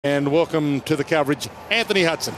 And welcome to the coverage, Anthony Hudson.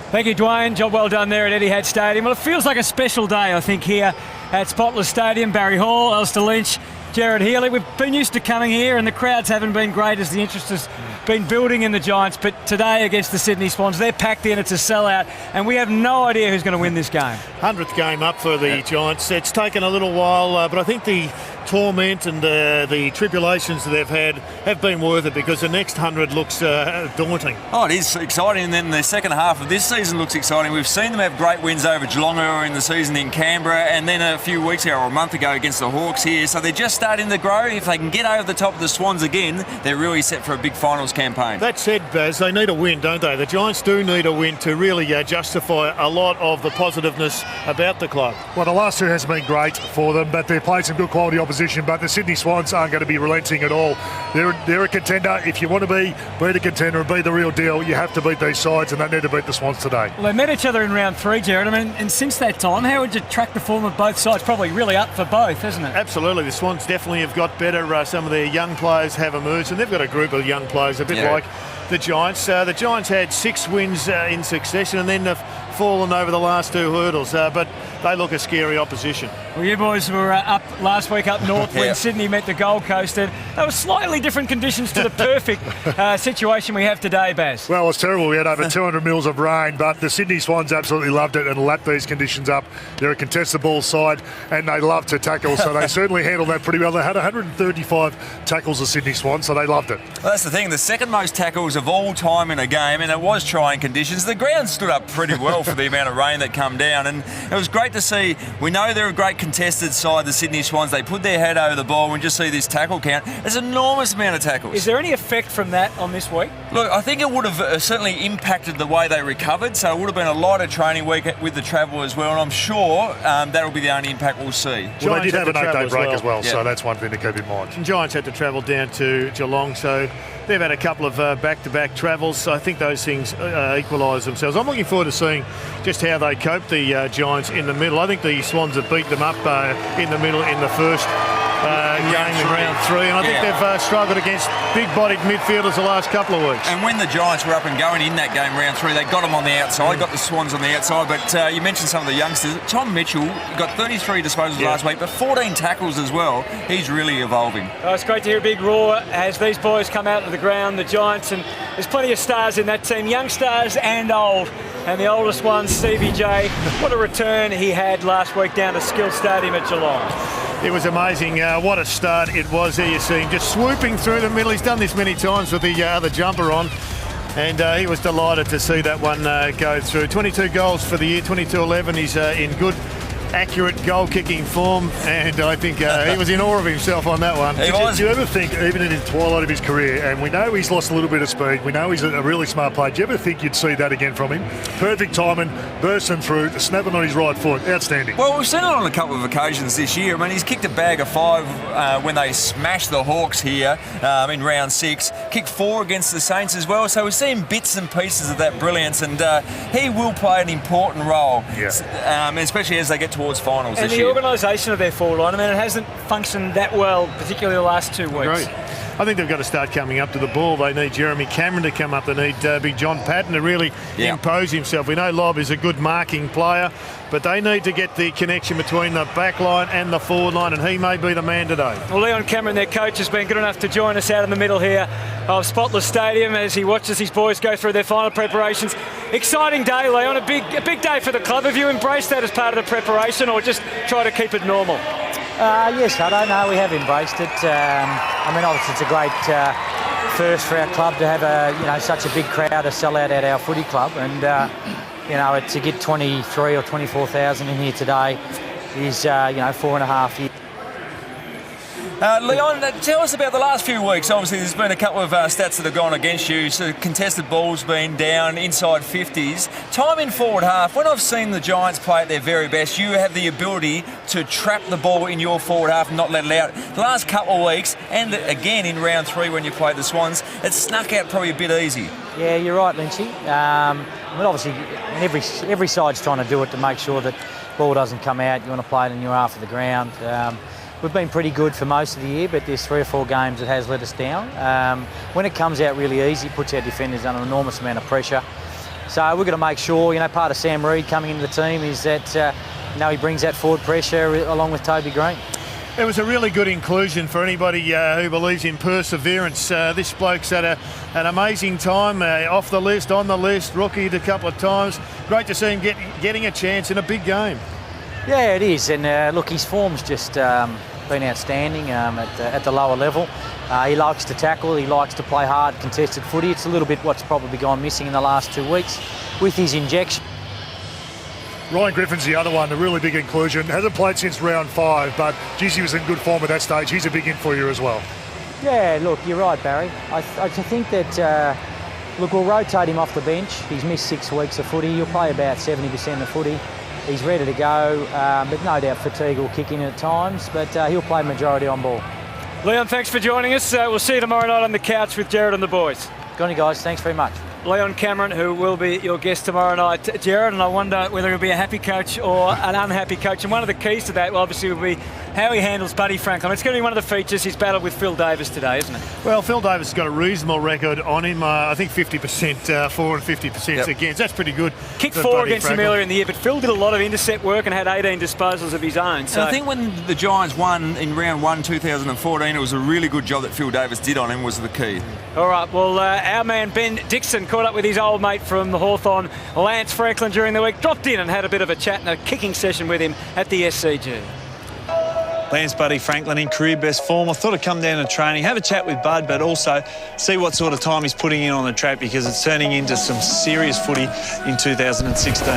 Thank you, Dwayne. Job well done there at Etihad Stadium. Well, it feels like a special day, I think, here at Spotless Stadium. Barry Hall, Alistair Lynch, Jared Healy. We've been used to coming here, and the crowds haven't been great as the interest has been building in the Giants. But today against the Sydney Swans, they're packed in. It's a sellout, and we have no idea who's going to win this game. 100th game up for the Giants. It's taken a little while, but I think the torment and the tribulations that they've had have been worth it, because the next 100 looks daunting. Oh, it is exciting, and then the second half of this season looks exciting. We've seen them have great wins over Geelong earlier in the season in Canberra, and then a few weeks ago or a month ago against the Hawks here. So they're just starting to grow. If they can get over the top of the Swans again, they're really set for a big finals campaign. That said, Baz, they need a win, don't they? The Giants do need a win to really justify a lot of the positiveness about the club. Well, the last two hasn't been great for them, but they've played some good quality opposition. But the Sydney Swans aren't going to be relenting at all. They're a contender. If you want to be a contender and be the real deal, you have to beat these sides, and they need to beat the Swans today. Well, they met each other in round 3, Jared. I mean, and since that time, how would you track the form of both sides? Probably really up for both, hasn't it? Absolutely. The Swans definitely have got better. Some of their young players have emerged, and they've got a group of young players, a bit like the Giants. The Giants had 6 wins in succession, and then they've fallen over the last 2 hurdles, but they look a scary opposition. Well, you boys were up last week up north when Sydney met the Gold Coast, and they were slightly different conditions to the perfect situation we have today, Baz. Well, it was terrible. We had over 200 mils of rain, but the Sydney Swans absolutely loved it and lapped these conditions up. They're a contested ball side, and they love to tackle, so they certainly handled that pretty well. They had 135 tackles, the Sydney Swans, so they loved it. Well, that's the thing, the second most tackles of all time in a game, and it was trying conditions. The ground stood up pretty well for the amount of rain that come down, and it was great to see. We know they're a great contested side, the Sydney Swans. They put their head over the ball, and we just see this tackle count. There's an enormous amount of tackles. Is there any effect from that on this week? Look, I think it would have certainly impacted the way they recovered, so it would have been a lot of training week with the travel as well, and I'm sure that'll be the only impact we'll see. Well, they did have an 8-day break as well, yeah. So that's one thing to keep in mind. And Giants had to travel down to Geelong, so they've had a couple of back-to-back travels, so I think those things equalise themselves. I'm looking forward to seeing just how they cope, the Giants, in the middle. I think the Swans have beat them up in the middle in the first game in round 3, and I think they've struggled against big-bodied midfielders the last couple of weeks. And when the Giants were up and going in that game, round 3, they got them on the outside, got the Swans on the outside, but you mentioned some of the youngsters. Tom Mitchell got 33 disposals last week, but 14 tackles as well. He's really evolving. Oh, it's great to hear a big roar as these boys come out to the ground, the Giants, and there's plenty of stars in that team, young stars and old. And the oldest one, Stevie J, what a return he had last week down to Skill Stadium at Geelong. It was amazing. What a start it was. There you see him just swooping through the middle. He's done this many times with the other jumper on, and he was delighted to see that one go through. 22 goals for the year, 22-11. He's in good, accurate goal-kicking form, and I think he was in awe of himself on that one. Do you ever think, even in the twilight of his career, and we know he's lost a little bit of speed, we know he's a really smart player, do you ever think you'd see that again from him? Perfect timing, bursting through, snapping on his right foot, outstanding. Well, we've seen it on a couple of occasions this year. I mean, he's kicked a bag of 5 when they smashed the Hawks here in round 6, kicked 4 against the Saints as well, so we're seeing bits and pieces of that brilliance, and he will play an important role, especially as they get towards finals and this year. And the organisation of their forward line, I mean, it hasn't functioned that well, particularly the last 2 weeks. Right. I think they've got to start coming up to the ball. They need Jeremy Cameron to come up. They need Big John Patton to really impose himself. We know Lobb is a good marking player, but they need to get the connection between the back line and the forward line, and he may be the man today. Well, Leon Cameron, their coach, has been good enough to join us out in the middle here of Spotless Stadium as he watches his boys go through their final preparations. Exciting day, Leon, a big day for the club. Have you embraced that as part of the preparation, or just try to keep it normal? Yes, I don't know. We have embraced it. I mean, obviously, it's a great first for our club to have such a big crowd to sell out at our footy club, and to get 23 or 24,000 in here today is 4.5 years. Leon, tell us about the last few weeks. Obviously, there's been a couple of stats that have gone against you. So contested balls been down, inside 50s. Time in forward half, when I've seen the Giants play at their very best, you have the ability to trap the ball in your forward half and not let it out. The last couple of weeks, and again in round 3 when you played the Swans, it snuck out probably a bit easy. Yeah, you're right, Lynchy. But obviously, every side's trying to do it to make sure that ball doesn't come out. You want to play it in your half of the ground. we've been pretty good for most of the year, but there's 3 or 4 games that has let us down. When it comes out really easy, it puts our defenders under an enormous amount of pressure. So we've got to make sure, part of Sam Reid coming into the team is that, he brings that forward pressure along with Toby Green. It was a really good inclusion for anybody who believes in perseverance. This bloke's had an amazing time, off the list, on the list, rookied a couple of times. Great to see him getting a chance in a big game. Yeah, it is. And look, his form's just been outstanding at the lower level. He likes to tackle, he likes to play hard, contested footy. It's a little bit what's probably gone missing in the last 2 weeks with his injection. Ryan Griffin's the other one, a really big inclusion. Hasn't played since round 5, but geez, he was in good form at that stage. He's a big in for you as well. Yeah, look, you're right, Barry. I think that, we'll rotate him off the bench. He's missed 6 weeks of footy. He'll play about 70% of footy. He's ready to go, but no doubt fatigue will kick in at times, but he'll play majority on ball. Leon, thanks for joining us. We'll see you tomorrow night on the couch with Jared and the boys. Good on you guys, thanks very much. Leon Cameron, who will be your guest tomorrow night, Jared, and I wonder whether he'll be a happy coach or an unhappy coach. And one of the keys to that, obviously, will be how he handles Buddy Franklin. It's going to be one of the features. He's battled with Phil Davis today, isn't it? Well, Phil Davis has got a reasonable record on him. I think 50% for and 50% against. That's pretty good. Kicked 4 against him earlier in the year, but Phil did a lot of intercept work and had 18 disposals of his own. So and I think when the Giants won in round 1, 2014, it was a really good job that Phil Davis did on him was the key. All right, well, our man Ben Dixon caught up with his old mate from the Hawthorn, Lance Franklin, during the week, dropped in and had a bit of a chat and a kicking session with him at the SCG. Lance Buddy Franklin in career best form. I thought I'd come down to training, have a chat with Bud, but also see what sort of time he's putting in on the track because it's turning into some serious footy in 2016.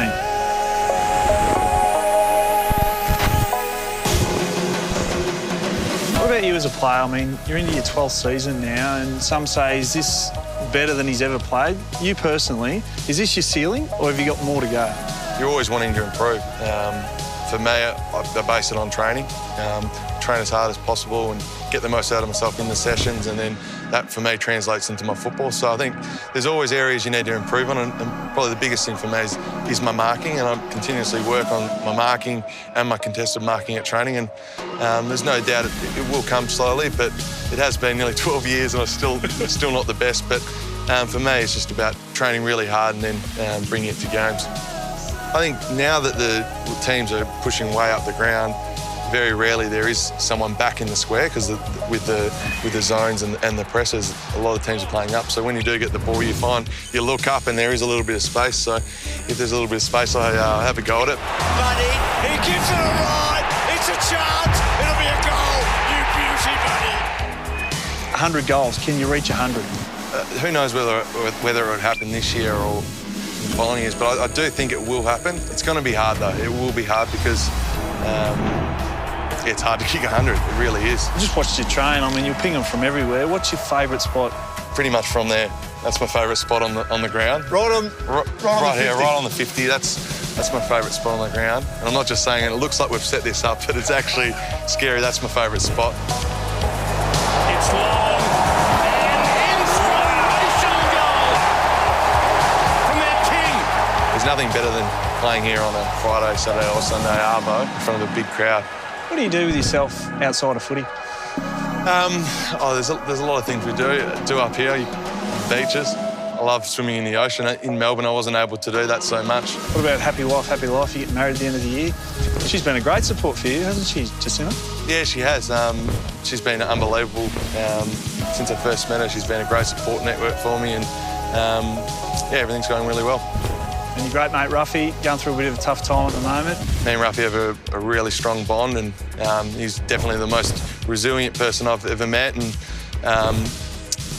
What about you as a player? I mean, you're into your 12th season now, and some say, is this better than he's ever played? You personally, is this your ceiling, or have you got more to go? You're always wanting to improve. For me, I base it on training. Train as hard as possible and get the most out of myself in the sessions, and then that for me translates into my football. So I think there's always areas you need to improve on, and probably the biggest thing for me is my marking, and I continuously work on my marking and my contested marking at training, and there's no doubt it will come slowly, but it has been nearly 12 years and I'm still not the best. But for me, it's just about training really hard and then bringing it to games. I think now that the teams are pushing way up the ground, very rarely there is someone back in the square because with the zones and the presses, a lot of teams are playing up. So when you do get the ball, you find you look up and there is a little bit of space. So if there's a little bit of space, I have a go at it. Buddy, he gives it a ride. It's a chance. It'll be a goal. You beauty, Buddy. 100 goals. Can you reach 100? Who knows whether it would happen this year or in the following years, but I do think it will happen. It's going to be hard though. It will be hard because it's hard to kick 100. It really is. I just watched you train. I mean, you're ping them from everywhere. What's your favourite spot? Pretty much from there. That's my favourite spot on the ground. Right here, right on the 50. That's my favourite spot on the ground. And I'm not just saying it. It looks like we've set this up, but it's actually scary. That's my favourite spot. It's long. And inspiration goal from their king. There's nothing better than playing here on a Friday, Saturday or Sunday arvo in front of a big crowd. What do you do with yourself outside of footy? There's a lot of things we do up here. Beaches. I love swimming in the ocean. In Melbourne, I wasn't able to do that so much. What about happy wife, happy life? You get married at the end of the year. She's been a great support for you, hasn't she, Jacinta? Yeah, she has. She's been unbelievable. Since I first met her, she's been a great support network for me, and yeah, everything's going really well. And your great mate Ruffy, going through a bit of a tough time at the moment. Me and Ruffy have a really strong bond, and he's definitely the most resilient person I've ever met, and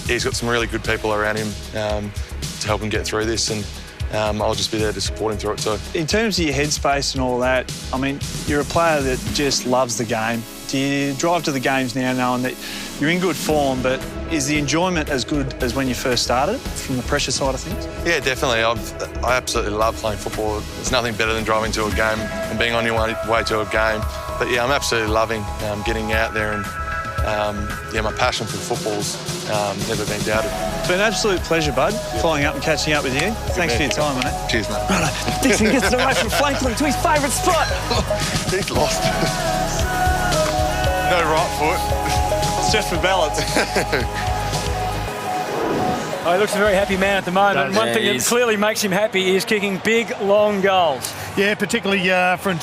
he's got some really good people around him to help him get through this, and I'll just be there to support him through it too. In terms of your headspace and all that, I mean, you're a player that just loves the game. Do you drive to the games now knowing that you're in good form, but is the enjoyment as good as when you first started from the pressure side of things? Yeah, definitely. I absolutely love playing football. There's nothing better than driving to a game and being on your way to a game. But yeah, I'm absolutely loving getting out there, and yeah, my passion for football's never been doubted. It's been an absolute pleasure, Bud, flying up and catching up with you. Thanks for your time, mate. Cheers, mate. Right, Dixon gets it away from Franklin to his favourite spot. He's lost. No right foot. It's just for balance. Oh, he looks a very happy man at the moment. Does. One thing that clearly makes him happy is kicking big, long goals. Yeah, particularly from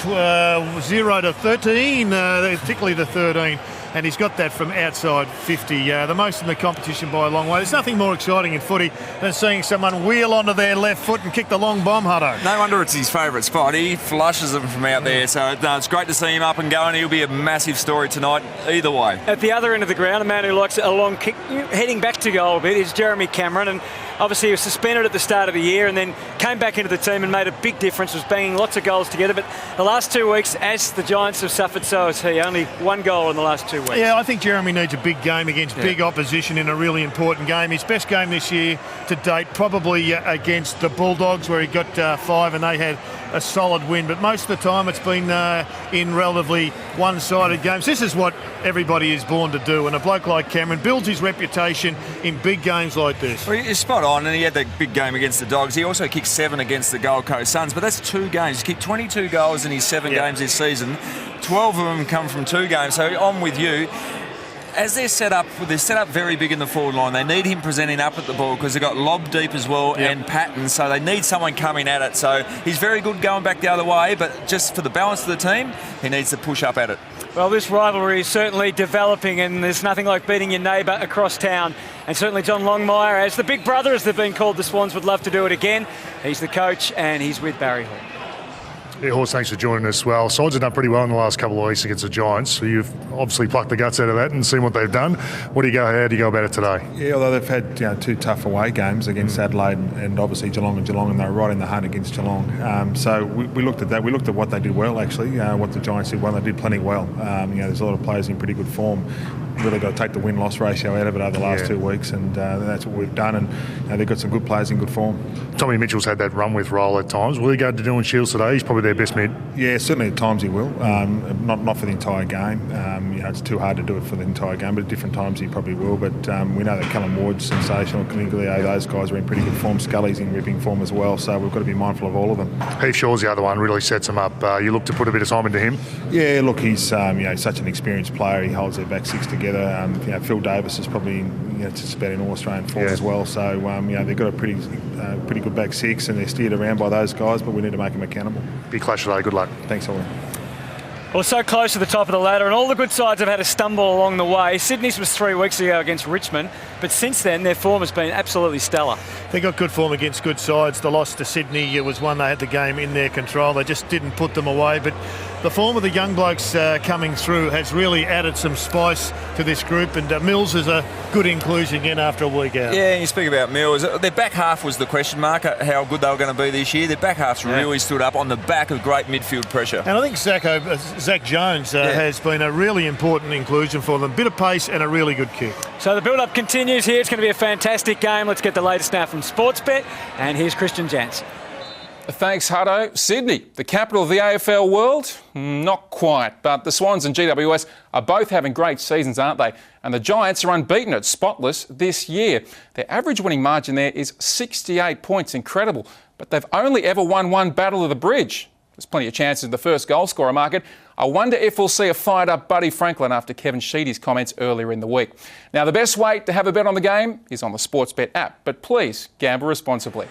0 to 13, particularly to 13. And he's got that from outside 50, the most in the competition by a long way. There's nothing more exciting in footy than seeing someone wheel onto their left foot and kick the long bomb, Hutto. No wonder it's his favourite spot. He flushes them from out there. So no, it's great to see him up and going. He'll be a massive story tonight either way. At the other end of the ground, a man who likes a long kick, heading back to goal a bit, is Jeremy Cameron. And obviously he was suspended at the start of the year and then came back into the team and made a big difference, was banging lots of goals together. But the last 2 weeks, as the Giants have suffered, so has he. Only one goal in the last 2 weeks. Yeah, I think Jeremy needs a big game against big opposition in a really important game. His best game this year to date, probably against the Bulldogs, where he got 5 and they had a solid win. But most of the time it's been in relatively one-sided games. This is what everybody is born to do, and a bloke like Cameron builds his reputation in big games like this. Well, he's spot on, and he had that big game against the Dogs. He also kicked 7 against the Gold Coast Suns, but that's 2 games. He's kicked 22 goals in his 7 games this season. 12 of them come from 2 games, so I'm with you. As they're set up very big in the forward line. They need him presenting up at the ball because they've got lob deep as well and Patton, so they need someone coming at it. So he's very good going back the other way, but just for the balance of the team, he needs to push up at it. Well, this rivalry is certainly developing, and there's nothing like beating your neighbour across town. And certainly John Longmire, as the big brother, as they've been called, the Swans would love to do it again. He's the coach, and he's with Barry Hall. Yeah, Horse, thanks for joining us as well. Sides have done pretty well in the last couple of weeks against the Giants. So you've obviously plucked the guts out of that and seen what they've done. How do you go about it today? Yeah, although they've had 2 tough away games against Adelaide and obviously Geelong, and they were right in the hunt against Geelong. So we looked at that. We looked at what they did well, actually, what the Giants did well. They did plenty well. There's a lot of players in pretty good form. Really got to take the win-loss ratio out of it over the last 2 weeks, and that's what we've done. And they've got some good players in good form. Tommy Mitchell's had that run with role at times. Will he go to Dylan Shields today? He's probably their best mid. Yeah, certainly at times he will. Not for the entire game. It's too hard to do it for the entire game, but at different times he probably will. But we know that Callum Ward's sensational. Caniglio, those guys are in pretty good form. Scully's in ripping form as well, so we've got to be mindful of all of them. Heath Shaw's the other one, really sets him up. You look to put a bit of time into him? Yeah, look, he's such an experienced player. He holds their back 6 together. Phil Davis is probably just about in All-Australian form as well. So they've got a pretty good back 6, and they're steered around by those guys, but we need to make them accountable. Big clash today. Good luck. Thanks, Ollie. Well, so close to the top of the ladder, and all the good sides have had a stumble along the way. Sydney's was 3 weeks ago against Richmond, but since then their form has been absolutely stellar. They got good form against good sides. The loss to Sydney was one they had the game in their control. They just didn't put them away, but the form of the young blokes coming through has really added some spice to this group, and Mills is a good inclusion again after a week out. Yeah, you speak about Mills. Their back half was the question mark, how good they were going to be this year. Their back half's really stood up on the back of great midfield pressure. And I think Zach Jones has been a really important inclusion for them. Bit of pace and a really good kick. So the build-up continues here. It's going to be a fantastic game. Let's get the latest now from Sportsbet, and here's Christian Jantz. Thanks, Hutto. Sydney, the capital of the AFL world? Not quite, but the Swans and GWS are both having great seasons, aren't they? And the Giants are unbeaten at Spotless this year. Their average winning margin there is 68 points, incredible. But they've only ever won one Battle of the Bridge. There's plenty of chances in the first goal scorer market. I wonder if we'll see a fired-up Buddy Franklin after Kevin Sheedy's comments earlier in the week. Now, the best way to have a bet on the game is on the Sportsbet app, but please gamble responsibly.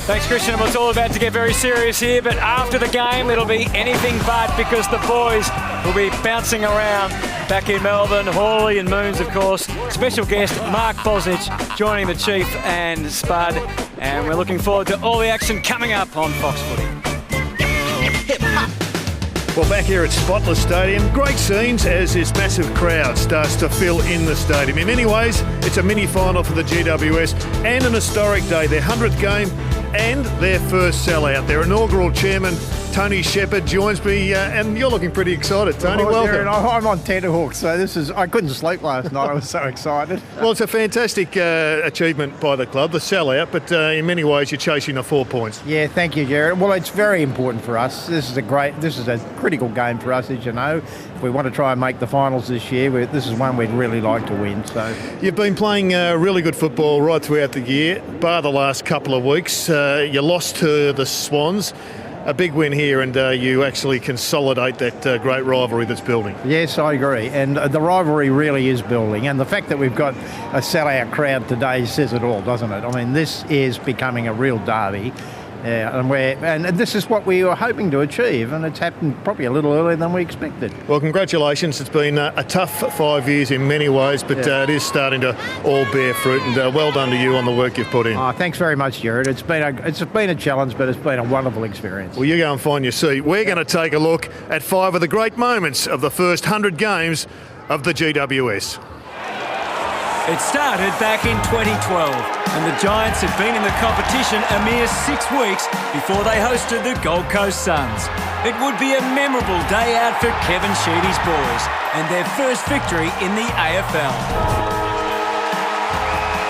Thanks, Christian. It's all about to get very serious here, but after the game, it'll be anything but, because the boys will be bouncing around back in Melbourne. Hawley and Moons, of course. Special guest Mark Bosnich joining the Chief and Spud, and we're looking forward to all the action coming up on Fox Footy. Well, back here at Spotless Stadium, great scenes as this massive crowd starts to fill in the stadium. In many ways, it's a mini-final for the GWS and an historic day, their 100th game and their first sellout. Their inaugural chairman, Tony Shepherd, joins me, and you're looking pretty excited, Tony. Welcome. I'm on tenterhooks, so I couldn't sleep last night. I was so excited. Well, it's a fantastic achievement by the club, the sellout, but in many ways you're chasing the 4 points. Yeah, thank you, Jared. Well, it's very important for us. This is a critical game for us, as you know. If we want to try and make the finals this year, this is one we'd really like to win. So you've been playing really good football right throughout the year, bar the last couple of weeks. You lost to the Swans. a big win here, and you actually consolidate that great rivalry that's building. Yes, I agree. And the rivalry really is building. And the fact that we've got a sellout crowd today says it all, doesn't it? I mean, this is becoming a real derby. And this is what we were hoping to achieve, and it's happened probably a little earlier than we expected. Well, congratulations. It's been a tough 5 years in many ways, but it is starting to all bear fruit, and well done to you on the work you've put in. Oh, thanks very much, Jared. It's been a challenge, but it's been a wonderful experience. Well, you go and find your seat. We're going to take a look at 5 of the great moments of the first 100 games of the GWS. It started back in 2012, and the Giants had been in the competition a mere 6 weeks before they hosted the Gold Coast Suns. It would be a memorable day out for Kevin Sheedy's boys and their first victory in the AFL.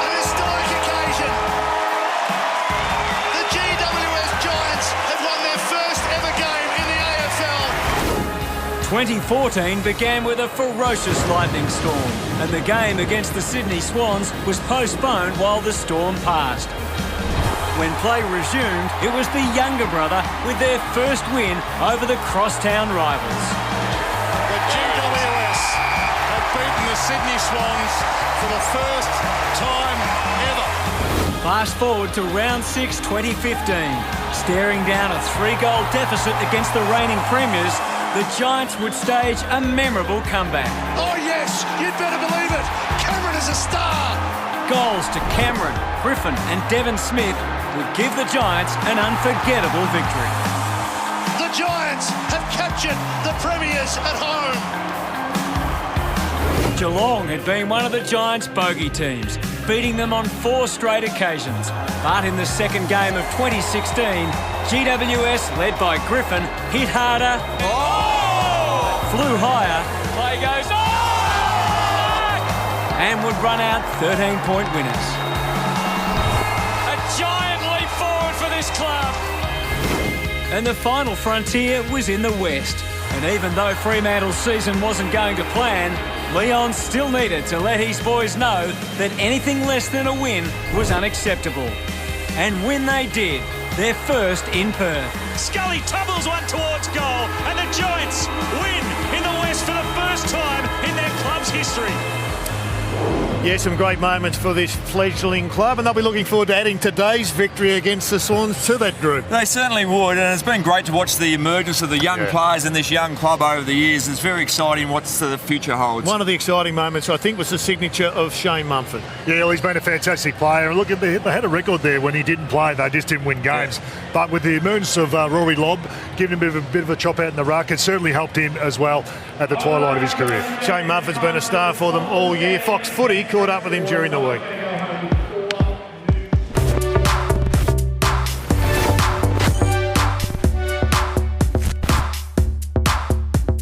An historic occasion. The GWS Giants have won their first ever game in the AFL. 2014 began with a ferocious lightning storm, and the game against the Sydney Swans was postponed while the storm passed. When play resumed, it was the younger brother with their first win over the crosstown rivals. The GWS have beaten the Sydney Swans for the first time ever. Fast forward to round 6, 2015. Staring down a 3-goal deficit against the reigning premiers, the Giants would stage a memorable comeback. Oh yes, you'd better believe it. Cameron is a star. Goals to Cameron, Griffin and Devon Smith would give the Giants an unforgettable victory. The Giants have captured the premiers at home. Geelong had been one of the Giants' bogey teams, beating them on 4 straight occasions. But in the second game of 2016, GWS, led by Griffin, hit harder, flew higher, play goes and would run out 13-point winners. A giant leap forward for this club. And the final frontier was in the West. And even though Fremantle's season wasn't going to plan, Leon still needed to let his boys know that anything less than a win was unacceptable. And when they did, their first in Perth. Scully tumbles one towards goal, and the Giants win in the West for the first time in their club's history. Yeah, some great moments for this fledgling club, and they'll be looking forward to adding today's victory against the Swans to that group. They certainly would, and it's been great to watch the emergence of the young players in this young club over the years. It's very exciting what the future holds. One of the exciting moments, I think, was the signature of Shane Mumford. Yeah, well, he's been a fantastic player. Look, they had a record there when he didn't play. They just didn't win games. Yeah. But with the emergence of Rory Lobb, giving him a bit of a chop out in the ruck, it certainly helped him as well at the twilight of his career. Shane Mumford's been a star for them all year. Fox Footy caught up with him during the week.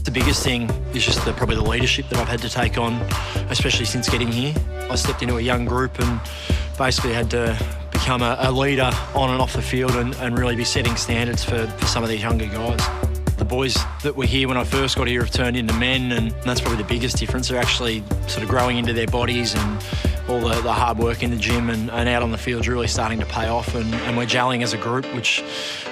The biggest thing is just probably the leadership that I've had to take on, especially since getting here. I stepped into a young group and basically had to become a leader on and off the field and really be setting standards for some of these younger guys. The boys that were here when I first got here have turned into men, and that's probably the biggest difference. They're actually sort of growing into their bodies, and all the hard work in the gym and out on the field is really starting to pay off, and we're gelling as a group, which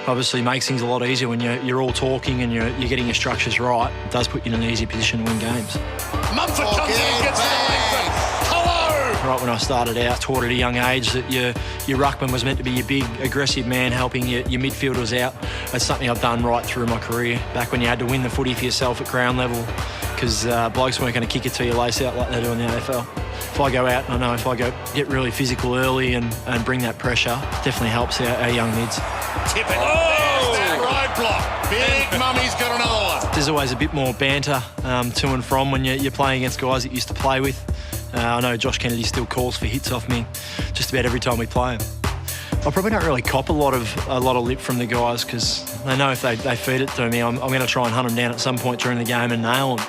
obviously makes things a lot easier when you're all talking and you're getting your structures right. It does put you in an easier position to win games. Mumford comes in and gets the Langford. Hello! Right when I started out, taught at a young age that your ruckman was meant to be your big, aggressive man helping your midfielders out. That's something I've done right through my career. Back when you had to win the footy for yourself at ground level, because blokes weren't going to kick it till you lace out like they do in the AFL. If I go out, I know if I get really physical early and bring that pressure, definitely helps our young mids. Tip it. Oh! There's that roadblock. Big Mummy's got another one. There's always a bit more banter to and from when you're playing against guys that you used to play with. I know Josh Kennedy still calls for hits off me just about every time we play him. I probably don't really cop a lot of lip from the guys because they know if they feed it to me, I'm going to try and hunt them down at some point during the game and nail them.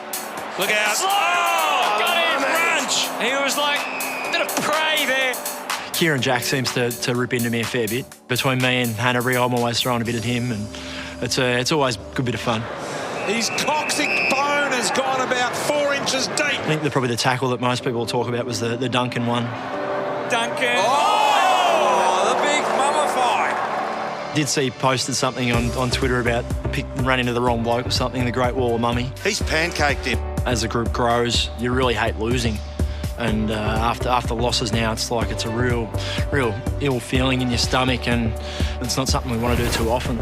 Look out. Oh, got him, Brunch. He was like, did a prey there. Kieran Jack seems to rip into me a fair bit. Between me and Hanbury, I'm always throwing a bit at him, and it's always a good bit of fun. His coccyx bone has gone about 4 inches deep. I think probably the tackle that most people will talk about was the Duncan one. Duncan. Oh, the big Did see he posted something on Twitter about ran into the wrong bloke or something, the Great Wall of Mummy. He's pancaked him. As the group grows, you really hate losing. And after losses now, it's like it's a real ill feeling in your stomach, and it's not something we want to do too often.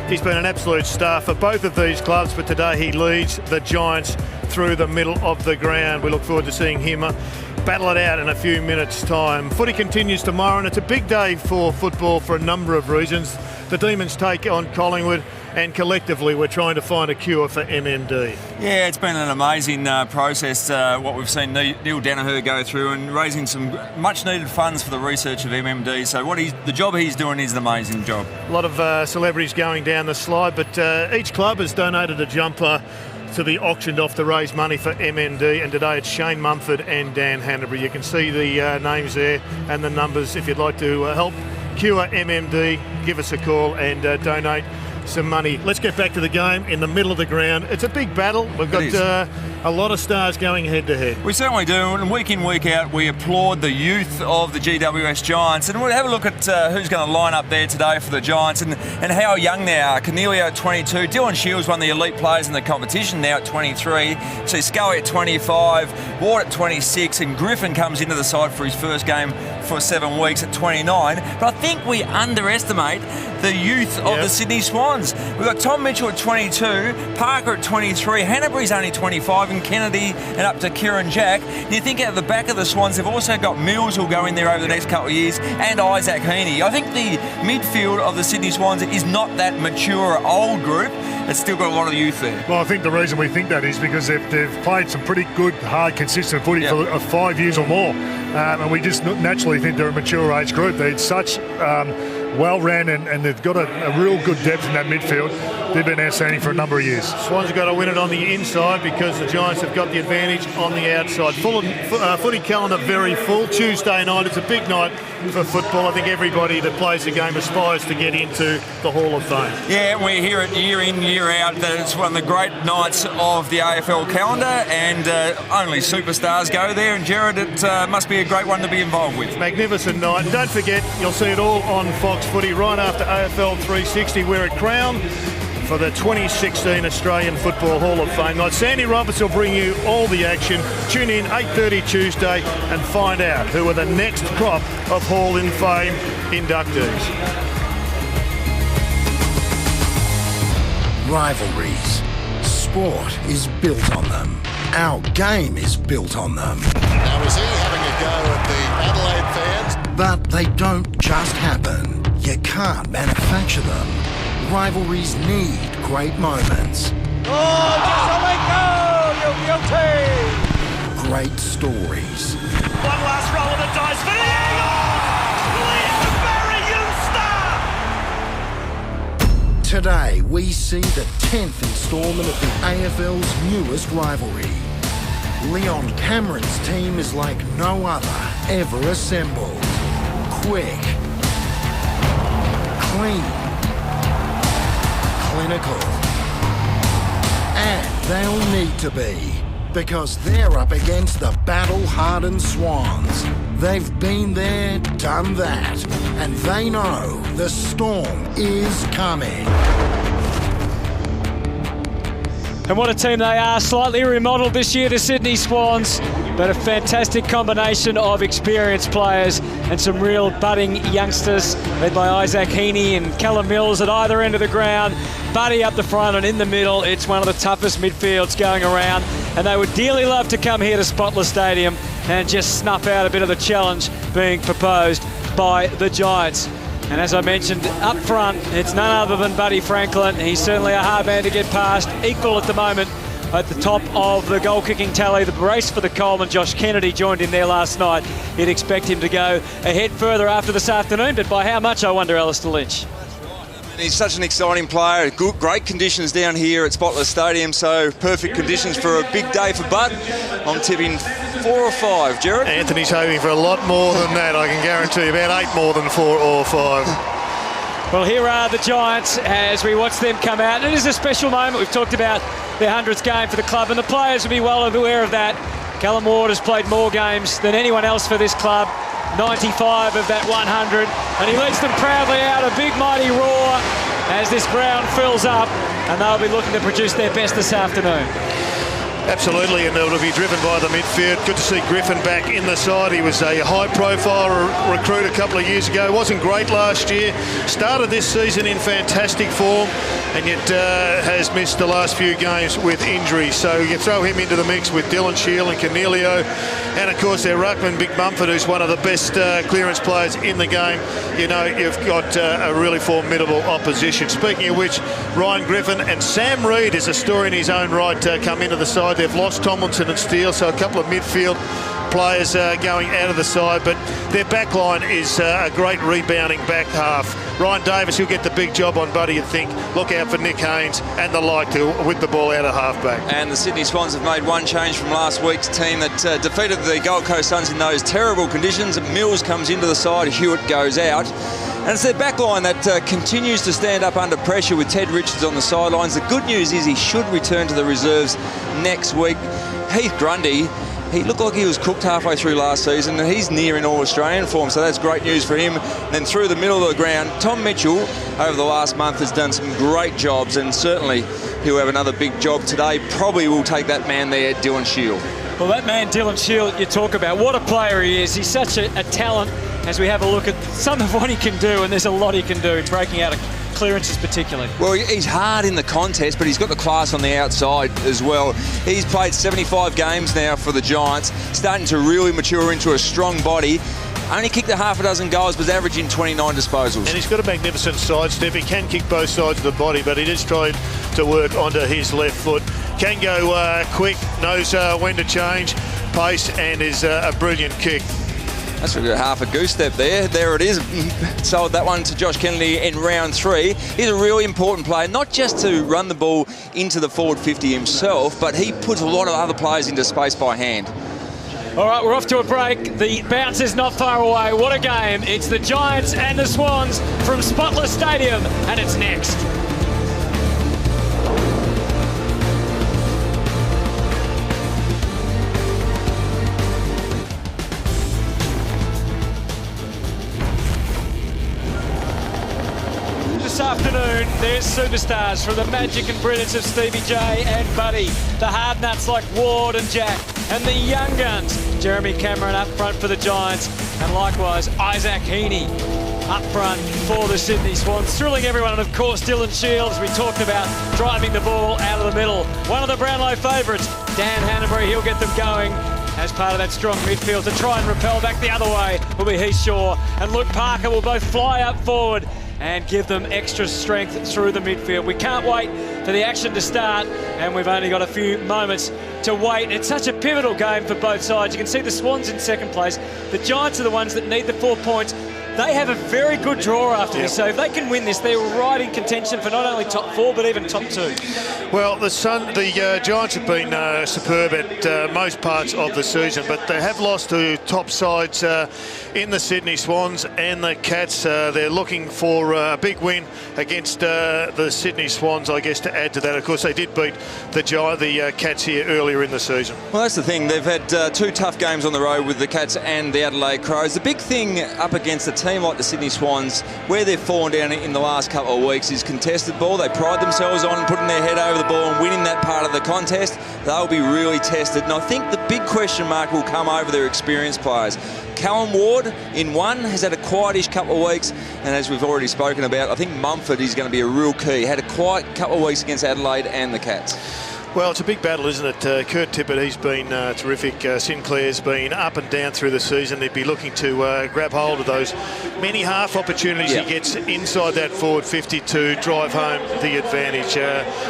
He's been an absolute star for both of these clubs, but today he leads the Giants through the middle of the ground. We look forward to seeing him battle it out in a few minutes' time. Footy continues tomorrow, and it's a big day for football for a number of reasons. The Demons take on Collingwood, and collectively we're trying to find a cure for MMD. Yeah, it's been an amazing process, what we've seen Neil Danaher go through, and raising some much-needed funds for the research of MMD. So the job he's doing is an amazing job. A lot of celebrities going down the slide, but each club has donated a jumper to be auctioned off to raise money for MMD, and today it's Shane Mumford and Dan Hanbury. You can see the names there and the numbers. If you'd like to help cure MMD, give us a call and donate some money. Let's get back to the game in the middle of the ground. It's a big battle. We've got a lot of stars going head to head. We certainly do, and week in, week out, we applaud the youth of the GWS Giants, and we'll have a look at who's going to line up there today for the Giants and how young they are. Cornelio at 22, Dylan Shields, one of the elite players in the competition, now at 23. So Scully at 25, Ward at 26, and Griffin comes into the side for his first game for 7 weeks at 29. But I think we underestimate the youth of the Sydney Swans. We've got Tom Mitchell at 22, Parker at 23, Hanbury's only 25, and Kennedy and up to Kieran Jack. And you think out the back of the Swans, they've also got Mills who'll go in there over the next couple of years, and Isaac Heaney. I think the midfield of the Sydney Swans is not that mature old group. It's still got a lot of youth there. Well, I think the reason we think that is because they've played some pretty good, hard, consistent footy for 5 years or more. And we just naturally think they're a mature age group. They're such well ran, and they've got a real good depth in that midfield. They've been outstanding for a number of years. Swans have got to win it on the inside because the Giants have got the advantage on the outside. Footy calendar very full. Tuesday night, it's a big night for football. I think everybody that plays the game aspires to get into the Hall of Fame. Yeah, we hear it year in, year out that it's one of the great nights of the AFL calendar, and only superstars go there. And Jared, it must be a great one to be involved with. Magnificent night. And don't forget, you'll see it all on Fox Footy right after AFL 360. We're at Crown for the 2016 Australian Football Hall of Fame night. Sandy Roberts will bring you all the action. Tune in 8:30 Tuesday and find out who are the next crop of Hall of Fame inductees. Rivalries. Sport is built on them. Our game is built on them. Now is he having a go at the Adelaide fans? But they don't just happen. You can't manufacture them. Rivalries need great moments. Oh, Jasoleko! You're guilty! Great stories. One last roll of the dice for the Eagles! Liam Barry, Today, we see the 10th instalment of the AFL's newest rivalry. Leon Cameron's team is like no other ever assembled. Quick. Clean. Clinical. And they'll need to be, because they're up against the battle-hardened Swans. They've been there, done that, and they know the storm is coming. And what a team they are, slightly remodelled this year, the Sydney Swans, but a fantastic combination of experienced players and some real budding youngsters, led by Isaac Heaney and Callum Mills at either end of the ground. Buddy up the front and in the middle. It's one of the toughest midfields going around, and they would dearly love to come here to Spotless Stadium and just snuff out a bit of the challenge being proposed by the Giants. And as I mentioned, up front, it's none other than Buddy Franklin. He's certainly a hard man to get past, equal at the moment at the top of the goal-kicking tally. The race for the Coleman, Josh Kennedy joined him there last night. You'd expect him to go ahead further after this afternoon, but by how much, I wonder, Alistair Lynch. He's such an exciting player. Great conditions down here at Spotless Stadium, so perfect conditions for a big day for Bud. I'm tipping 4 or 5, Jared. Anthony's hoping for a lot more than that, I can guarantee you. About 8 more than 4 or 5. Well, here are the Giants as we watch them come out. It is a special moment. We've talked about their 100th game for the club, and the players will be well aware of that. Callum Ward has played more games than anyone else for this club. 95 of that 100, and he leads them proudly out. A big mighty roar as this ground fills up, and they'll be looking to produce their best this afternoon. Absolutely, and it'll be driven by the midfield. Good to see Griffin back in the side. He was a high-profile recruit a couple of years ago. Wasn't great last year. Started this season in fantastic form, and yet has missed the last few games with injuries. So you throw him into the mix with Dylan Shield and Cornelio, and of course their ruckman, Big Mumford, who's one of the best clearance players in the game. You know, you've got a really formidable opposition. Speaking of which, Ryan Griffin and Sam Reid is a story in his own right come into the side. They've lost Tomlinson and Steele, so a couple of midfield players going out of the side, but their back line is a great rebounding back half. Ryan Davis, he'll get the big job on Buddy, you'd think. Look out for Nick Haynes and the like to with the ball out of halfback. And the Sydney Swans have made one change from last week's team that defeated the Gold Coast Suns in those terrible conditions. Mills comes into the side, Hewitt goes out. And it's their back line that continues to stand up under pressure with Ted Richards on the sidelines. The good news is he should return to the reserves next week. Heath Grundy, he looked like he was cooked halfway through last season, and he's near in All-Australian form, so that's great news for him. And then through the middle of the ground, Tom Mitchell, over the last month, has done some great jobs, and certainly he'll have another big job today. Probably will take that man there, Dylan Shield. Well, that man, Dylan Shield, you talk about, what a player he is. He's such a talent as we have a look at some of what he can do, and there's a lot he can do, breaking out of clearances particularly. Well, he's hard in the contest, but he's got the class on the outside as well. He's played 75 games now for the Giants, starting to really mature into a strong body. Only kicked a half a dozen goals, but averaging 29 disposals. And he's got a magnificent sidestep. He can kick both sides of the body, but he is trying to work onto his left foot. Can go quick, knows when to change, pace, and is a brilliant kick. That's a half a goose step there. There it is. Sold that one to Josh Kennedy in round 3. He's a really important player, not just to run the ball into the forward 50 himself, but he puts a lot of other players into space by hand. All right, we're off to a break. The bounce is not far away. What a game. It's the Giants and the Swans from Spotless Stadium, and it's next. This afternoon, there's superstars from the magic and brilliance of Stevie J and Buddy, the hard nuts like Ward and Jack, and the young guns, Jeremy Cameron up front for the Giants, and likewise Isaac Heaney up front for the Sydney Swans. Thrilling everyone, and of course Dylan Shields, we talked about driving the ball out of the middle. One of the Brownlow favourites, Dan Hanbury, he'll get them going as part of that strong midfield. To try and repel back the other way will be Heath Shaw, and Luke Parker will both fly up forward and give them extra strength through the midfield. We can't wait for the action to start, and we've only got a few moments to wait. It's such a pivotal game for both sides. You can see the Swans in second place. The Giants are the ones that need the 4 points. They have a very good draw after this, so if they can win this, they're right in contention for not only top 4 but even top 2. Well, the Giants have been superb at most parts of the season, but they have lost to top sides in the Sydney Swans and the Cats. They're looking for a big win against the Sydney Swans, I guess, to add to that. Of course, they did beat the Cats here earlier in the season. Well, that's the thing. They've had 2 tough games on the road with the Cats and the Adelaide Crows. The big thing up against a team like the Sydney Swans, where they've fallen down in the last couple of weeks, is contested ball. They pride themselves on putting their head over the ball and winning that part of the contest. They'll be really tested, and I think the big question mark will come over their experienced players. Callum Ward, in one, has had a quietish couple of weeks, and as we've already spoken about, I think Mumford is going to be a real key. Had a quiet couple of weeks against Adelaide and the Cats. Well, it's a big battle, isn't it? Kurt Tippett, he's been terrific. Sinclair's been up and down through the season. He'd be looking to grab hold of those many half opportunities he gets inside that forward 50 to drive home the advantage.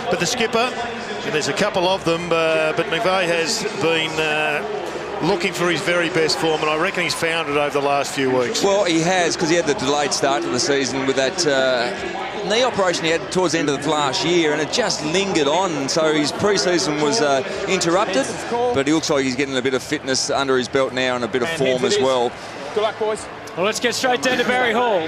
But the skipper, and there's a couple of them, but McVeigh has been looking for his very best form, and I reckon he's found it over the last few weeks. Well, he has, because he had the delayed start to the season with that knee operation he had towards the end of the last year, and it just lingered on, so his pre-season was interrupted, but he looks like he's getting a bit of fitness under his belt now and a bit of form as well. Good luck, boys. Well, let's get straight down to Barry Hall.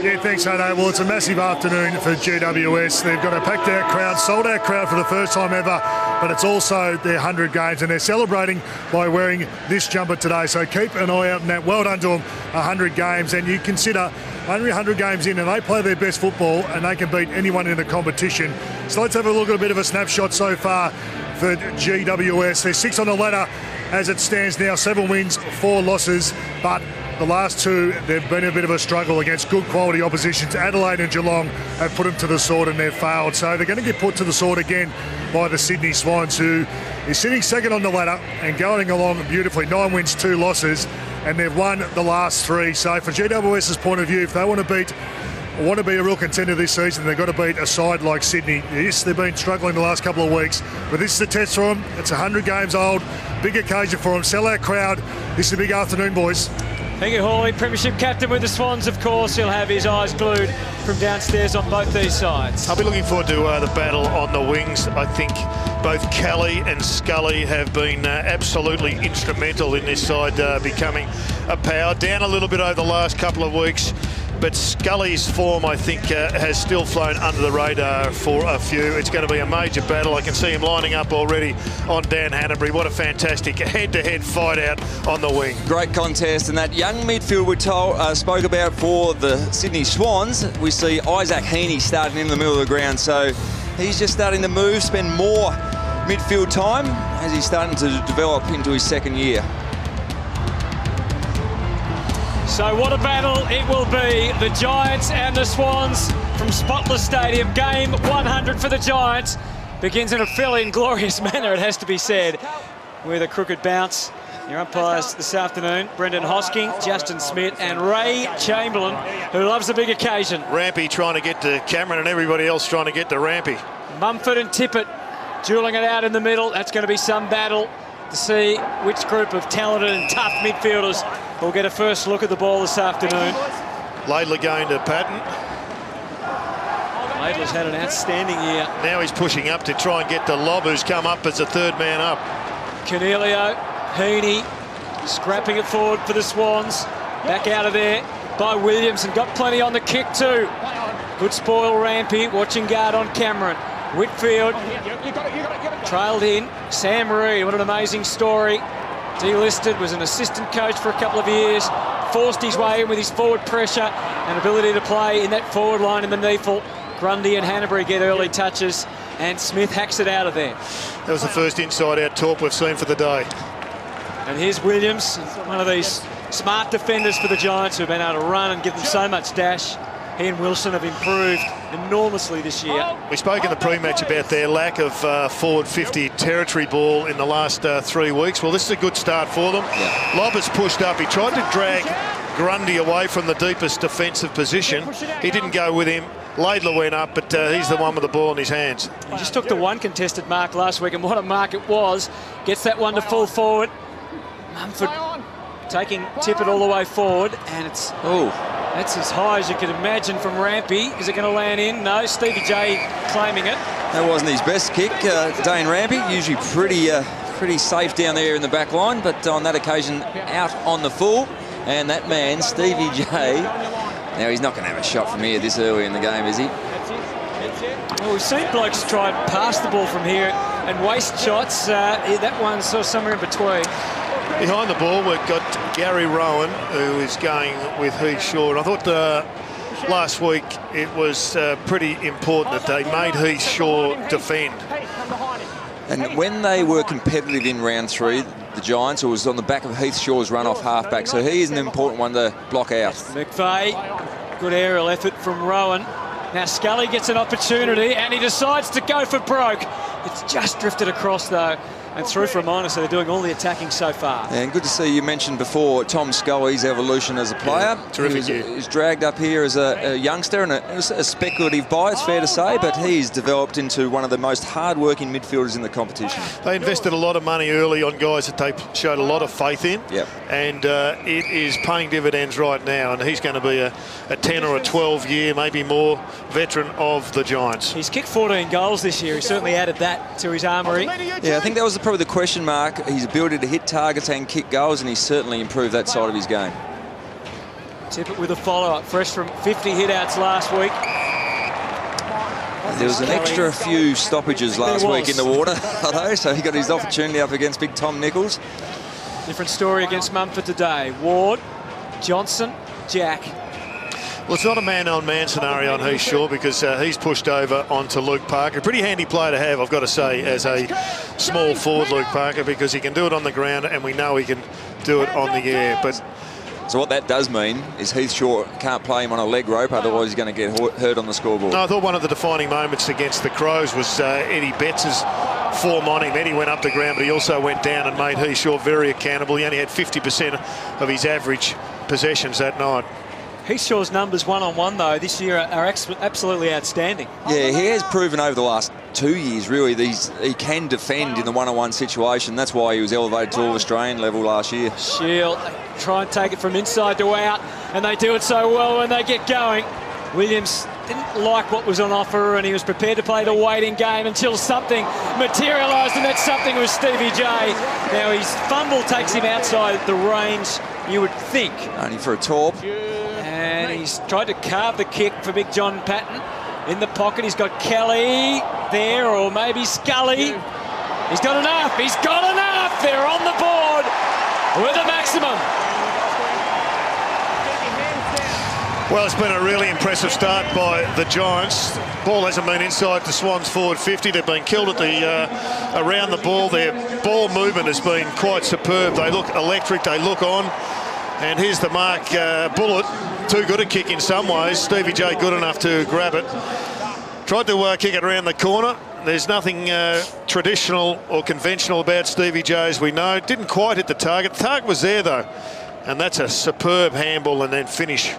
Yeah, thanks, Hado. Well, it's a massive afternoon for GWS. They've got a packed-out crowd, sold-out crowd for the first time ever. but it's also their 100 games, and they're celebrating by wearing this jumper today. So keep an eye out on that. Well done to them, 100 games, and you consider only 100 games in and they play their best football and they can beat anyone in the competition. So let's have a look at a bit of a snapshot so far for GWS. They're 6 on the ladder as it stands now, 7 wins, 4 losses, but the last 2, they've been a bit of a struggle against good quality oppositions. Adelaide and Geelong have put them to the sword and they've failed. So they're going to get put to the sword again by the Sydney Swans, who is sitting second on the ladder and going along beautifully. 9 wins, 2 losses, and they've won the last 3. So for GWS's point of view, if they want to be a real contender this season, they've got to beat a side like Sydney. Yes, they've been struggling the last couple of weeks, but this is a test for them. It's 100 games old, big occasion for them. Sell out crowd. This is a big afternoon, boys. Thank you, Hawley. Premiership captain with the Swans, of course. He'll have his eyes glued from downstairs on both these sides. I'll be looking forward to the battle on the wings. I think both Kelly and Scully have been absolutely instrumental in this side becoming a power. Down a little bit over the last couple of weeks, but Scully's form, I think, has still flown under the radar for a few. It's going to be a major battle. I can see him lining up already on Dan Hanbury. What a fantastic head-to-head fight out on the wing. Great contest, and that young midfield we spoke about for the Sydney Swans, we see Isaac Heaney starting in the middle of the ground. So he's just starting to move, spend more midfield time as he's starting to develop into his second year. So what a battle it will be. The Giants and the Swans from Spotless Stadium. Game 100 for the Giants begins in a fairly inglorious manner, it has to be said, with a crooked bounce. Your umpires this afternoon, Brendan Hosking, Justin Smith and Ray Chamberlain, who loves a big occasion. Rampy trying to get to Cameron and everybody else trying to get to Rampy. Mumford and Tippett dueling it out in the middle. That's going to be some battle to see which group of talented and tough midfielders will get a first look at the ball this afternoon. Laidler going to Patton. Laidler's had an outstanding year. Now he's pushing up to try and get to Lobb, who's come up as a third man up. Cornelio, Heaney, scrapping it forward for the Swans. Back out of there by Williams and got plenty on the kick too. Good spoil Rampy, watching guard on Cameron. Whitfield trailed in. Sam Reid, what an amazing story. Delisted, was an assistant coach for a couple of years, forced his way in with his forward pressure and ability to play in that forward line in the Neefle. Grundy and Hanbury get early touches and Smith hacks it out of there. That was the first inside-out talk we've seen for the day. And here's Williams, one of these smart defenders for the Giants who've been able to run and give them so much dash. He and Wilson have improved enormously this year. We spoke in the pre-match about their lack of forward 50 territory ball in the last 3 weeks. Well, this is a good start for them. Yeah. Lobb has pushed up. He tried to drag Grundy away from the deepest defensive position. He didn't go with him. Laidler went up, but he's the one with the ball in his hands. He just took the one contested mark last week, and what a mark it was. Gets that one to full forward. Mumford taking Tippett all the way forward, and it's... That's as high as you could imagine from Rampy. Is it going to land in? No, Stevie J claiming it. That wasn't his best kick, Dane Rampy. Usually pretty safe down there in the back line, but on that occasion out on the full. And that man, Stevie J, now he's not going to have a shot from here this early in the game, is he? Well, we've seen blokes try and pass the ball from here and waste shots. That one's sort of somewhere in between. Behind the ball, we've got Gary Rowan, who is going with Heath Shaw. And I thought last week it was pretty important that they made Heath Shaw defend. And when they were competitive in round 3, the Giants, it was on the back of Heath Shaw's run-off halfback, so he is an important one to block out. McVeigh, good aerial effort from Rowan. Now Scully gets an opportunity and he decides to go for broke. It's just drifted across though and through for a minor, so they're doing all the attacking so far. And good to see, you mentioned before Tom Scully's evolution as a player. Yeah, terrific. He's dragged up here as a youngster, and it was a speculative buy, it's fair to say, but he's developed into one of the most hard-working midfielders in the competition. They invested a lot of money early on guys that they showed a lot of faith in, and it is paying dividends right now, and he's going to be a 10 or a 12-year, maybe more, veteran of the Giants. He's kicked 14 goals this year. He certainly added that to his armoury. Yeah, I think that was probably the question mark. His ability to hit targets and kick goals, and he's certainly improved that side of his game. Tippett with a follow-up, fresh from 50 hit-outs last week. There was an extra few stoppages last week in the water, though, so he got his opportunity up against big Tom Nichols. Different story against Mumford today. Ward, Johnson, Jack. Well, it's not a man-on-man scenario on Heath Shaw because he's pushed over onto Luke Parker. Pretty handy player to have, I've got to say, as a small forward, Luke Parker, because he can do it on the ground and we know he can do it on the air. But so what that does mean is Heath Shaw can't play him on a leg rope, otherwise he's going to get hurt on the scoreboard. No, I thought one of the defining moments against the Crows was Eddie Betts' form on him. Eddie went up the ground, but he also went down and made Heath Shaw very accountable. He only had 50% of his average possessions that night. Heath Shaw's numbers one-on-one, though, this year are absolutely outstanding. Yeah, he has proven over the last 2 years, really, that he can defend in the one-on-one situation. That's why he was elevated to All-Australian level last year. Shield, they try and take it from inside to out, and they do it so well when they get going. Williams didn't like what was on offer, and he was prepared to play the waiting game until something materialised, and that something was Stevie J. Now his fumble takes him outside the range, you would think. Only for a torp. And he's tried to carve the kick for Big John Patton. In the pocket, he's got Kelly there, or maybe Scully. He's got enough. He's got enough. They're on the board with a maximum. Well, it's been a really impressive start by the Giants. Ball hasn't been inside the Swans forward 50. They've been killed at the around the ball. Their ball movement has been quite superb. They look electric. They look on. And here's the mark. Bullet, too good a kick in some ways. Stevie J good enough to grab it. Tried to kick it around the corner. There's nothing traditional or conventional about Stevie J, as we know. Didn't quite hit the target. The target was there, though. And that's a superb handball and then finish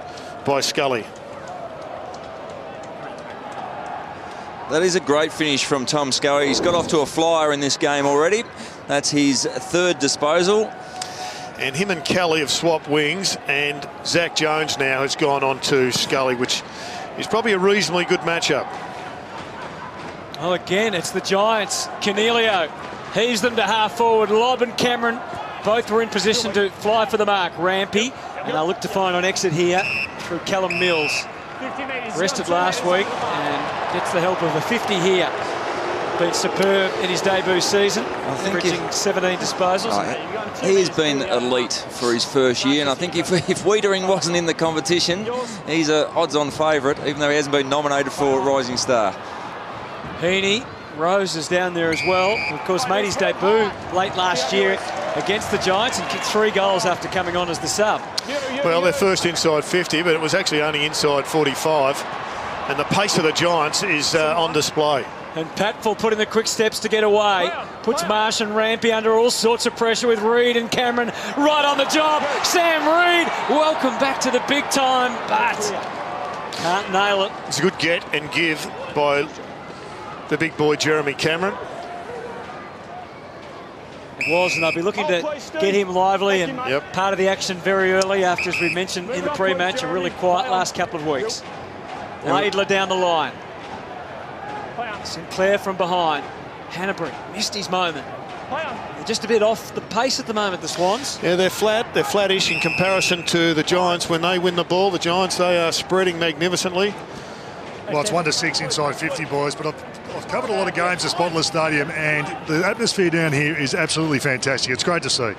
by Scully. That is a great finish from Tom Scully. He's got off to a flyer in this game already. That's his third disposal. And him and Kelly have swapped wings, and Zach Jones now has gone on to Scully, which is probably a reasonably good matchup. Oh, again, it's the Giants. Cornelio heaves them to half forward. Lobb and Cameron both were in position to fly for the mark. Rampy, and they'll look to find on exit here through Callum Mills. Rested last week and gets the help of a 50 here. Been superb in his debut season, averaging 17 disposals. He has been elite for his first year, and I think if Wiedering wasn't in the competition, he's an odds-on favourite, even though he hasn't been nominated for Rising Star. Heaney, Rose is down there as well. Of course, made his debut late last year against the Giants and kicked 3 goals after coming on as the sub. Well, they're first inside 50, but it was actually only inside 45. And the pace of the Giants is on display. And Patfull putting the quick steps to get away. Puts Marsh and Rampy under all sorts of pressure with Reid and Cameron right on the job. Sam Reid, welcome back to the big time, but can't nail it. It's a good get and give by the big boy Jeremy Cameron. It was, and they'll be looking to get him lively and part of the action very early after, as we mentioned in the pre-match, a really quiet last couple of weeks. Laidler down the line. Sinclair from behind. Hanbury missed his moment. They're just a bit off the pace at the moment, the Swans. Yeah, they're flat. They're flattish in comparison to the Giants when they win the ball. The Giants, they are spreading magnificently. Well, it's 1-6 inside 50, boys, but I've covered a lot of games at Spotless Stadium, and the atmosphere down here is absolutely fantastic. It's great to see.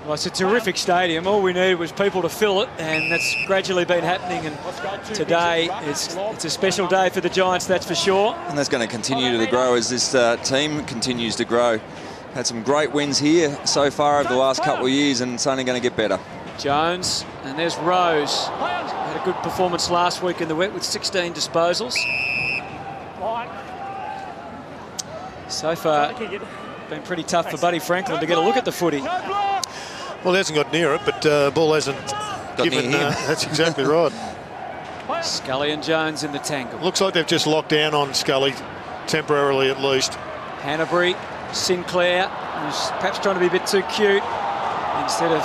Well, it's a terrific stadium. All we needed was people to fill it, and that's gradually been happening. And today, it's a special day for the Giants, that's for sure. And that's going to continue to grow as this team continues to grow. Had some great wins here so far over the last couple of years, and it's only going to get better. Jones, and there's Rose. Had a good performance last week in the wet with 16 disposals. So far, been pretty tough for Buddy Franklin to get a look at the footy. Well, he hasn't got near it, but ball hasn't given. That's exactly right. Scully and Jones in the tangle. Looks like they've just locked down on Scully, temporarily at least. Hanbury, Sinclair, who's perhaps trying to be a bit too cute, instead of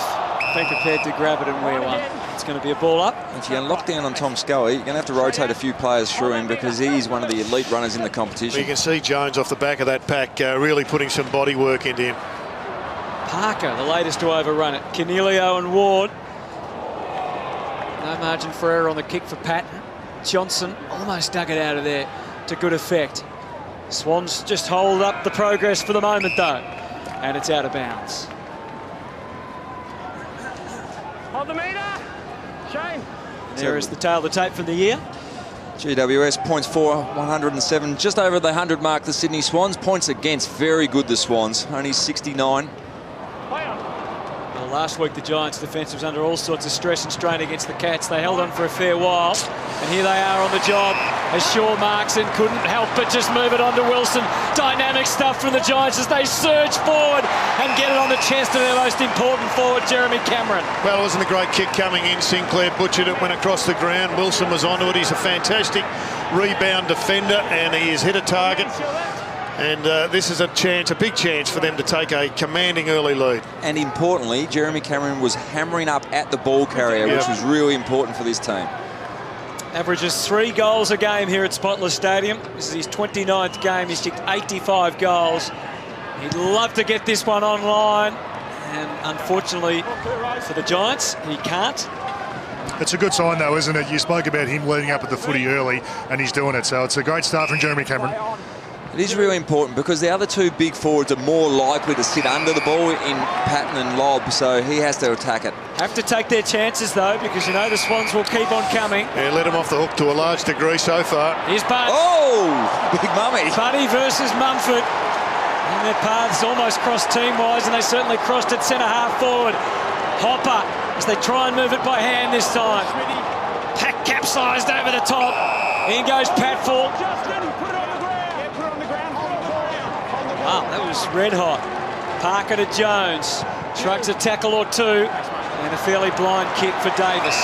being prepared to grab it and wear one. It's going to be a ball up. If you're going to lock down on Tom Scully, you're going to have to rotate a few players through him because he's one of the elite runners in the competition. Well, you can see Jones off the back of that pack really putting some body work into him. Parker, the latest to overrun it. Cornelio and Ward. No margin for error on the kick for Patton. Johnson almost dug it out of there. to good effect. Swans just hold up the progress for the moment, though. And it's out of bounds. Hold the meter. Shane. There is the tail of the tape for the year. GWS points for 107, just over the 100 mark, the Sydney Swans. Points against, very good, the Swans, only 69. Well, last week the Giants' defence was under all sorts of stress and strain against the Cats. They held on for a fair while, and here they are on the job as Shaw marks and couldn't help but just move it on to Wilson. Dynamic stuff from the Giants as they surge forward and get it on the chest of their most important forward, Jeremy Cameron. Well, it wasn't a great kick coming in. Sinclair butchered it, went across the ground. Wilson was onto it. He's a fantastic rebound defender, and he has hit a target. And this is a chance, a big chance for them to take a commanding early lead. And importantly, Jeremy Cameron was hammering up at the ball carrier, which was really important for this team. Averages 3 goals a game here at Spotless Stadium. This is his 29th game. He's kicked 85 goals. He'd love to get this one online, and unfortunately for the Giants, he can't. It's a good sign, though, isn't it? You spoke about him leading up at the footy early, and he's doing it. So it's a great start from Jeremy Cameron. It is really important because the other two big forwards are more likely to sit under the ball in Patton and Lobb, so he has to attack it. Have to take their chances, though, because you know the Swans will keep on coming. Yeah, let him off the hook to a large degree so far. Here's Butt. Oh, big mummy. Buddy versus Mumford. And their paths almost crossed team-wise, and they certainly crossed it centre-half forward. Hopper, as they try and move it by hand this time. Pack capsized over the top. In goes Patfull. Wow, that was red hot. Parker to Jones. Shrugs a tackle or two. And a fairly blind kick for Davis.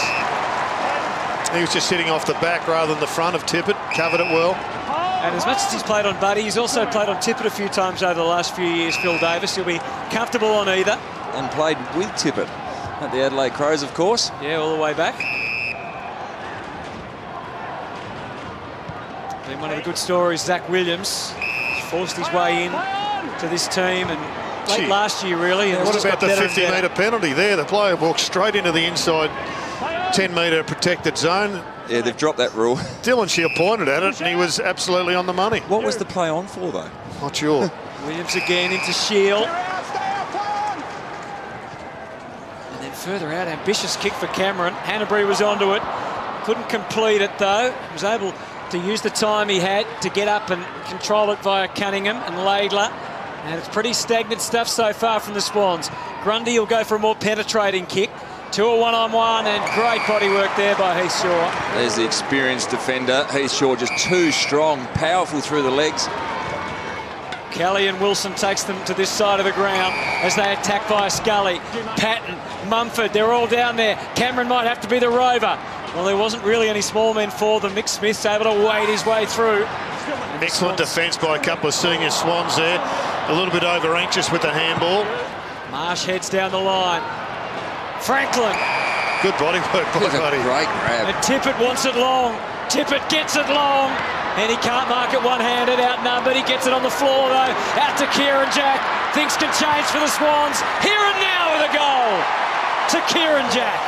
He was just sitting off the back rather than the front of Tippett. Covered it well. And as much as he's played on Buddy, he's also played on Tippett a few times over the last few years, Phil Davis. He'll be comfortable on either. And played with Tippett at the Adelaide Crows, of course. Yeah, all the way back. Been one of the good stories, Zach Williams. Forced his way in to this team, and late last year, really. Yeah, what about the 50-metre penalty there? The player walked straight into the inside 10-metre protected zone. Yeah, they've dropped that rule. Dylan Shield pointed at it, and he was absolutely on the money. What was the play on for, though? Not sure. Williams again into Shield. And then further out, ambitious kick for Cameron. Hanbury was onto it. Couldn't complete it, though. He was able to use the time he had to get up and control it via Cunningham and Laidler. And it's pretty stagnant stuff so far from the Swans. Grundy will go for a more penetrating kick. To a one-on-one, and great body work there by Heath Shaw. There's the experienced defender. Heath Shaw just too strong, powerful through the legs. Kelly and Wilson takes them to this side of the ground as they attack via Scully. Patton, Mumford, they're all down there. Cameron might have to be the rover. Well, there wasn't really any small men for them. Nick Smith's able to wade his way through. Excellent defence by a couple of senior Swans there. A little bit over-anxious with the handball. Marsh heads down the line. Franklin. Good body work by Buddy. Great grab. And Tippett wants it long. Tippett gets it long. And he can't mark it one-handed, outnumbered. He gets it on the floor, though. Out to Kieran Jack. Things can change for the Swans. Here and now with a goal to Kieran Jack.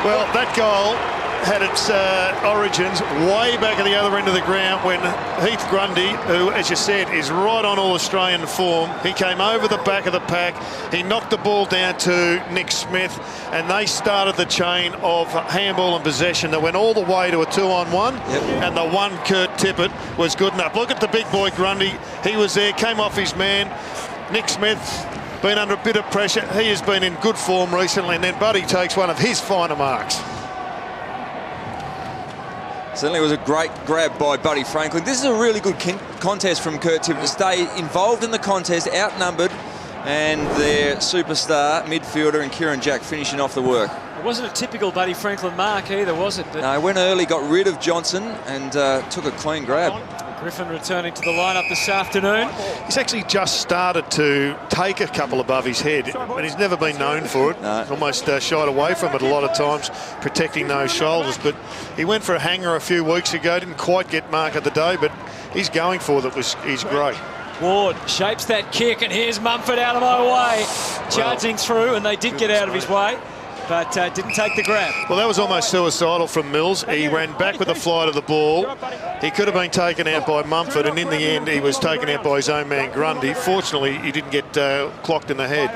Well, that goal had its origins way back at the other end of the ground when Heath Grundy, who, as you said, is right on All-Australian form, he came over the back of the pack, he knocked the ball down to Nick Smith, and they started the chain of handball and possession that went all the way to a 2-on-1, and the one Kurt Tippett was good enough. Look at the big boy Grundy. He was there, came off his man. Nick Smith been under a bit of pressure. He has been in good form recently, and then Buddy takes one of his finer marks. Certainly was a great grab by Buddy Franklin. This is a really good contest from Kurt Tippett to stay involved in the contest, outnumbered, and their superstar midfielder and Kieran Jack finishing off the work. It wasn't a typical Buddy Franklin mark either, was it? But no, went early, got rid of Johnson, and took a clean grab. Griffin returning to the lineup this afternoon. He's actually just started to take a couple above his head, and he's never been known for it. No. He's almost shied away from it a lot of times, protecting those shoulders. But he went for a hanger a few weeks ago, didn't quite get mark of the day, but he's going for it. He's great. Ward shapes that kick, and here's Mumford out of my way. Charging through, and they did get out of his way. but didn't take the grab. Well, that was almost suicidal from Mills. He ran back with the flight of the ball. He could have been taken out by Mumford, and in the end, he was taken out by his own man, Grundy. Fortunately, he didn't get clocked in the head.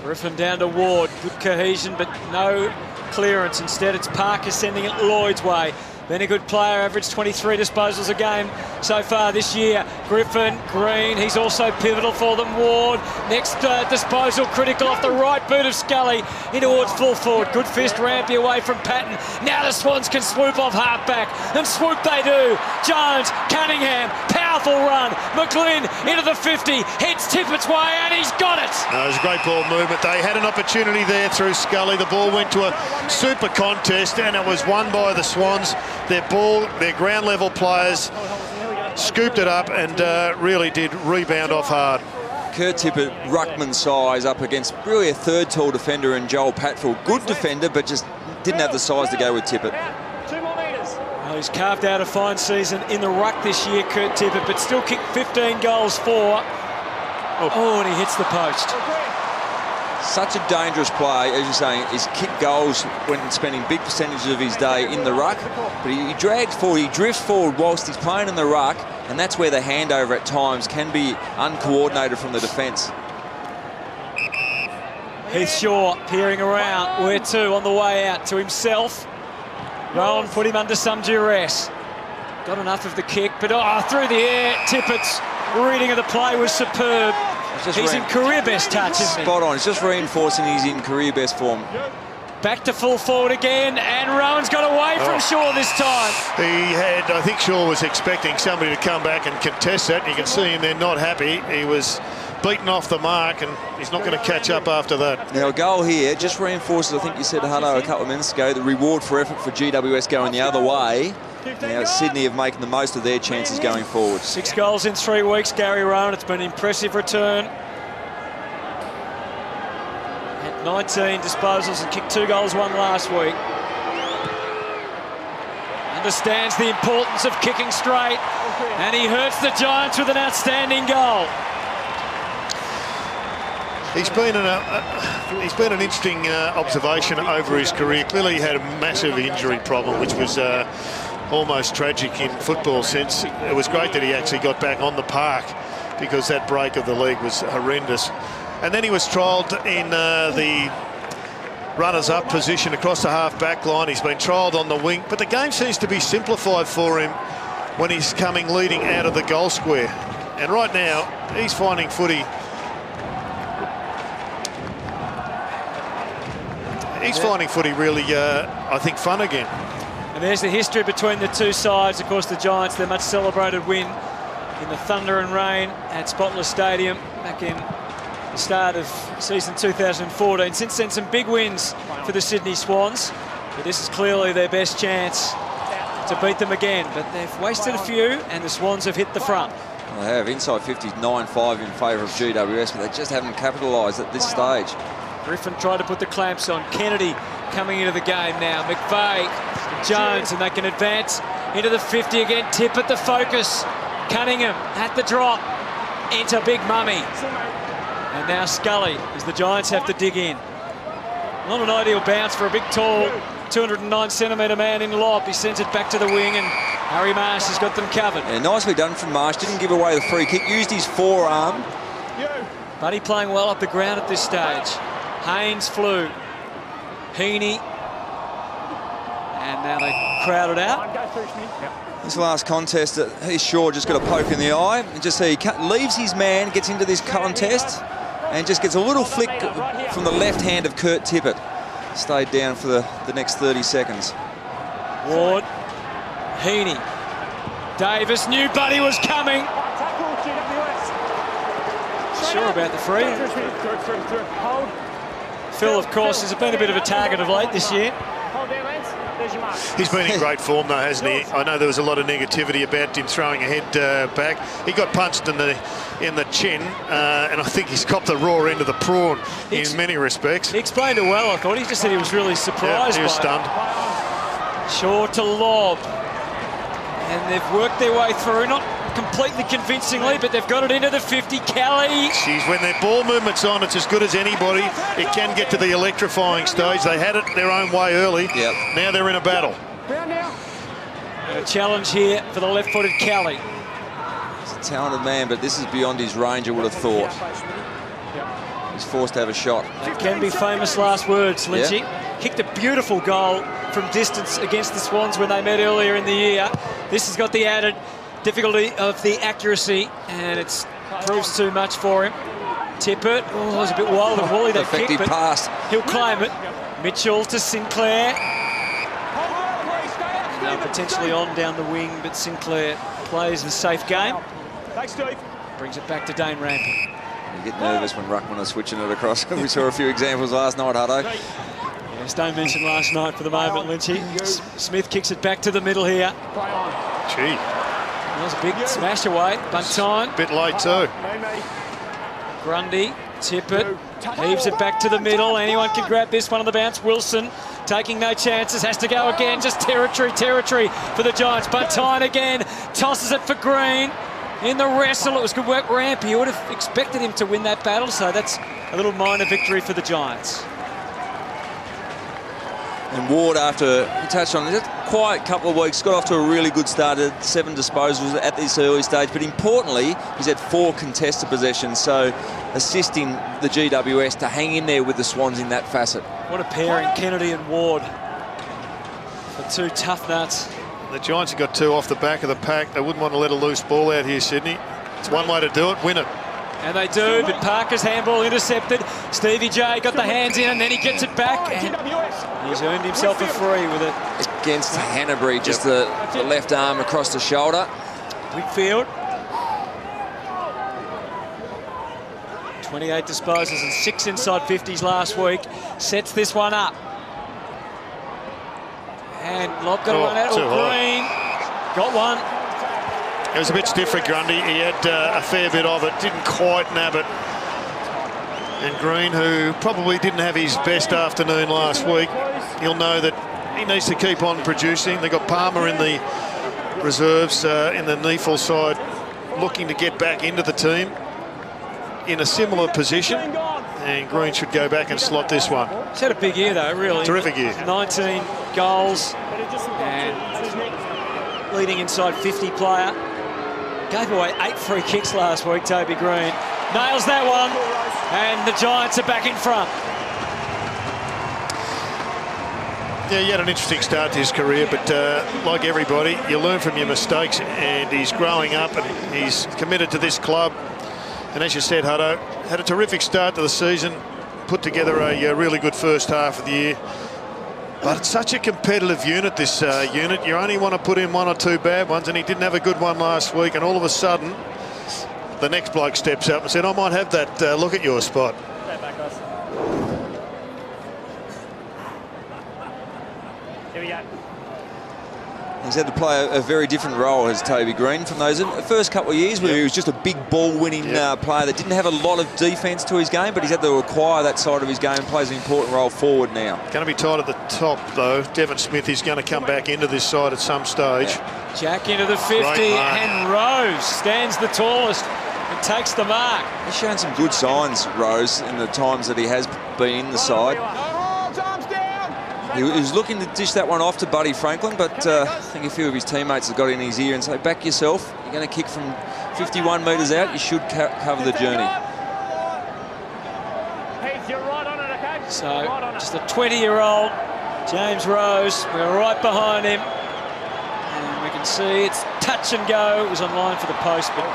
Griffin down to Ward. Good cohesion, but no clearance. Instead, it's Parker sending it Lloyd's way. Been a good player, averaged 23 disposals a game so far this year. Griffin, Green, he's also pivotal for them. Ward, next disposal, critical off the right boot of Scully in towards full forward. Good fist rampy away from Patton. Now the Swans can swoop off half-back, and swoop they do. Jones, Cunningham, powerful run. McGlynn into the 50, hits Tippett's way, and he's got it. No, it was a great ball movement. They had an opportunity there through Scully. The ball went to a super contest, and it was won by the Swans. Their ground level players scooped it up and really did rebound off hard. Kurt Tippett, ruckman size, up against really a third tall defender in Joel Patfield. Good defender, but just didn't have the size to go with Tippett. Well, he's carved out a fine season in the ruck this year, Kurt Tippett, but still kicked 15 goals for. Oh, and he hits the post. Such a dangerous play, as you're saying. He's kicked goals when spending big percentages of his day in the ruck, but he drags forward, he drifts forward whilst he's playing in the ruck, and that's where the handover at times can be uncoordinated from the defence. Heath Shaw peering around, where to on the way out to himself. Rowan put him under some duress. Got enough of the kick, but through the air, Tippett's reading of the play was superb. He's in career best touch, isn't he? Spot on. It's just reinforcing he's in career best form. Back to full forward again, and Rowan's got away from Shaw this time. I think Shaw was expecting somebody to come back and contest that. You can see him there not happy. He was beaten off the mark, and he's not going to catch up after that. Now, a goal here just reinforces, I think you said, Hutto, a couple of minutes ago, the reward for effort for GWS going the other way. Now, Sydney have making the most of their chances going forward. 6 goals in 3 weeks, Gary Rowan. It's been an impressive return. Had 19 disposals and kicked 2 goals, 1 last week. Understands the importance of kicking straight, and he hurts the Giants with an outstanding goal. He's been an interesting observation over his career. Clearly, he had a massive injury problem, which was almost tragic in football sense. It was great that he actually got back on the park, because that break of the league was horrendous. And then he was trialled in the runners-up position across the half-back line. He's been trialled on the wing, but the game seems to be simplified for him when he's coming leading out of the goal square. And right now, he's finding footy. He's finding footy really, I think, fun again. And there's the history between the two sides. Of course, the Giants, their much celebrated win in the thunder and rain at Spotless Stadium back in the start of season 2014. Since then, some big wins for the Sydney Swans. But this is clearly their best chance to beat them again. But they've wasted a few, and the Swans have hit the front. Well, they have inside 50s 9-5 in favour of GWS, but they just haven't capitalised at this stage. Griffin tried to put the clamps on. Kennedy coming into the game now. McVeigh, Jones, and they can advance into the 50 again. Tippett the focus. Cunningham at the drop. Into Big Mummy. And now Scully, as the Giants have to dig in. Not an ideal bounce for a big, tall, 209-centimetre man in lob. He sends it back to the wing, and Harry Marsh has got them covered. Yeah, nicely done from Marsh. Didn't give away the free kick. Used his forearm. Buddy playing well up the ground at this stage. Haynes flew. Heaney. And now they crowd it out. This last contest, Heath Shaw just got a poke in the eye. And just see, he leaves his man, gets into this contest, and just gets a little flick from the left hand of Kurt Tippett. Stayed down for the next 30 seconds. Ward. Heaney. Davis knew Buddy was coming. Sure about the free. Phil, of course, has been a bit of a target of late this year. He's been in great form, though, hasn't he? I know there was a lot of negativity about him throwing a head back. He got punched in the chin, and I think he's copped the raw end of the prawn in many respects. He explained it well, I thought. He just said he was really surprised. Yeah, he was stunned. Shaw to lob. And they've worked their way through. Not completely convincingly, but they've got it into the 50. Kelly. Geez, when their ball movement's on, it's as good as anybody. It can get to the electrifying stage. They had it their own way early. Yep. Now they're in a battle. And a challenge here for the left-footed Kelly. He's a talented man, but this is beyond his range, I would have thought. He's forced to have a shot. That can be famous last words, Lynchy. Yeah. Kicked a beautiful goal from distance against the Swans when they met earlier in the year. This has got the added difficulty of the accuracy, and it proves too much for him. Tippett, oh, it was a bit wild and woolly, that kick, but pass. He'll claim it. Mitchell to Sinclair. Now potentially on down the wing, but Sinclair plays the safe game. Thanks, Steve. Brings it back to Dane Rampy. You get nervous when Ruckman is switching it across. We saw a few examples last night, Hutto. Yes, don't mention last night for the moment, Lynchy. Smith kicks it back to the middle here. Gee. That was a big smash away. Buntine. Bit late too. Grundy, Tippett, heaves it back to the middle. Anyone can grab this one on the bounce. Wilson taking no chances, has to go again. Just territory for the Giants. Buntine again, tosses it for Green. In the wrestle, it was good work, Rampy. You would have expected him to win that battle, so that's a little minor victory for the Giants. And Ward, after he touched on it, quiet couple of weeks, got off to a really good start. 7 disposals at this early stage, but importantly, he's had 4 contested possessions, so assisting the GWS to hang in there with the Swans in that facet. What a pairing, Kennedy and Ward, for 2 tough nuts. The Giants have got 2 off the back of the pack. They wouldn't want to let a loose ball out here, Sydney. It's one way to do it, win it. And they do, but Parker's handball intercepted. Stevie J got the hands in, and then he gets it back. And he's earned himself a free with it. Against Hanbury, just the left arm across the shoulder. Whitfield. 28 disposals and 6 inside 50s last week. Sets this one up. And Lobb got to run out. Green got one. It was a bit stiff for Grundy. He had a fair bit of it, didn't quite nab it. And Green, who probably didn't have his best afternoon last week, he'll know that he needs to keep on producing. They've got Palmer in the reserves in the Neefel side, looking to get back into the team in a similar position. And Green should go back and slot this one. He's had a big year, though, really. Terrific year. 19 goals and leading inside 50 player. Gave away 8 free kicks last week, Toby Green. Nails that one, and the Giants are back in front. Yeah, he had an interesting start to his career, but like everybody, you learn from your mistakes, and he's growing up and he's committed to this club. And as you said, Hutto, had a terrific start to the season, put together a really good first half of the year. But it's such a competitive unit, this unit. You only want to put in 1 or 2 bad ones, and he didn't have a good one last week, and all of a sudden, the next bloke steps up and said, I might have that look at your spot. Here we go. He's had to play a very different role as Toby Green from those first couple of years where he was just a big ball-winning player that didn't have a lot of defence to his game, but he's had to acquire that side of his game and plays an important role forward now. Going to be tight at the top, though. Devon Smith is going to come back into this side at some stage. Jack into the 50, and Rose stands the tallest and takes the mark. He's shown some good signs, Rose, in the times that he has been in the side. He was looking to dish that one off to Buddy Franklin, but I think a few of his teammates have got in his ear and say, back yourself. You're going to kick from 51 metres out. You should cover the journey. So, just a 20-year-old James Rose. We're right behind him. And we can see it's touch and go. It was on line for the post, but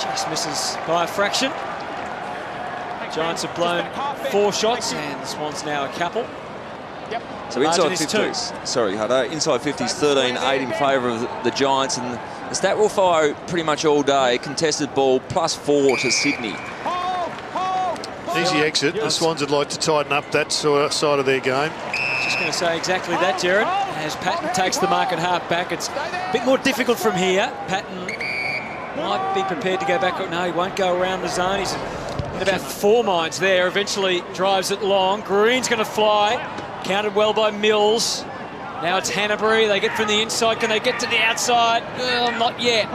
just misses by a fraction. Giants have blown 4 shots, and the Swans now a couple. So inside 50s, sorry Hutto, inside 50s 13-8 in favour of the Giants, and the stat will follow pretty much all day. Contested ball +4 to Sydney. Easy exit. The Swans would like to tighten up that side of their game. Just going to say exactly that, Jared. As Patton takes the mark at half back, it's a bit more difficult from here. Patton might be prepared to go back. No, he won't go around the zone. He's in about 4 minds there. Eventually drives it long. Green's going to fly. Counted well by Mills. Now it's Hanbury. They get from the inside. Can they get to the outside? Well, not yet.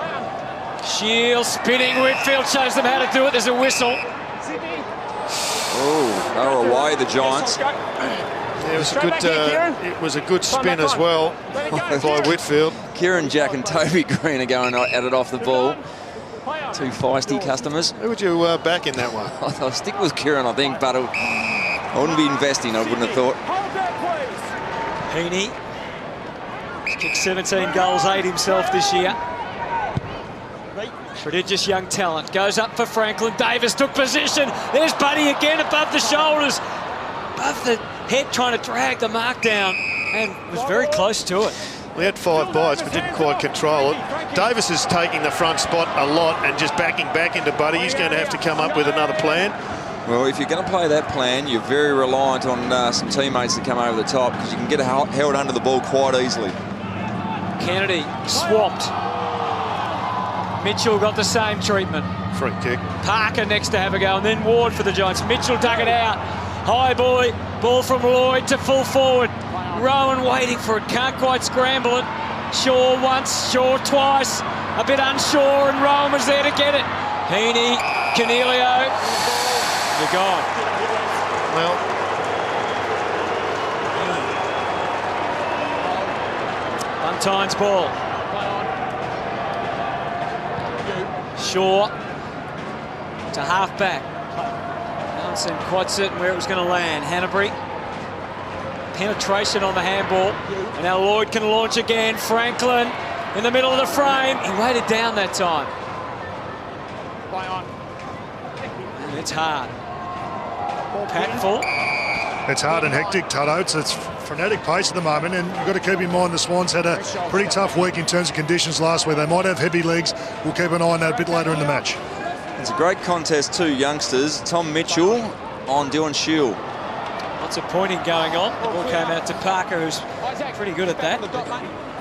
Shield spinning. Whitfield shows them how to do it. There's a whistle. Oh, they're away, the Giants. It was a good spin as well by Whitfield. Kieran, Jack and Toby Green are going at it off the ball. Two feisty customers. Who would you back in that one? I'll stick with Kieran, I think, but I wouldn't be investing, I wouldn't have thought. Heaney. He's kicked 17 goals, 8 himself this year. Prodigious young talent. Goes up for Franklin. Davis took position. There's Buddy again above the shoulders. Above the head, trying to drag the mark down. And was very close to it. We had 5 bites, but didn't quite control it. Davis is taking the front spot a lot and just backing back into Buddy. He's going to have to come up with another plan. Well, if you're going to play that plan, you're very reliant on some teammates to come over the top because you can get held under the ball quite easily. Kennedy swamped. Mitchell got the same treatment. Free kick. Parker next to have a go, and then Ward for the Giants. Mitchell dug it out. High boy, ball from Lloyd to full forward. Rowan waiting for it, can't quite scramble it. Shaw once, Shaw twice. A bit unsure, and Rowan was there to get it. Heaney, Canelio. They're gone. Well, Buntine's ball. Shaw to half-back. No one seemed quite certain where it was going to land. Hanbury. Penetration on the handball. And now Lloyd can launch again. Franklin in the middle of the frame. He waited down that time. And it's hard. Patful. It's hard and hectic, Tutto. It's frenetic pace at the moment, and you've got to keep in mind the Swans had a pretty tough week in terms of conditions last week. They might have heavy legs. We'll keep an eye on that a bit later in the match. It's a great contest, two youngsters. Tom Mitchell on Dylan Shield. Lots of pointing going on. The ball came out to Parker, who's pretty good at that.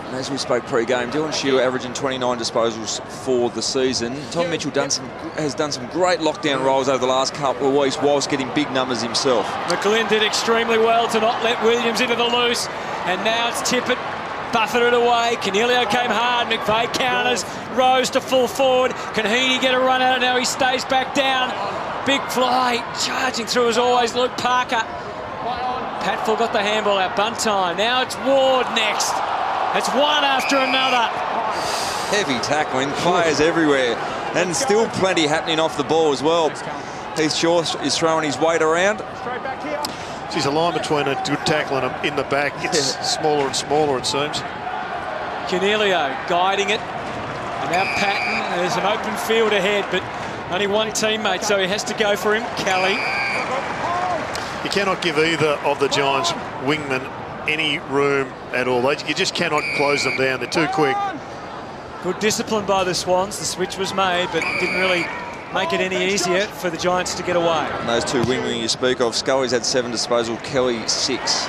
And as we spoke pre-game, Dylan Shield averaging 29 disposals for the season. Tom Mitchell has done some great lockdown roles over the last couple of weeks whilst getting big numbers himself. McGlynn did extremely well to not let Williams into the loose. And now it's Tippett, buffeted away. Canelio came hard. McVeigh counters. Rose to full forward. Can Heaney get a run at it? Now he stays back down. Big fly. Charging through as always, Luke Parker. Patful got the handball out. Buntine. Now it's Ward next. It's one after another. Heavy tackling, players everywhere, and still plenty happening off the ball as well. Heath Shaw is throwing his weight around. Geez, a line between a good tackle and in the back gets smaller and smaller, it seems. Canelio guiding it. And now Patton. There's an open field ahead, but only one teammate, so he has to go for him. Kelly. You cannot give either of the Giants wingmen any room at all. You just cannot close them down. They're too quick. Good discipline by the Swans. The switch was made, but didn't really make it any easier for the Giants to get away. And those two wingmen you speak of, Scully's had 7 disposals, Kelly 6.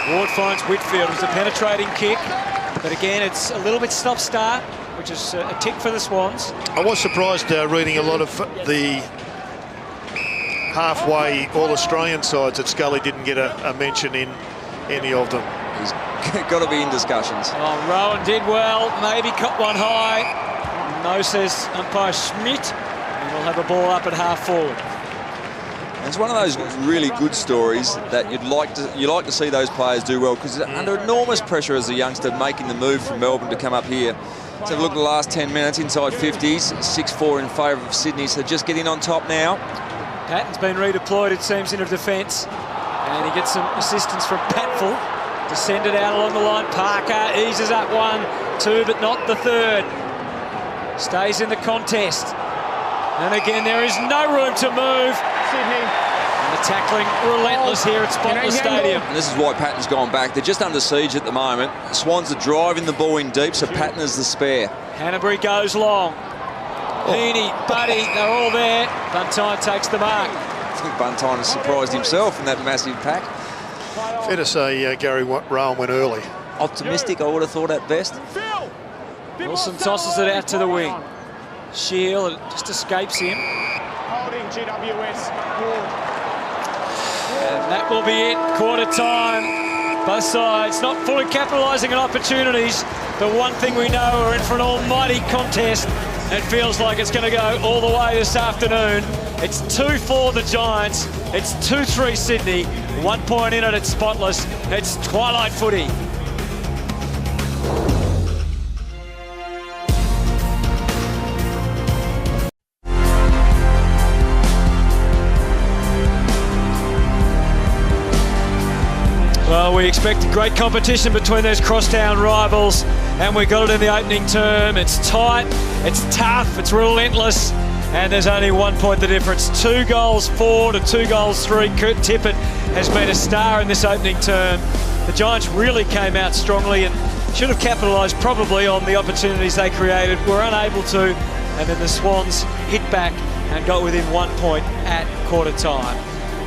Ward finds Whitfield. It was a penetrating kick, but again, it's a little bit stop-start, which is a tick for the Swans. I was surprised reading a lot of the halfway All-Australian sides that Scully didn't get a mention in any of them. He's got to be in discussions. Oh, Rowan did well, maybe cut one high. No, says umpire Schmidt, and we'll have a ball up at half forward. It's one of those really good stories that you like to see those players do well, because under enormous pressure as a youngster making the move from Melbourne to come up here. Let's have a look at the last 10 minutes, inside 50s, 6-4 in favour of Sydney, so just getting on top now. Patton's been redeployed, it seems, into defence. And he gets some assistance from Patful to send it out along the line. Parker eases up 1, 2, but not the third. Stays in the contest. And again, there is no room to move. Sydney. And the tackling relentless here at Spotless Stadium. And this is why Patton's gone back. They're just under siege at the moment. Swans are driving the ball in deep, so Patton is the spare. Hanbury goes long. Heaney, Buddy, they're all there. Buntine takes the mark. I think Buntine has surprised himself in that massive pack. Fair to say Gary Rowan went early. Optimistic, I would have thought at best. Wilson tosses it out to the wing. Shield, it just escapes him. Holding GWS. And that will be it, quarter time. Both sides not fully capitalising on opportunities. The one thing we know, we're in for an almighty contest. It feels like it's going to go all the way this afternoon. It's 2-4 the Giants. It's 2-3 Sydney. 1 point in it at Spotless. It's twilight footy. Well, we expect great competition between those crosstown rivals, and we got it in the opening term. It's tight, it's tough, it's relentless, and there's only 1 point the difference. 2 goals 4 to 2 goals 3. Kurt Tippett has been a star in this opening term. The Giants really came out strongly and should have capitalised probably on the opportunities they created. Were unable to, and then the Swans hit back and got within 1 point at quarter time.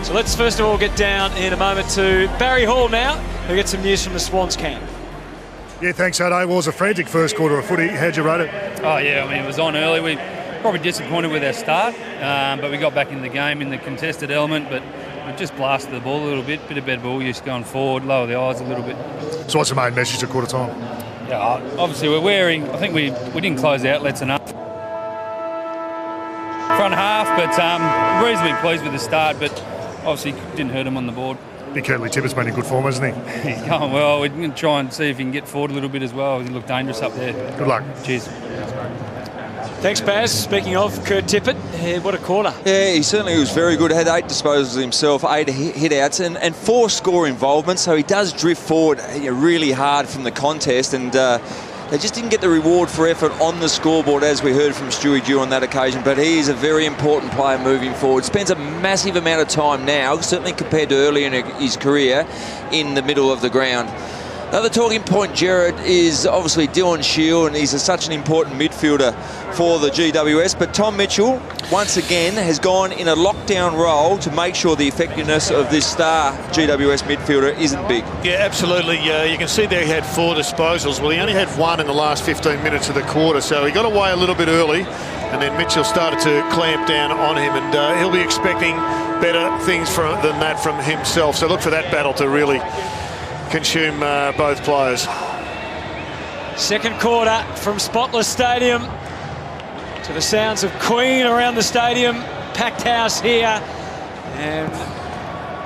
So let's first of all get down in a moment to Barry Hall now, who gets some news from the Swans camp. Yeah, thanks, Hado. Well, it was a frantic first quarter of footy. How'd you rate it? Oh, yeah, I mean, it was on early. We probably disappointed with our start, but we got back in the game in the contested element, but we just blasted the ball a little bit of better ball use going forward, lower the eyes a little bit. So what's the main message at quarter time? Yeah, obviously we're wearing, I think we didn't close the outlets enough. Front half, but reasonably pleased with the start, but obviously didn't hurt him on the board. Big Curtly Tippett's been in good form, hasn't he? He's going well. We're going to try and see if he can get forward a little bit as well. He looked dangerous up there. Good luck. Cheers. Thanks, Baz. Speaking of Kurt Tippett, what a quarter. Yeah, he certainly was very good. Had 8 disposals himself, 8 hit-outs and 4 score involvements, so he does drift forward really hard from the contest, and they just didn't get the reward for effort on the scoreboard, as we heard from Stewie Dew on that occasion. But he is a very important player moving forward. Spends a massive amount of time now, certainly compared to earlier in his career, in the middle of the ground. Another talking point, Jared, is obviously Dylan Shield, and he's such an important midfielder for the GWS. But Tom Mitchell, once again, has gone in a lockdown role to make sure the effectiveness of this star GWS midfielder isn't big. Yeah, absolutely. You can see there he had 4 disposals. Well, he only had 1 in the last 15 minutes of the quarter, so he got away a little bit early, and then Mitchell started to clamp down on him, and he'll be expecting better things than that from himself. So look for that battle to really consume both players. Second quarter from Spotless Stadium to the sounds of Queen around the stadium. Packed house here, and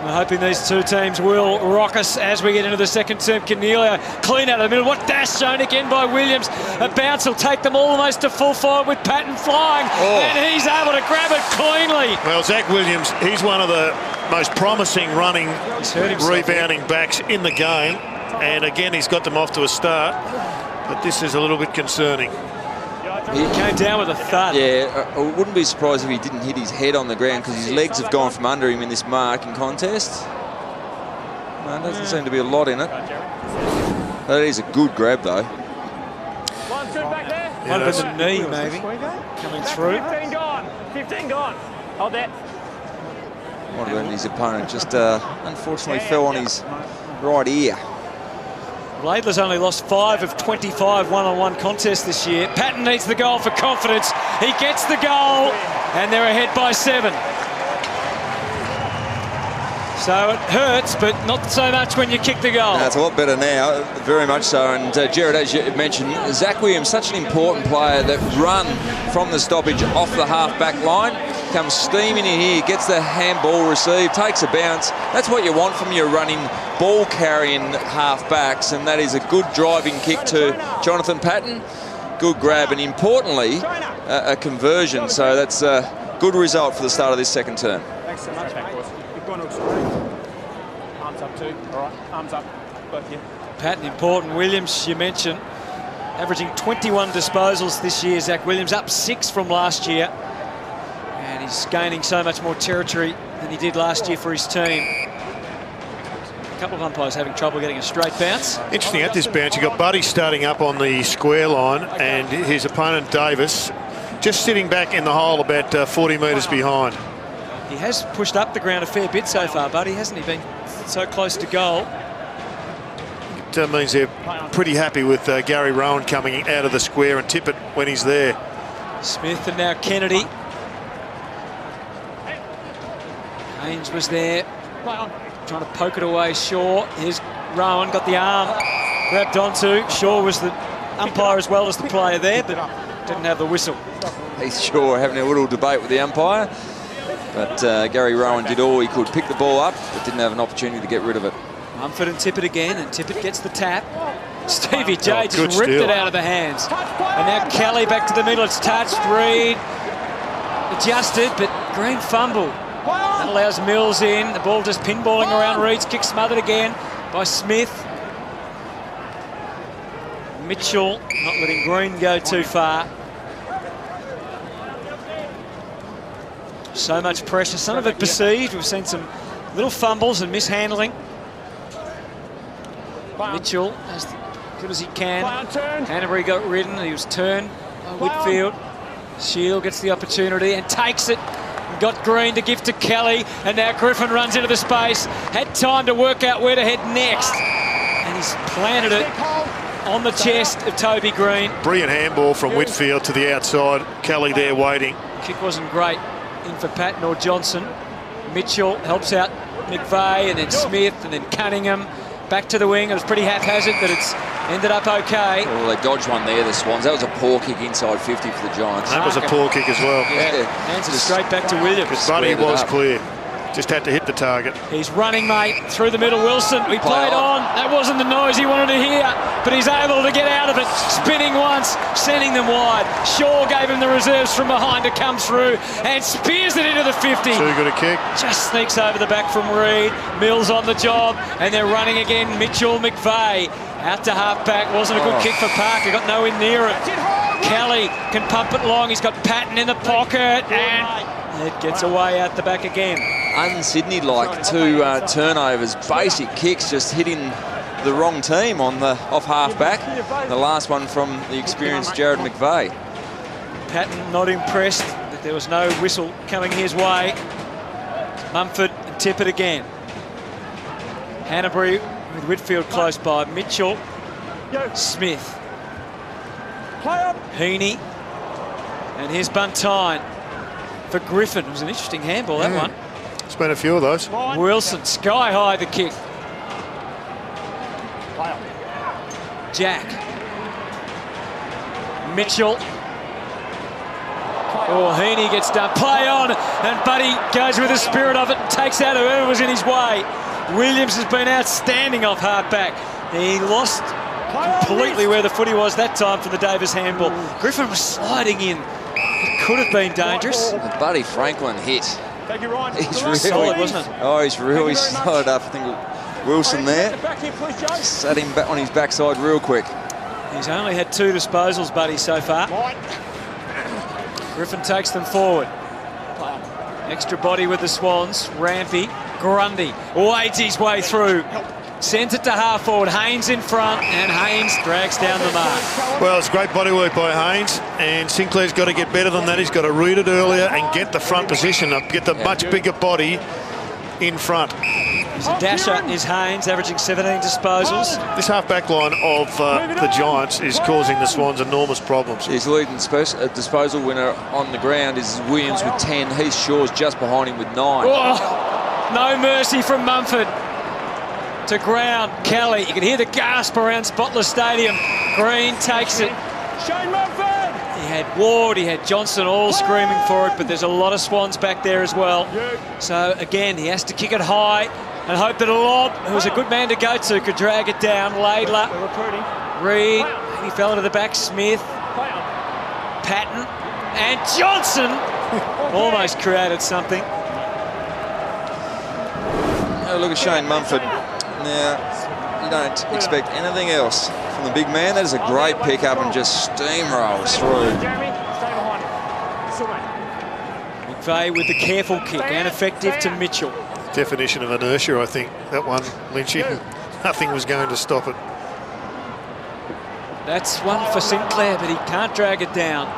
we're hoping these two teams will rock us as we get into the second term. Cornelia clean out of the middle. What dash shown again by Williams. A bounce will take them almost to full forward with Patton flying, and he's able to grab it cleanly. Well, Zach Williams, he's one of the most promising running, rebounding backs in the game, and again he's got them off to a start, but this is a little bit concerning. He came down with a thud. Yeah, I wouldn't be surprised if he didn't hit his head on the ground, because his legs have gone from under him in this marking contest. No, doesn't seem to be a lot in it. That is a good grab though. Might have been the knee maybe coming through. 15 gone. 15 gone. Hold that. Might have been his opponent, just unfortunately fell on his right ear. Laidler's only lost 5 of 25 one-on-one contests this year. Patton needs the goal for confidence. He gets the goal, and they're ahead by 7. So it hurts, but not so much when you kick the goal. No, it's a lot better now, very much so. And Jared, as you mentioned, Zach Williams, such an important player that run from the stoppage off the half-back line, comes steaming in here, gets the handball received, takes a bounce. That's what you want from your running, ball-carrying half-backs, and that is a good driving kick to Jonathan Patton. Good grab, and importantly, a conversion. So that's a good result for the start of this second term. Thanks so much, mate. Arms up too. All right, arms up. Both you. Patton important. Williams, you mentioned, averaging 21 disposals this year. Zach Williams up 6 from last year. And he's gaining so much more territory than he did last year for his team. A couple of umpires having trouble getting a straight bounce. Interesting, at this bounce, you've got Buddy starting up on the square line, and his opponent, Davis, just sitting back in the hole about 40 metres behind. He has pushed up the ground a fair bit so far, Buddy, hasn't he? Been so close to goal. It means they're pretty happy with Gary Rowan coming out of the square and Tippett when he's there. Smith and now Kennedy. Haynes was there, trying to poke it away. Shaw, here's Rowan, got the arm grabbed onto. Shaw was the umpire as well as the player there, but didn't have the whistle. He's sure having a little debate with the umpire. But Gary Rowan did all he could. Pick the ball up, but didn't have an opportunity to get rid of it. Mumford and Tippett again, and Tippett gets the tap. Stevie J just ripped steal. it out of the hands. And now Kelly back to the middle. It's touched. Reid adjusted, but Green fumble. That allows Mills in. The ball just pinballing around Reid's kick, smothered again by Smith. Mitchell not letting Green go too far. So much pressure, some of it perceived. We've seen some little fumbles and mishandling. Mitchell as good as he can. Canterbury got ridden. He was turned by Whitfield. Shield gets the opportunity and takes it. Got Green to give to Kelly, and now Griffin runs into the space. Had time to work out where to head next, and he's planted it on the chest of Toby Green. Brilliant handball from Whitfield to the outside. Kelly there waiting. Kick wasn't great in for Patton or Johnson. Mitchell helps out McVeigh, and then Smith, and then Cunningham. Back to the wing. It was pretty haphazard, but it's ended up okay. Well, they dodged one there, the Swans. That was a poor kick inside 50 for the Giants. That was a poor kick as well. Yeah, hands it straight back to Williams. But Buddy was clear. Just had to hit the target. He's running, mate, through the middle. Wilson, he played on. That wasn't the noise he wanted to hear, but he's able to get out of it. Spinning once, sending them wide. Shaw gave him the reserves from behind to come through and spears it into the 50. Too good a kick. Just sneaks over the back from Reid. Mills on the job, and they're running again. Mitchell, McVeigh out to half-back. Wasn't a good kick for Parker. Got nowhere near it. Kelly can pump it long. He's got Patton in the pocket, and it gets away out the back again. Un-Sydney-like, two turnovers, basic kicks, just hitting the wrong team on the off half-back. The last one from the experienced Jared McVeigh. Patton not impressed that there was no whistle coming his way. Mumford and Tippett again. Canterbury with Whitfield close by. Mitchell, Smith, Heaney, and here's Buntine for Griffin. It was an interesting handball, that one. It's been a few of those. Wilson, sky high the kick. Jack. Mitchell. Oh, Heaney gets done. Play on, and Buddy goes with the spirit of it and takes out whoever was in his way. Williams has been outstanding off half-back. He lost completely where the footy was that time for the Davis handball. Griffin was sliding in. It could have been dangerous. The Buddy Franklin hit. He's really solid, wasn't it? Oh, he's really slowed up. I think Wilson there sat him back on his backside real quick. He's only had 2 disposals, Buddy, so far. Griffin takes them forward. Extra body with the Swans. Rampy, Grundy wades his way through. Sends it to half forward. Haynes in front, and Haynes drags down the mark. Well, it's great body work by Haynes, and Sinclair's got to get better than that. He's got to read it earlier and get the front position up, get the much bigger body in front. He's a dasher, is Haynes, averaging 17 disposals. This half-back line of the Giants is causing the Swans enormous problems. His leading disposal winner on the ground is Williams with 10. Heath Shaw's just behind him with 9. Oh, no mercy from Mumford. To ground, Kelly. You can hear the gasp around Spotless Stadium. Green takes it. Shane Mumford! He had Ward, he had Johnson all screaming for it, but there's a lot of Swans back there as well. So again, he has to kick it high and hope that a lob, who was a good man to go to, could drag it down. Laidler, Reid, he fell into the back. Smith, Patton, and Johnson almost created something. Oh, look at Shane Mumford. Now, you don't expect anything else from the big man. That is a great pick-up and just steamrolls through. McVeigh with the careful kick and effective to Mitchell. Definition of inertia, I think, that one, Lynchy. Nothing was going to stop it. That's one for Sinclair, but he can't drag it down.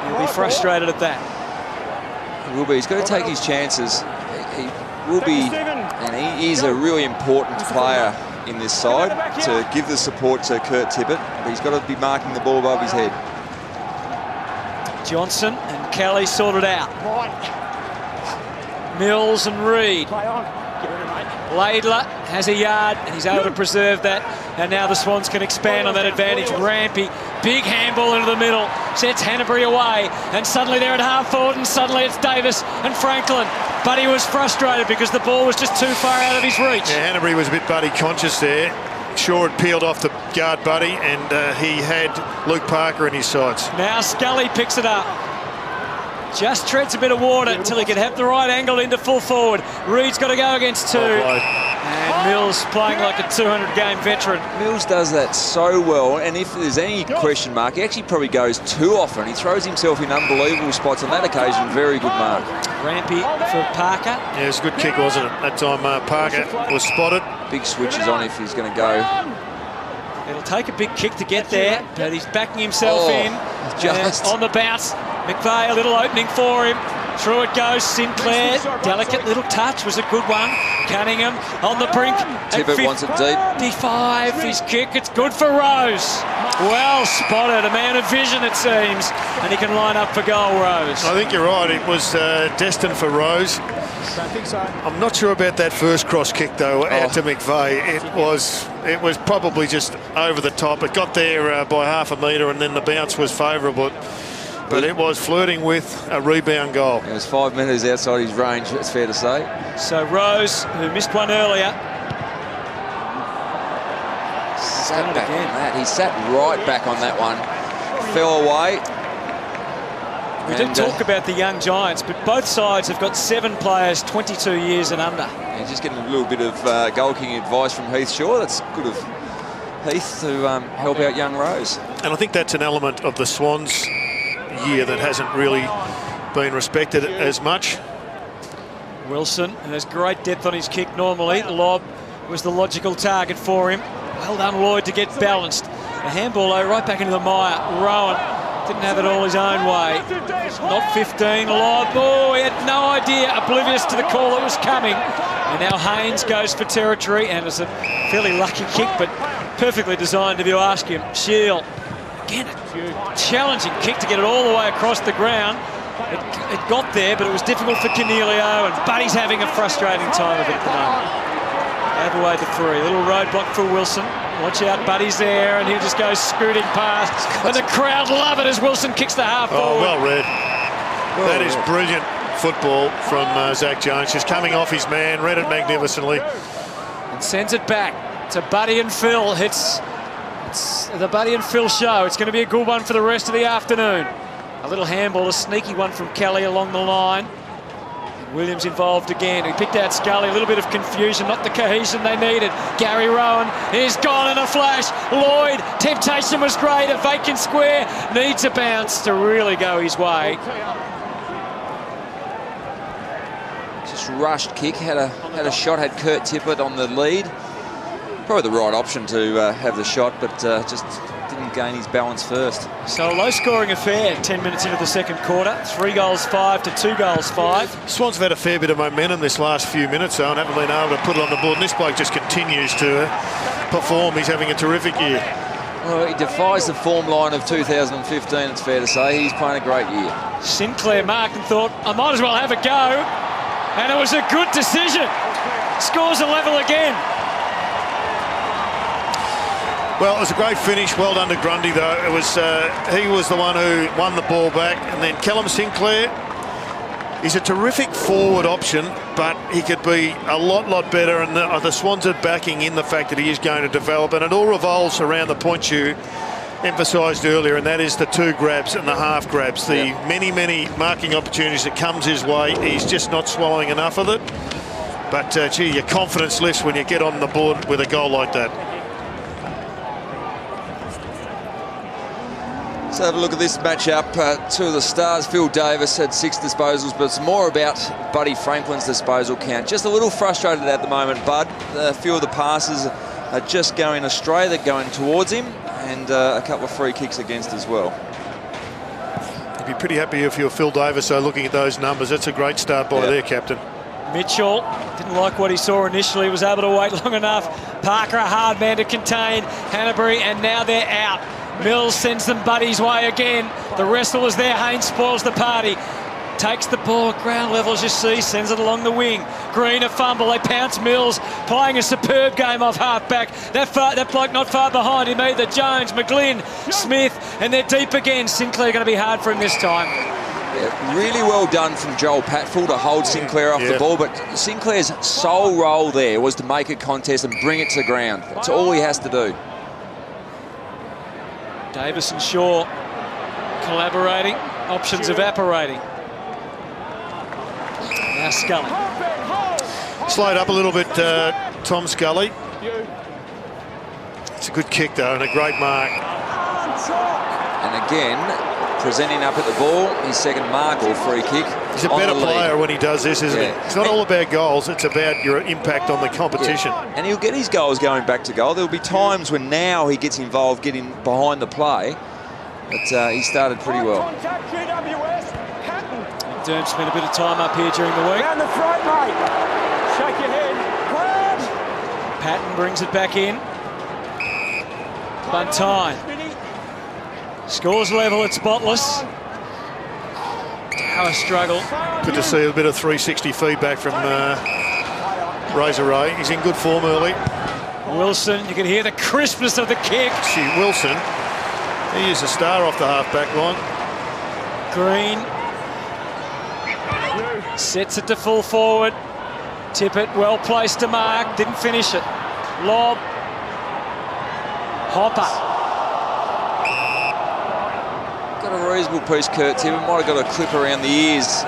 He'll be frustrated at that. He will be. He's got to take his chances. He will be, and he is a really important player in this side to give the support to Kurt Tippett, but he's got to be marking the ball above his head. Johnson and Kelly sorted out. Mills and Reid. Laidler has a yard, and he's able to preserve that. And now the Swans can expand on that advantage. Rampy, big handball into the middle, sets Hanbury away, and suddenly they're at half forward, and suddenly it's Davis and Franklin. But he was frustrated because the ball was just too far out of his reach. Yeah, Hanbury was a bit Buddy conscious there. Shaw had peeled off the guard Buddy, and he had Luke Parker in his sights. Now Scully picks it up. Just treads a bit of water until he can have the right angle into full forward. Reed's got to go against two. And Mills playing like a 200-game veteran. Mills does that so well, and if there's any question mark, he actually probably goes too often. He throws himself in unbelievable spots. On that occasion, very good mark. Rampy for Parker. Yeah, it was a good kick, wasn't it? That time Parker was spotted. Big switches on if he's going to go. It'll take a big kick to get there, but he's backing himself in. Just on the bounce. McVeigh, a little opening for him. Through it goes, Sinclair. Delicate little touch, was a good one. Cunningham on the brink. Tippett wants it deep. 55, his kick, it's good for Rose. Well spotted, a man of vision it seems. And he can line up for goal, Rose. I think you're right, it was destined for Rose. I'm not sure about that first cross kick though, out to McVeigh. It was probably just over the top. It got there by half a metre, and then the bounce was favourable. But it was flirting with a rebound goal. It was 5 metres outside his range, it's fair to say. So Rose, who missed one earlier. Sat back on that. He sat right back on that one. Fell away. We did talk about the young Giants, but both sides have got 7 players 22 years and under. And just getting a little bit of goal-kicking advice from Heath Shaw. That's good of Heath to help out young Rose. And I think that's an element of the Swans year that hasn't really been respected as much. Wilson has great depth on his kick normally. The lob was the logical target for him. Well done, Lloyd, to get balanced. A handball right back into the mire. Rowan didn't have it all his own way. Not 15, a lob. Oh, he had no idea, oblivious to the call that was coming. And now Haynes goes for territory, and it's a fairly lucky kick, but perfectly designed if you ask him. Shield. Again, a challenging kick to get it all the way across the ground. It got there, but it was difficult for Cornelio, and Buddy's having a frustrating time of it at the moment. Overway to 3. Little roadblock for Wilson. Watch out, Buddy's there, and he just goes scooting past. And the crowd love it as Wilson kicks the half forward. Oh, well read. That is brilliant football from Zach Jones. Just coming off his man, read it magnificently. And sends it back to Buddy and Phil. It's the Buddy and Phil show. It's going to be a good one for the rest of the afternoon. A little handball, a sneaky one from Kelly along the line. Williams involved again. He picked out Scully, a little bit of confusion, not the cohesion they needed. Gary Rowan is gone in a flash. Lloyd, temptation was great, a vacant square, needs a bounce to really go his way. Just rushed kick, had a shot, had Kurt Tippett on the lead. Probably the right option to have the shot, but just didn't gain his balance first. So a low-scoring affair 10 minutes into the second quarter. 3 goals 5 to 2 goals 5. Swans have had a fair bit of momentum this last few minutes, though, and haven't been able to put it on the board. And this bloke just continues to perform. He's having a terrific year. Well, he defies the form line of 2015, it's fair to say. He's playing a great year. Sinclair marked and thought, I might as well have a go. And it was a good decision. Scores a level again. Well, it was a great finish. Well done to Grundy, though. It was he was the one who won the ball back, and then Callum Sinclair. He's a terrific forward option, but he could be a lot better. And the Swans are backing in the fact that he is going to develop, and it all revolves around the point you emphasised earlier, and that is the 2 grabs and the half grabs. The many marking opportunities that comes his way. He's just not swallowing enough of it. But gee, your confidence lifts when you get on the board with a goal like that. Let's have a look at this matchup. 2 of the stars, Phil Davis had 6 disposals, but it's more about Buddy Franklin's disposal count. Just a little frustrated at the moment, Bud. A few of the passes are just going astray. They're going towards him, and a couple of free kicks against as well. You'd be pretty happy if you're Phil Davis, though, looking at those numbers. That's a great start by their captain. Mitchell didn't like what he saw initially, was able to wait long enough. Parker, a hard man to contain. Hanbury, and now they're out. Mills sends them Buddy's way again. The wrestle was there. Haynes spoils the party. takes the ball at ground level, as you see, sends it along the wing. Green a fumble, they pounce Mills, playing a superb game off half-back. That bloke not far behind him either. Jones, McGlynn, Smith, and they're deep again. Sinclair going to be hard for him this time. Yeah, really well done from Joel Patfull to hold Sinclair off the ball, but Sinclair's sole role there was to make a contest and bring it to the ground. That's all he has to do. Davis and Shaw collaborating, options evaporating. Now Scully. Slowed up a little bit, Tom Scully. It's a good kick though, and a great mark. And again, presenting up at the ball, his second mark or free kick. He's a better player when he does this, isn't he? It's not all about goals, it's about your impact on the competition. Yeah. And he'll get his goals going back to goal. There'll be times when now he gets involved getting behind the play, but he started pretty well. Derm spent a bit of time up here during the week. Down the front, mate. Shake your head. Patton brings it back in. Buntine. Scores level at Spotless. Tower struggle. Good to see a bit of 360 feedback from Razor Ray. He's in good form early. Wilson, you can hear the crispness of the kick. Wilson, he is a star off the half-back line. Green sets it to full forward. Tippett, well placed to mark, didn't finish it. Lob. Hopper. Got a reasonable piece, Kurt Tippett. Might have got a clip around the ears,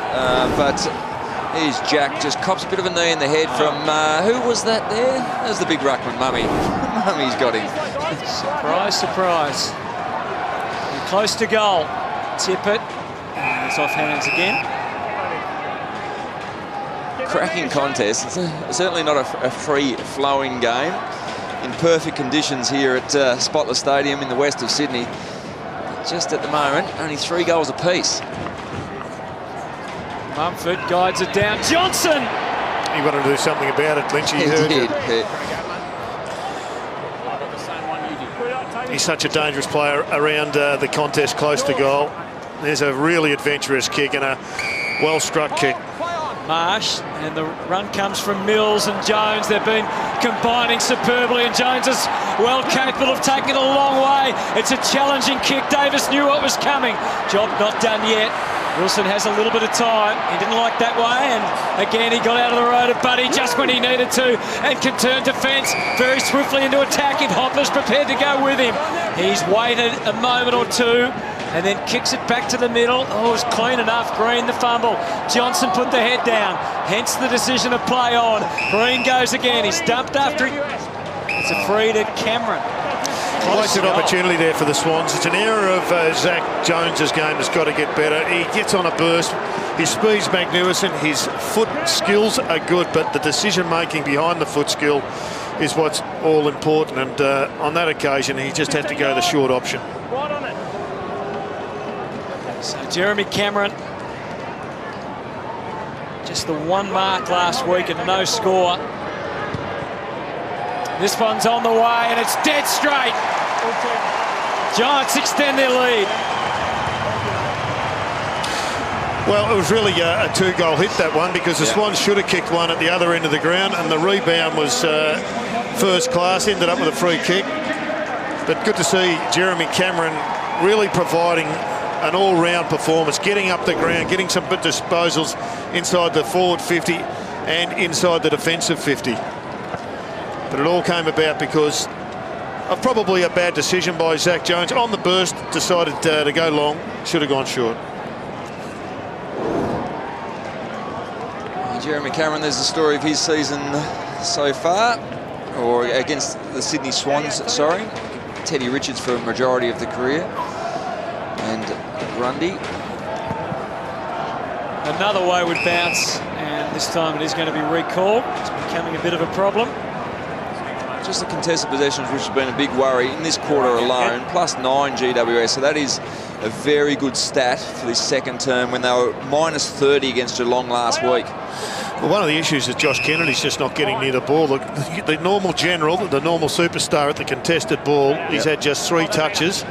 but here's Jack. Just cops a bit of a knee in the head from, who was that there? That was the big ruckman, Mummy. Mummy's got him. Surprise, surprise. And close to goal. Tippett. It's off hands again. Cracking contest. It's certainly not a free-flowing game. In perfect conditions here at Spotless Stadium in the west of Sydney. Just at the moment, only 3 goals apiece. Mumford guides it down. Johnson! He wanted to do something about it, Lynch. He heard did. it. He's such a dangerous player around the contest close to goal. There's a really adventurous kick and a well-struck kick. Marsh, and the run comes from Mills and Jones. They've been combining superbly, and Jones is well capable of taking it a long way. It's a challenging kick. Davis knew what was coming. Job not done yet. Wilson has a little bit of time. He didn't like that way, and again he got out of the road of Buddy just when he needed to, and can turn defence very swiftly into attack if Hopper's prepared to go with him. He's waited a moment or two, and then kicks it back to the middle. Oh, it's clean enough. Green the fumble. Johnson put the head down. Hence the decision to play on. Green goes again. He's dumped after. It's a free to Cameron. Wasted opportunity there for the Swans. It's an error of Zach Jones's game that's got to get better. He gets on a burst. His speed's magnificent. His foot skills are good, but the decision-making behind the foot skill is what's all important. And on that occasion, he just had to go the short option. So Jeremy Cameron, just the 1 mark last week and no score. This one's on the way and it's dead straight. Giants extend their lead. Well, it was really a 2-goal hit, that one, because the Swans should have kicked one at the other end of the ground, and the rebound was first class, ended up with a free kick. But good to see Jeremy Cameron really providing an all-round performance, getting up the ground, getting some good disposals inside the forward 50 and inside the defensive 50. But it all came about because of probably a bad decision by Zach Jones. On the burst, decided to go long, should have gone short. Jeremy Cameron, there's the story of his season so far, or against the Sydney Swans, sorry. Teddy Richards for a majority of the career. And Grundy. Another wayward bounce, and this time it is going to be recalled. It's becoming a bit of a problem. Just the contested possessions, which has been a big worry in this quarter alone, +9 GWS. So that is a very good stat for this second term when they were -30 against Geelong last week. Well, one of the issues is Josh Kennedy's just not getting near the ball. The normal general, the normal superstar at the contested ball, he's had just 3 touches.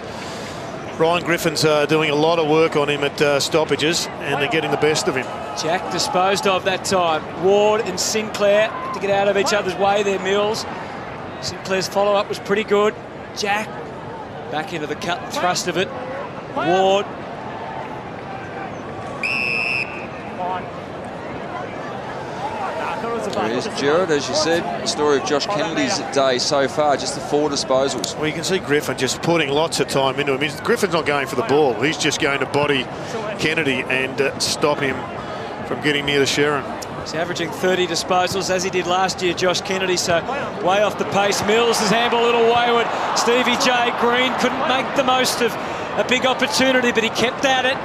Ryan Griffin's doing a lot of work on him at stoppages, and they're getting the best of him. Jack disposed of that time. Ward and Sinclair to get out of each other's way there, Mills. Sinclair's follow-up was pretty good. Jack back into the cut and thrust of it. Ward. There he is, Gerard, as you said, the story of Josh Kennedy's day so far, just the 4 disposals. Well, you can see Griffin just putting lots of time into him. Griffin's not going for the ball. He's just going to body Kennedy and stop him from getting near the Sharon. He's averaging 30 disposals as he did last year, Josh Kennedy, so way off the pace. Mills has handled a little wayward. Stevie J. Green couldn't make the most of a big opportunity, but he kept at it.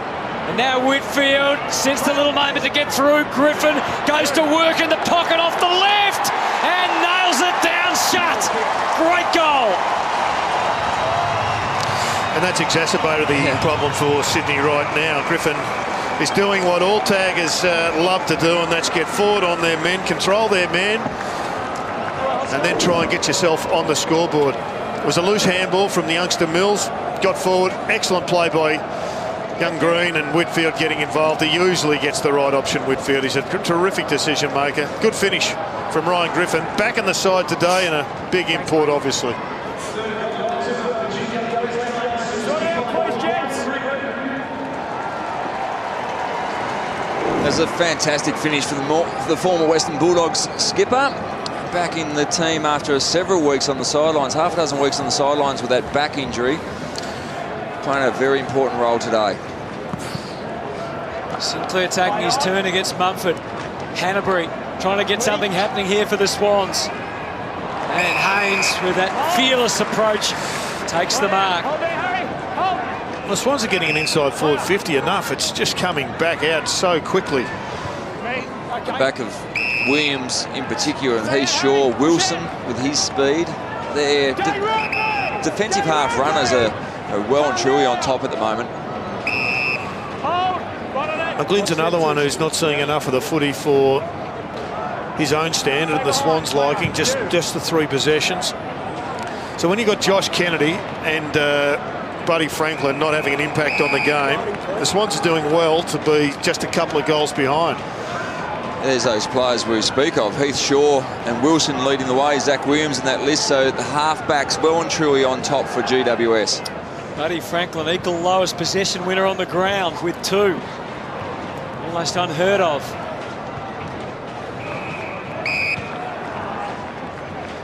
And now Whitfield sends the little moment to get through. Griffin goes to work in the pocket off the left and nails it down shut. Great goal. And that's exacerbated the problem for Sydney right now. Griffin is doing what all taggers love to do, and that's get forward on their men, control their men, and then try and get yourself on the scoreboard. It was a loose handball from the youngster Mills. Got forward. Excellent play by young Green, and Whitfield getting involved. He usually gets the right option, Whitfield. He's a terrific decision maker. Good finish from Ryan Griffin. Back in the side today, and a big import, obviously. There's a fantastic finish for the former Western Bulldogs skipper. Back in the team after several weeks on the sidelines, half a dozen weeks on the sidelines with that back injury. Playing a very important role today. Sinclair taking his turn against Mumford. Hanbury trying to get something happening here for the Swans. And Haynes, with that fearless approach, takes the mark. The Swans are getting an inside forward 50 enough. It's just coming back out so quickly. The back of Williams in particular, and Heath Shaw, Wilson with his speed. Their defensive half runners are well and truly on top at the moment. Glynn's another one who's not seeing enough of the footy for his own standard and the Swans' liking, just the 3 possessions. So when you got Josh Kennedy and Buddy Franklin not having an impact on the game, the Swans are doing well to be just a couple of goals behind. There's those players we speak of. Heath Shaw and Wilson leading the way. Zach Williams in that list, so the halfbacks well and truly on top for GWS. Buddy Franklin, equal lowest possession winner on the ground with 2. Almost unheard of.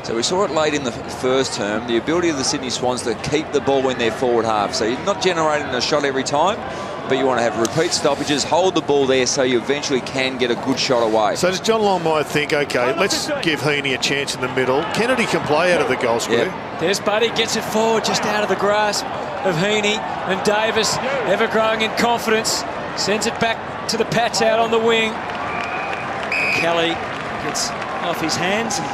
So we saw it late in the first term, the ability of the Sydney Swans to keep the ball in their forward half. So you're not generating a shot every time, but you want to have repeat stoppages, hold the ball there so you eventually can get a good shot away. So does John Long might think, OK, let's give Heaney a chance in the middle. Kennedy can play out of the goal square. Yep. There's Buddy, gets it forward just out of the grasp of Heaney, and Davis, ever growing in confidence, sends it back to the patch out on the wing. Kelly gets off his hands and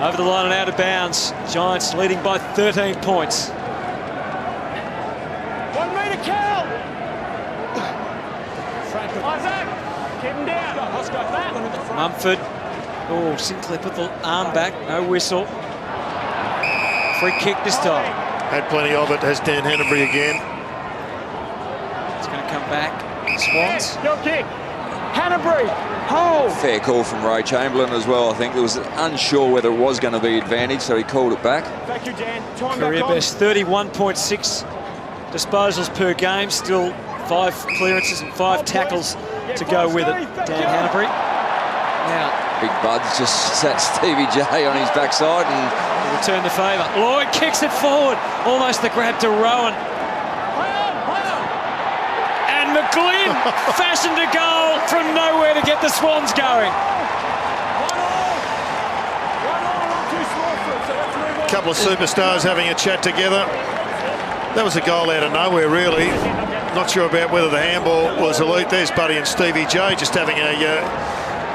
over the line and out of bounds. Giants leading by 13 points. 1 metre count. Isaac, keep him down. Mumford. Oh, Sinclair put the arm back. No whistle. Free kick this time. Had plenty of it, has Dan Hanbury again. It's going to come back. Swans. Your kick. Hanbury. Hold. Fair call from Ray Chamberlain as well, I think. There was unsure whether it was going to be advantage, so he called it back. Thank you, Dan. Time Career back on. best 31.6 disposals per game. Still 5 clearances and 5 tackles to go with it. Dan Hanbury. Now, Big Bud's just sat Stevie J on his backside and return the favour. Lloyd kicks it forward. Almost the grab to Rowan. And McGlynn fashioned a goal from nowhere to get the Swans going. A couple of superstars having a chat together. That was a goal out of nowhere, really. Not sure about whether the handball was elite. There's Buddy and Stevie J just having a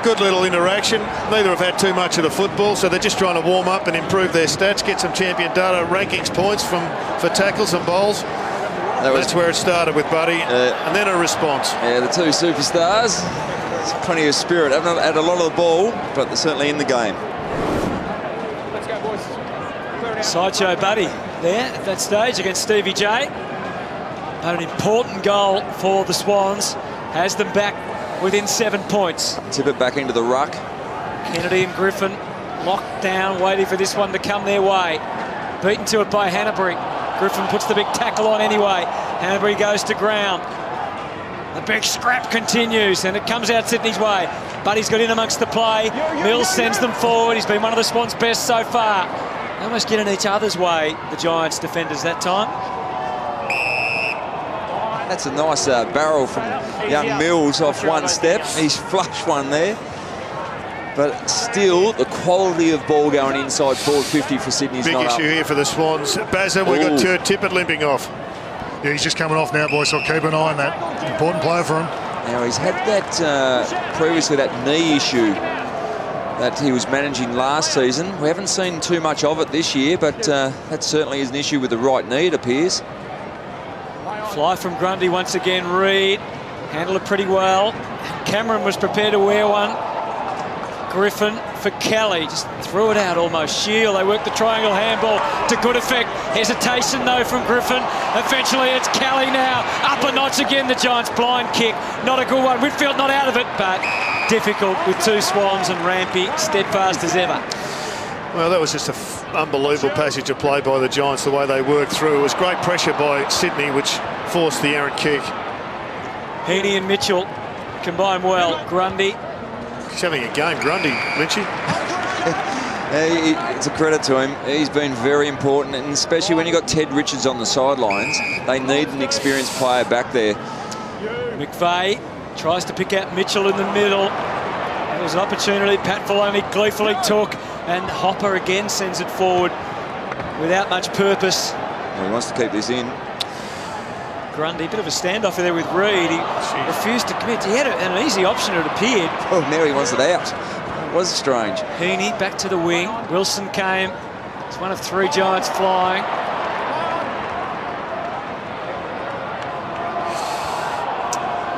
good little interaction. Neither have had too much of the football, so they're just trying to warm up and improve their stats, get some champion data rankings points for tackles and bowls. That's where it started with Buddy, and then a response. Yeah, the 2 superstars. There's plenty of spirit. Haven't had a lot of the ball, but they're certainly in the game. Let's go, boys. Sideshow Buddy there at that stage against Stevie J. But an important goal for the Swans has them back within 7 points. Tippett back into the ruck. Kennedy and Griffin locked down, waiting for this one to come their way. Beaten to it by Hanbury. Griffin puts the big tackle on anyway. Hanbury goes to ground. The big scrap continues, and it comes out Sydney's way. But he's got in amongst the play. Mills sends them forward. He's been one of the Swans' best so far. They almost get in each other's way, the Giants defenders that time. That's a nice barrel from young Mills off one step. He's flushed one there. But still, the quality of ball going inside forward 50 for Sydney's big not issue up. here for the Swans. Bazza, we've got Kurt Tippett limping off. Yeah, he's just coming off now, boys, so keep an eye on that. Important player for him. Now, he's had that, previously, that knee issue that he was managing last season. We haven't seen too much of it this year, but that certainly is an issue with the right knee, it appears. Fly from Grundy once again. Reid handled it pretty well. Cameron was prepared to wear one. Griffin for Kelly, just threw it out almost. Shield, they work the triangle handball to good effect. Hesitation though from Griffin. Eventually it's Kelly now. Up a notch again, the Giants blind kick. Not a good one. Whitfield not out of it, but difficult with two Swans and Rampy steadfast as ever. Well, that was just an unbelievable passage of play by the Giants, the way they worked through. It was great pressure by Sydney, which forced the errant kick. Heaney and Mitchell combine well. Grundy. He's having a game, Grundy, Lynchy. It's a credit to him. He's been very important, and especially when you've got Ted Richards on the sidelines, they need an experienced player back there. McVeigh tries to pick out Mitchell in the middle. There was an opportunity. Pat Filoni gleefully took, and Hopper again sends it forward without much purpose. Well, he wants to keep this in. Grundy, a bit of a standoff there with Reid. He refused to commit. He had an easy option, it appeared. Oh, now he wants it out. It was strange. Heaney back to the wing. Wilson came. It's one of three Giants flying.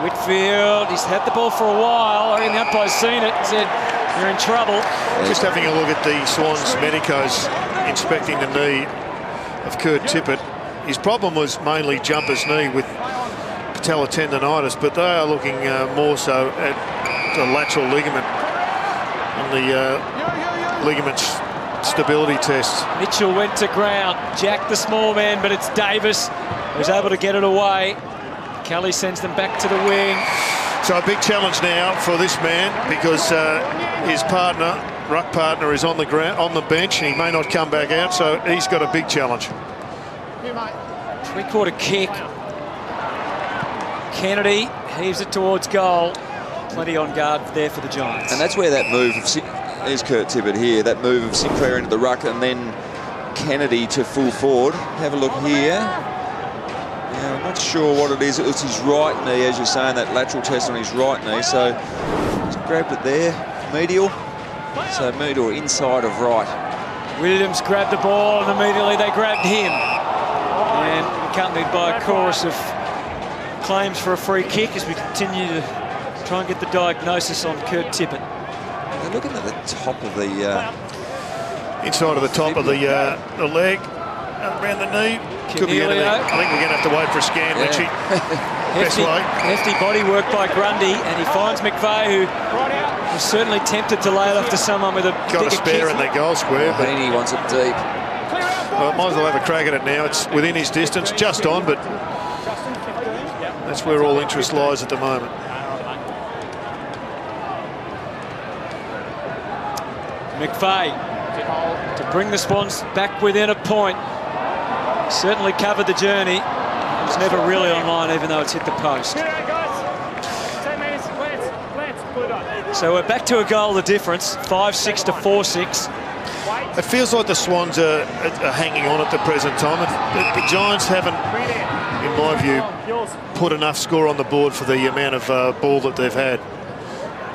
Whitfield, he's had the ball for a while. I reckon the umpire's seen it and said, you're in trouble. Just having a look at the Swans medicos inspecting the knee of Kurt Tippett. His problem was mainly jumper's knee with patellar tendonitis, but they are looking more so at the lateral ligament and the ligament stability test. Mitchell went to ground. Jack the small man, but it's Davis who's able to get it away. Kelly sends them back to the wing. So a big challenge now for this man, because his partner, ruck partner, is on the ground, on the bench, and he may not come back out, so he's got a big challenge. Three-quarter kick. Kennedy heaves it towards goal. Plenty on guard there for the Giants. And that's where that move of there's Kurt Tippett here, that move of Sinclair into the ruck and then Kennedy to full forward. Have a look here. Now, I'm not sure what it is. It was his right knee, as you're saying, that lateral test on his right knee. So he's grabbed it there, medial. So medial inside of right. Williams grabbed the ball and immediately they grabbed him. And accompanied by a chorus of claims for a free kick as we continue to try and get the diagnosis on Kurt Tippett. They're looking at the top of the... inside of the top of the leg, around the knee. Could be anything. I think we're going to have to wait for a scan, Lynchy. Hefty body work by Grundy, and he finds McVeigh, who was certainly tempted to lay it off to someone with a got a spare in the goal square, but he wants it deep. Well, might as well have a crack at it now. It's within his distance, just on, but that's where all interest lies at the moment. McVeigh to bring the Swans back within a point. Certainly covered the journey. It was never really online, even though it's hit the post. So we're back to a goal, the difference, 5-6 to 4-6. It feels like the Swans are hanging on at the present time. The Giants haven't, in my view, put enough score on the board for the amount of ball that they've had.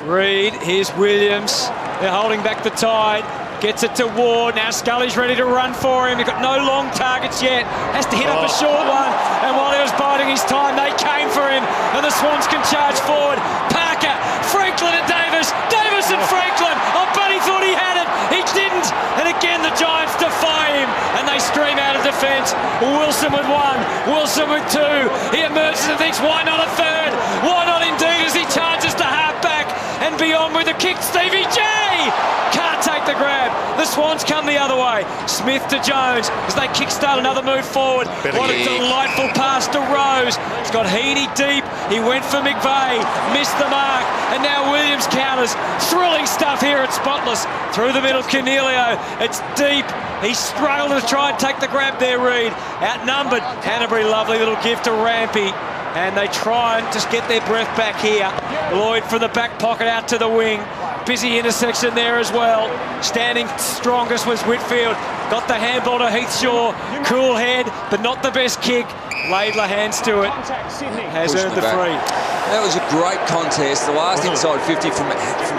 Reid, here's Williams. They're holding back the tide. Gets it to Ward. Now Scully's ready to run for him. He's got no long targets yet. Has to hit up a short one. And while he was biding his time, they came for him. And the Swans can charge forward. Parker, Franklin and Davis. Davis and Franklin. Oh, but he thought he had it. He didn't. And again, the Giants defy him. And they stream out of defence. Wilson with one, Wilson with two. He emerges and thinks, why not a third? Why not indeed, as he charges to half-back and beyond with a kick. Stevie J can't take the grab. The Swans come the other way. Smith to Jones as they kickstart another move forward. What a delightful pass to Rose. He's got Heaney deep. He went for McVeigh, missed the mark, and now Williams counters. Thrilling stuff here at Spotless. Through the middle, Cornelio. It's deep. He struggled to try and take the grab there, Reid. Outnumbered. Canterbury, lovely little gift to Rampy. And they try and just get their breath back here. Lloyd from the back pocket out to the wing. Busy intersection there as well. Standing strongest was Whitfield. Got the handball to Heathshaw. Cool head, but not the best kick. Laidler hands to it. Has earned the free. That was a great contest. The last inside 50 from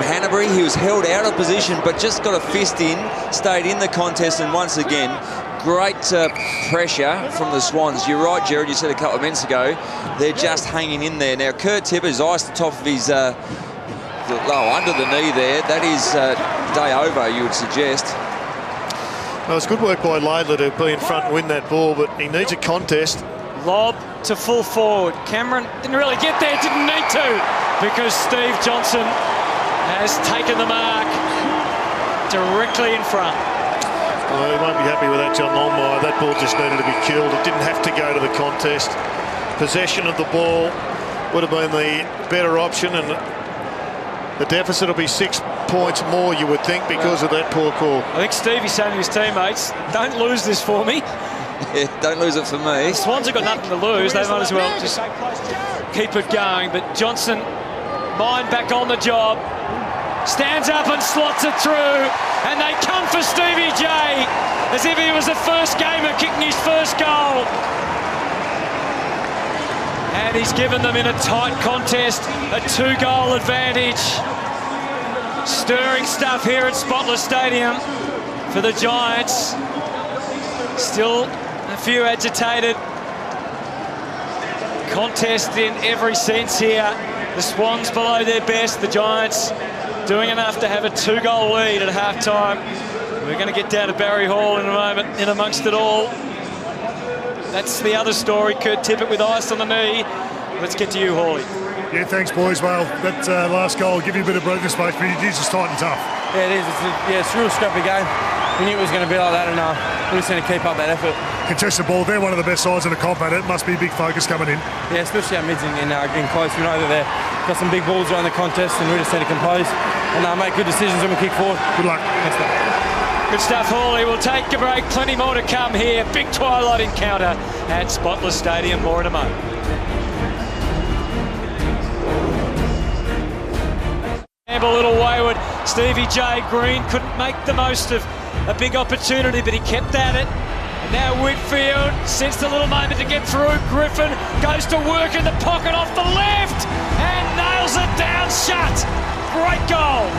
Hanbury. He was held out of position, but just got a fist in, stayed in the contest, and once again, great pressure from the Swans. You're right, Jared, you said a couple of minutes ago, they're just hanging in there. Now, Kurt Tipper's iced the top of his under the knee there. That is day over, you would suggest. Well, it's good work by Laidler to be in front and win that ball, but he needs a contest. Lob to full forward. Cameron didn't really get there, didn't need to, because Steve Johnson has taken the mark directly in front. Well, he won't be happy with that, John Longmire. That ball just needed to be killed. It didn't have to go to the contest. Possession of the ball would have been the better option, and the deficit will be 6 points more, you would think, because of that poor call. I think Stevie's saying to his teammates, don't lose this for me. Yeah, don't lose it for me. The Swans have got nothing to lose. They might as well just keep it going. But Johnson, mind back on the job, stands up and slots it through. And they come for Stevie J as if he was a first gamer kicking his first goal. And he's given them in a tight contest a 2-goal advantage. Stirring stuff here at Spotless Stadium for the Giants. Still a few agitated. Contest in every sense here. The Swans below their best. The Giants doing enough to have a 2-goal lead at half-time. We're going to get down to Barry Hall in a moment, in amongst it all. That's the other story. Kurt Tippett with ice on the knee. Let's get to you, Hawley. Yeah, thanks, boys. Well, that last goal will give you a bit of breathing space, but it is just tight and tough. Yeah, it is. It's a real scrappy game. We knew it was going to be like that, and we're just going to keep up that effort. Contested ball, they're one of the best sides in the comp at it. Must be a big focus coming in. Yeah, especially our mids in close. We know that they've got some big balls around the contest, and we just need to compose and make good decisions when we kick forward. Good luck. Thanks, mate. Good stuff, Hawley. We'll take a break. Plenty more to come here. Big twilight encounter at Spotless Stadium. More in a moment. A little wayward. Stevie J. Green couldn't make the most of a big opportunity, but he kept at it. And now Whitfield sensed a little moment to get through. Griffin goes to work in the pocket off the left and nails it down shut. Great goal.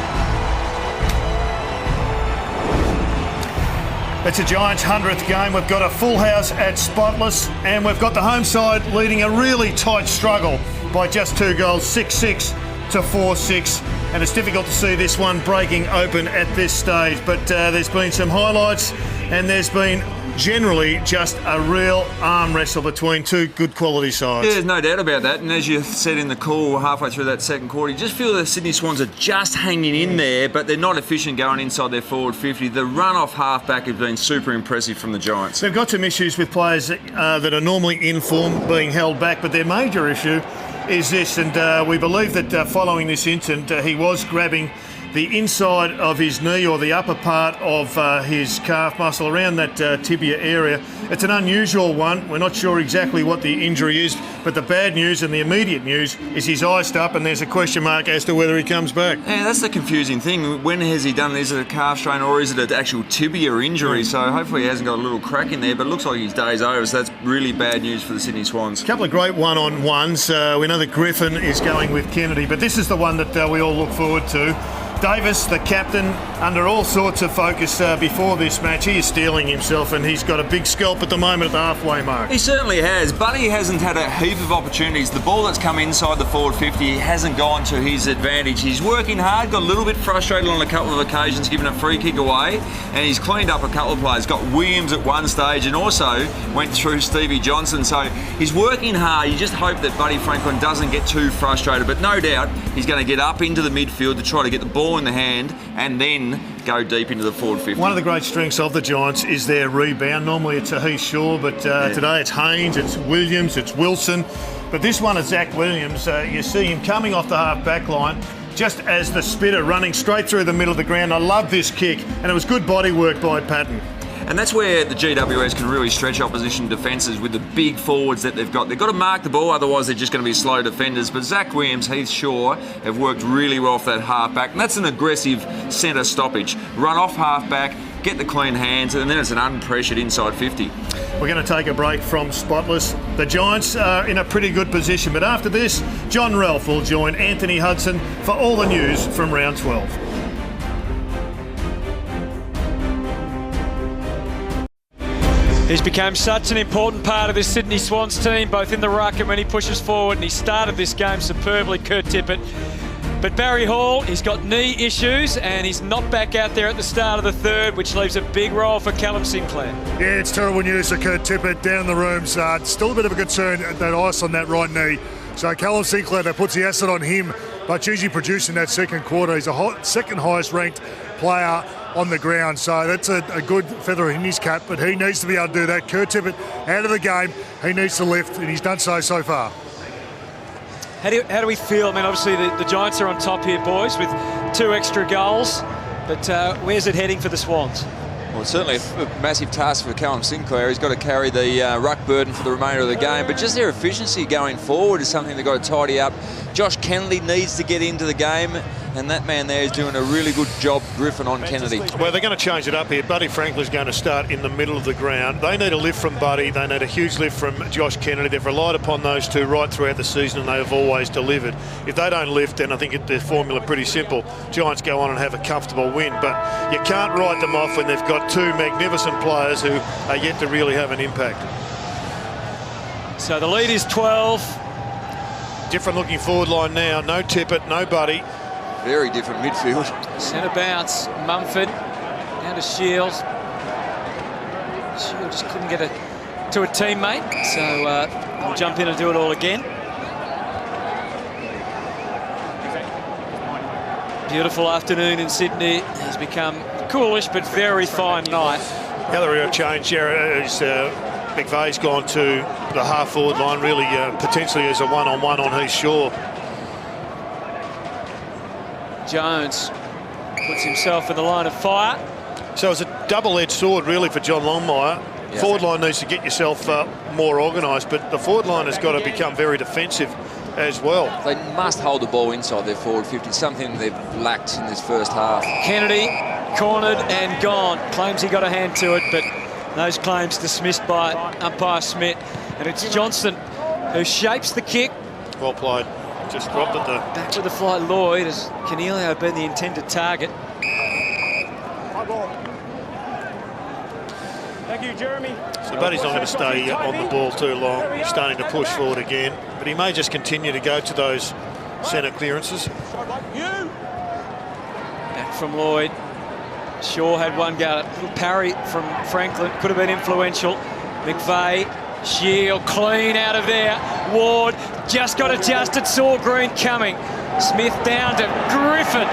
It's a Giants' 100th game. We've got a full house at Spotless, and we've got the home side leading a really tight struggle by just 2 goals, 6-6 to 4-6. And it's difficult to see this one breaking open at this stage. But there's been some highlights, and there's been generally just a real arm wrestle between two good quality sides. Yeah, there's no doubt about that. And as you said in the call halfway through that second quarter, you just feel the Sydney Swans are just hanging in there, but they're not efficient going inside their forward 50. The run-off halfback has been super impressive from the Giants. They've got some issues with players that are normally in form being held back, but their major issue is this, and we believe that following this incident, he was grabbing the inside of his knee or the upper part of his calf muscle around that tibia area. It's an unusual one. We're not sure exactly what the injury is, but the bad news and the immediate news is he's iced up and there's a question mark as to whether he comes back. Yeah, that's the confusing thing. When has he done it? Is it a calf strain or is it an actual tibia injury? So hopefully he hasn't got a little crack in there, but it looks like his day's over, so that's really bad news for the Sydney Swans. A couple of great one-on-ones. We know that Griffin is going with Kennedy, but this is the one that we all look forward to. Davis, the captain, under all sorts of focus before this match. He is steeling himself, and he's got a big scalp at the moment at the halfway mark. He certainly has. Buddy hasn't had a heap of opportunities. The ball that's come inside the forward 50 hasn't gone to his advantage. He's working hard, got a little bit frustrated on a couple of occasions, giving a free kick away, and he's cleaned up a couple of players. Got Williams at one stage and also went through Stevie Johnson. So he's working hard. You just hope that Buddy Franklin doesn't get too frustrated, but no doubt he's going to get up into the midfield to try to get the ball in the hand and then go deep into the forward 50. One of the great strengths of the Giants is their rebound. Normally it's a Heath Shaw, but today it's Haynes, it's Williams, it's Wilson. But this one is Zach Williams. You see him coming off the half-back line just as the spitter running straight through the middle of the ground. I love this kick, and it was good body work by Patton. And that's where the GWS can really stretch opposition defences with the big forwards that they've got. They've got to mark the ball, otherwise they're just going to be slow defenders. But Zach Williams, Heath Shaw have worked really well for that half-back. And that's an aggressive centre stoppage. Run off half-back, get the clean hands, and then it's an unpressured inside 50. We're going to take a break from Spotless. The Giants are in a pretty good position. But after this, John Ralph will join Anthony Hudson for all the news from round 12. He's become such an important part of this Sydney Swans team, both in the ruck and when he pushes forward, and he started this game superbly, Kurt Tippett. But Barry Hall, he's got knee issues and he's not back out there at the start of the third, which leaves a big role for Callum Sinclair. Yeah, it's terrible news for Kurt Tippett down the rooms. Still a bit of a concern, that ice on that right knee. So Callum Sinclair, that puts the asset on him, but usually producing that second quarter. He's a second highest ranked player on the ground, so that's a good feather in his cap, but he needs to be able to do that. Kurt Tippett out of the game, he needs to lift, and he's done so far. How do we feel? I mean, obviously the Giants are on top here, boys, with 2 extra goals, but where's it heading for the Swans? Well, it's certainly a massive task for Callum Sinclair. He's got to carry the ruck burden for the remainder of the game, but just their efficiency going forward is something they've got to tidy up. Josh Kennedy needs to get into the game, and that man there is doing a really good job, Griffin, on Kennedy. Well, they're going to change it up here. Buddy Franklin's going to start in the middle of the ground. They need a lift from Buddy. They need a huge lift from Josh Kennedy. They've relied upon those two right throughout the season, and they have always delivered. If they don't lift, then I think the formula pretty simple. Giants go on and have a comfortable win, but you can't write them off when they've got 2 magnificent players who are yet to really have an impact. So the lead is 12. Different looking forward line now. No Tippett, no Buddy. Very different midfield. Centre bounce, Mumford, down to Shields. Shields just couldn't get to a teammate, so I'll jump in and do it all again. Beautiful afternoon in Sydney. It's become coolish but very fine night. The other real change here is McVeigh's gone to the half-forward line, really potentially as a one-on-one on Heath Shaw. Jones puts himself in the line of fire. So it's a double-edged sword, really, for John Longmire. Yeah. Forward line needs to get yourself more organised, but the forward line has got to become very defensive as well. They must hold the ball inside their forward 50, something they've lacked in this first half. Kennedy cornered and gone. Claims he got a hand to it, but those claims dismissed by umpire Smith. And it's Johnson who shapes the kick. Well played. Just dropped it there. Back with the fly, Lloyd, as Canelio had been the intended target. Thank you, Jeremy. So Buddy's not going to stay on the ball too long. He's starting to push forward again, but he may just continue to go to those centre clearances. Back from Lloyd. Shaw had one go. A little parry from Franklin. Could have been influential. McVeigh. Shield clean out of there. Ward just got adjusted. Saw Green coming. Smith down to Griffin.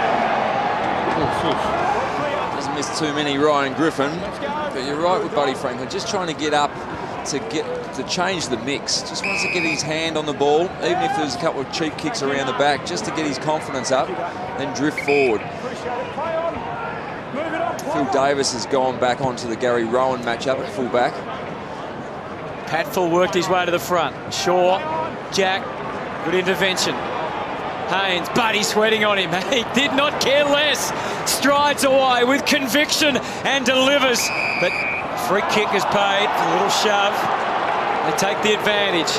Doesn't miss too many, Ryan Griffin. But you're right with Buddy Franklin. Just trying to get up to change the mix. Just wants to get his hand on the ball, even if there's a couple of cheap kicks around the back, just to get his confidence up, then drift forward. Phil Davis has gone back onto the Gary Rowan matchup at fullback. Patfull worked his way to the front. Shaw, Jack, good intervention. Haynes, Buddy sweating on him. He did not care less. Strides away with conviction and delivers. But free kick is paid for a little shove. They take the advantage.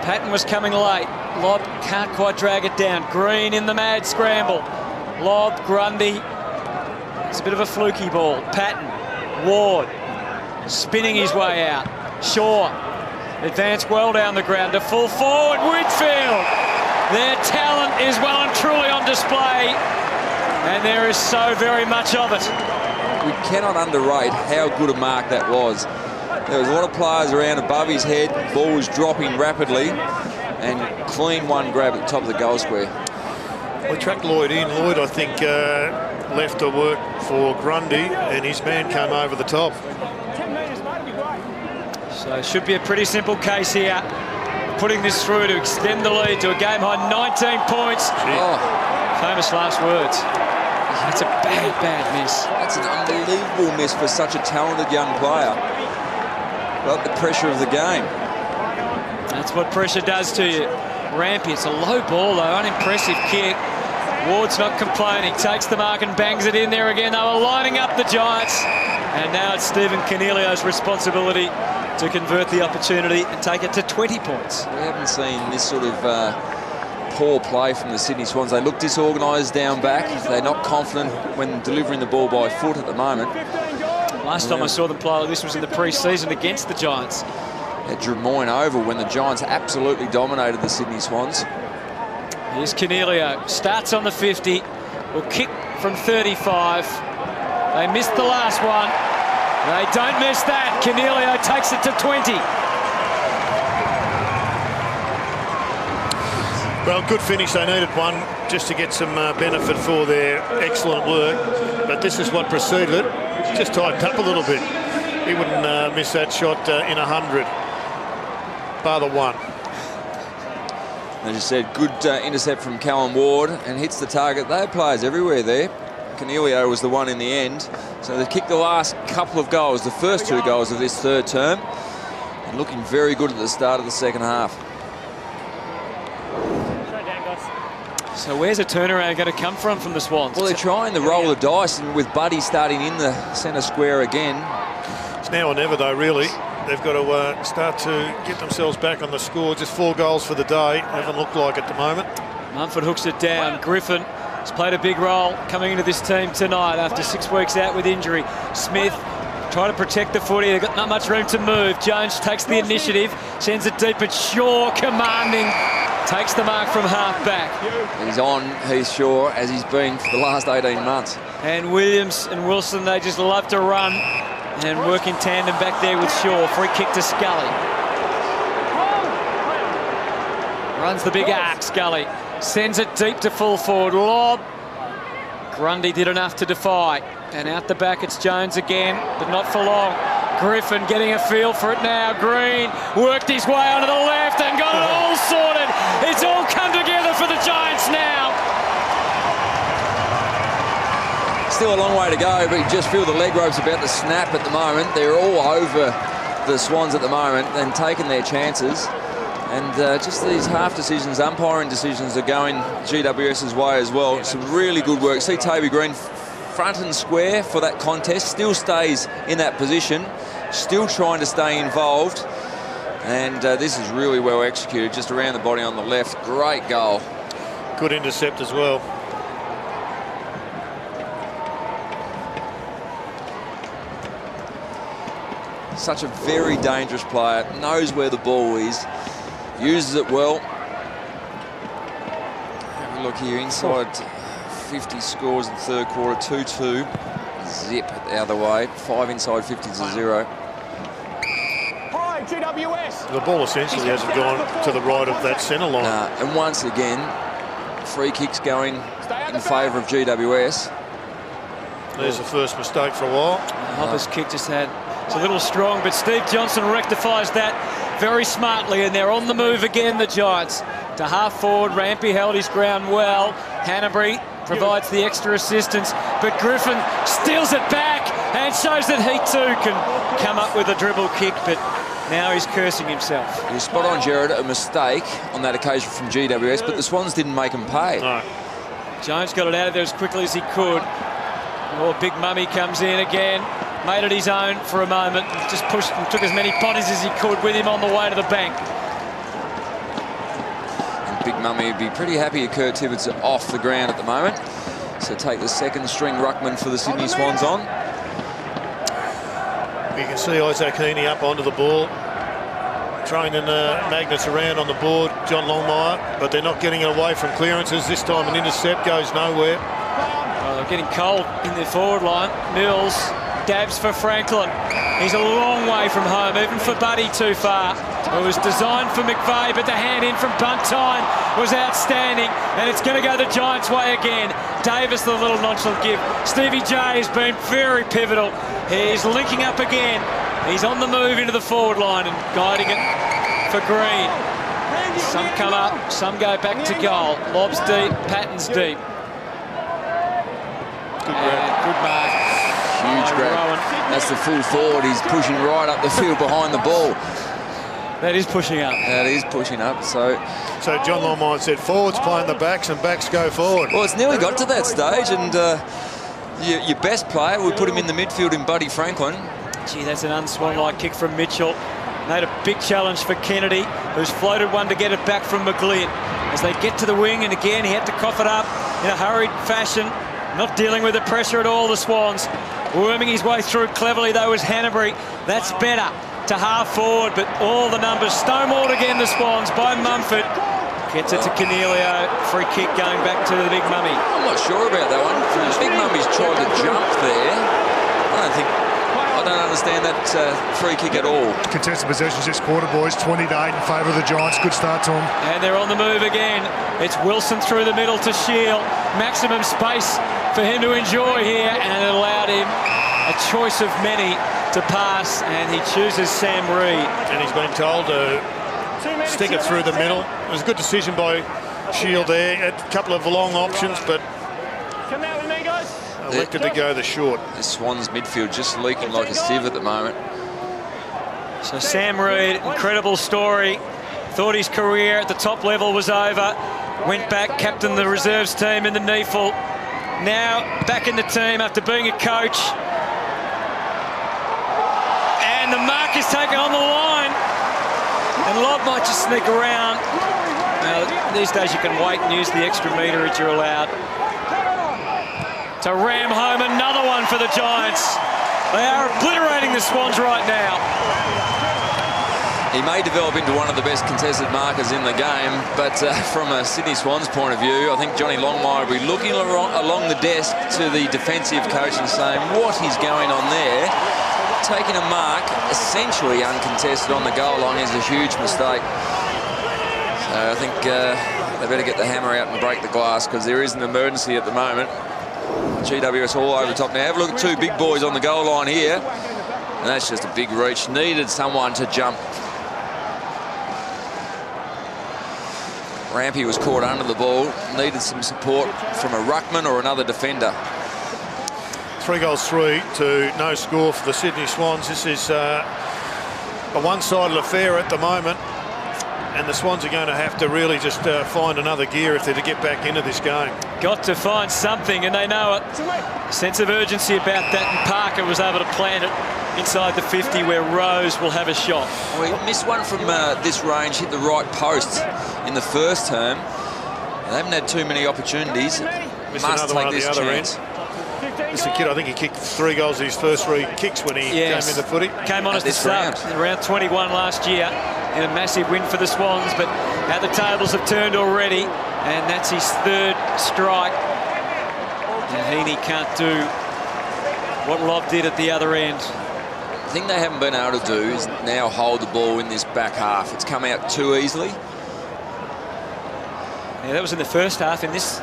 Patton was coming late. Lob can't quite drag it down. Green in the mad scramble. Lob, Grundy. It's a bit of a fluky ball. Patton, Ward, spinning his way out. Shaw, advanced well down the ground to full forward. Whitfield. Their talent is well and truly on display, and there is so very much of it. We cannot underrate how good a mark that was. There was a lot of players around above his head. Ball was dropping rapidly, and clean one grab at the top of the goal square. We tracked Lloyd in. Lloyd, I think, left to work for Grundy, and his man came over the top. So it should be a pretty simple case here. Putting this through to extend the lead to a game-high 19 points. Famous last words. That's a bad, bad miss. That's an unbelievable miss for such a talented young player. But the pressure of the game. That's what pressure does to you. Rampy, it's a low ball though, unimpressive kick. Ward's not complaining, takes the mark and bangs it in there again. They were lining up the Giants. And now it's Stephen Coniglio's responsibility to convert the opportunity and take it to 20 points. We haven't seen this sort of poor play from the Sydney Swans. They look disorganised down back. They're not confident when delivering the ball by foot at the moment. Last time I saw them play like this was in the pre-season against the Giants. At Drummoyne Oval when the Giants absolutely dominated the Sydney Swans. Here's Coniglio, starts on the 50, will kick from 35. They missed the last one. They don't miss that. Coniglio takes it to 20. Well, good finish. They needed one just to get some benefit for their excellent work. But this is what preceded it. Just tightened up a little bit. He wouldn't miss that shot in 100. Bar the one. As you said, good intercept from Callum Ward and hits the target. They had players everywhere there. Coniglio was the one in the end. So they kicked the last couple of goals, the first two goals of this third term. And looking very good at the start of the second half. So where's a turnaround going to come from the Swans? Well, they're trying to roll the dice, and with Buddy starting in the centre square again. It's now or never, though, really. They've got to start to get themselves back on the score. Just 4 goals for the day. Haven't looked like at the moment. Mumford hooks it down. Griffin has played a big role coming into this team tonight after 6 weeks out with injury. Smith trying to protect the footy. They've got not much room to move. Jones takes the initiative, sends it deep at Shaw, commanding. Takes the mark from half back. He's on, he's sure, as he's been for the last 18 months. And Williams and Wilson, they just love to run and work in tandem back there with Shaw. Free kick to Scully. Runs the big arc, Scully. Sends it deep to full forward. Lob. Grundy did enough to defy. And out the back it's Jones again, but not for long. Griffin getting a feel for it now. Green worked his way onto the left and got it all sorted. It's all come together for the Giants now. Still a long way to go, but you just feel the leg rope's about to snap at the moment. They're all over the Swans at the moment and taking their chances. And just these half decisions, umpiring decisions are going GWS's way as well. Some really good work. See Toby Green front and square for that contest, still stays in that position, still trying to stay involved. And this is really well executed, just around the body on the left. Great goal. Good intercept as well. Such a very dangerous player, knows where the ball is, uses it well. Have a look here, inside 50 scores in the third quarter, 2-2. Zip the other way, 5 inside 50 to 0. GWS. The ball essentially hasn't gone to the right of that centre line. And once again, free kicks going in favour of GWS. There's the first mistake for a while. Hopper's kick just had, it's a little strong, but Steve Johnson rectifies that very smartly, and they're on the move again, the Giants. To half forward, Rampy held his ground well. Hanbury provides the extra assistance, but Griffin steals it back and shows that he too can come up with a dribble kick, but now he's cursing himself. You're spot on, Jared. A mistake on that occasion from GWS, but the Swans didn't make him pay. No. Jones got it out of there as quickly as he could. Oh, Big Mummy comes in again. Made it his own for a moment. Just pushed and took as many potties as he could with him on the way to the bank. And Big Mummy would be pretty happy if Kurt Tibbetts off the ground at the moment. to take the second string ruckman for the Sydney Swans on. You can see Isaac Heaney up onto the ball, training Magnus around on the board, John Longmire, but they're not getting it away from clearances. This time an intercept goes nowhere. Well, they're getting cold in their forward line. Mills dabs for Franklin. He's a long way from home, even for Buddy too far. It was designed for McVeigh, but the hand in from Buntine was outstanding, and it's going to go the Giants' way again. Davis, the little nonchalant give. Stevie J has been very pivotal. He's linking up again. He's on the move into the forward line and guiding it for Green. Some come up, some go back to goal. Lobs deep, Patton's deep. Good mark. Huge grab. That's the full forward. He's pushing right up the field behind the ball. That is pushing up. That is pushing up. So John Longmire said forwards playing the backs and backs go forward. Well, it's nearly got to that stage, and your best player, we put him in the midfield in Buddy Franklin. Gee, that's an unswan-like kick from Mitchell. Made a big challenge for Kennedy, who's floated one to get it back from McGlynn. As they get to the wing, and again, he had to cough it up in a hurried fashion, not dealing with the pressure at all, the Swans. Worming his way through cleverly, though, was Hanbury. That's better to half forward, but all the numbers stonewalled again, the Swans, by Mumford. Gets it to Cornelio. Free kick going back to the Big Mummy. I'm not sure about that one. Big Mummy's tried to jump there. I don't understand that free kick at all. Contested possessions this quarter, boys. 20-8 in favour of the Giants. Good start to them. And they're on the move again. It's Wilson through the middle to Shield. Maximum space for him to enjoy here, and it allowed him a choice of many to pass, and he chooses Sam Reid. And he's been told to stick it through the middle. It was a good decision by Shield there. A couple of long options, but Come out with me, guys. elected to go the short. The Swans midfield just leaking like a sieve at the moment. So Sam Reid, incredible story. Thought his career at the top level was over. Went back, captained the reserves team in the NEFL. Now back in the team after being a coach. And the mark is taken on the line. And Lobb might just sneak around. Now, these days you can wait and use the extra meterage you're allowed. To ram home another one for the Giants. They are obliterating the Swans right now. He may develop into one of the best contested markers in the game, but from a Sydney Swans point of view, I think Johnny Longmire will be looking along the desk to the defensive coach and saying, what is going on there? Taking a mark, essentially uncontested on the goal line, is a huge mistake. So I think they better get the hammer out and break the glass, because there is an emergency at the moment. GWS all over the top now. Have a look at two big boys on the goal line here. And that's just a big reach. Needed someone to jump. Rampy was caught under the ball. Needed some support from a ruckman or another defender. 3-3 to no score for the Sydney Swans. This is a one-sided affair at the moment. And the Swans are going to have to really just find another gear if they're to get back into this game. Got to find something, and they know it. Sense of urgency about that, and Parker was able to plant it inside the 50 where Rose will have a shot. We missed one from this range, hit the right post in the first term. They haven't had too many opportunities. Missed Must another take one at this the other chance. end. This kid, I think he kicked 3 goals in his first 3 kicks when he came into footy. Came on as the sub in round 21 last year in a massive win for the Swans, but now the tables have turned already, and that's his 3rd strike. And Heaney can't do what Lobb did at the other end. The thing they haven't been able to do is now hold the ball in this back half. It's come out too easily. Yeah, that was in the first half. In this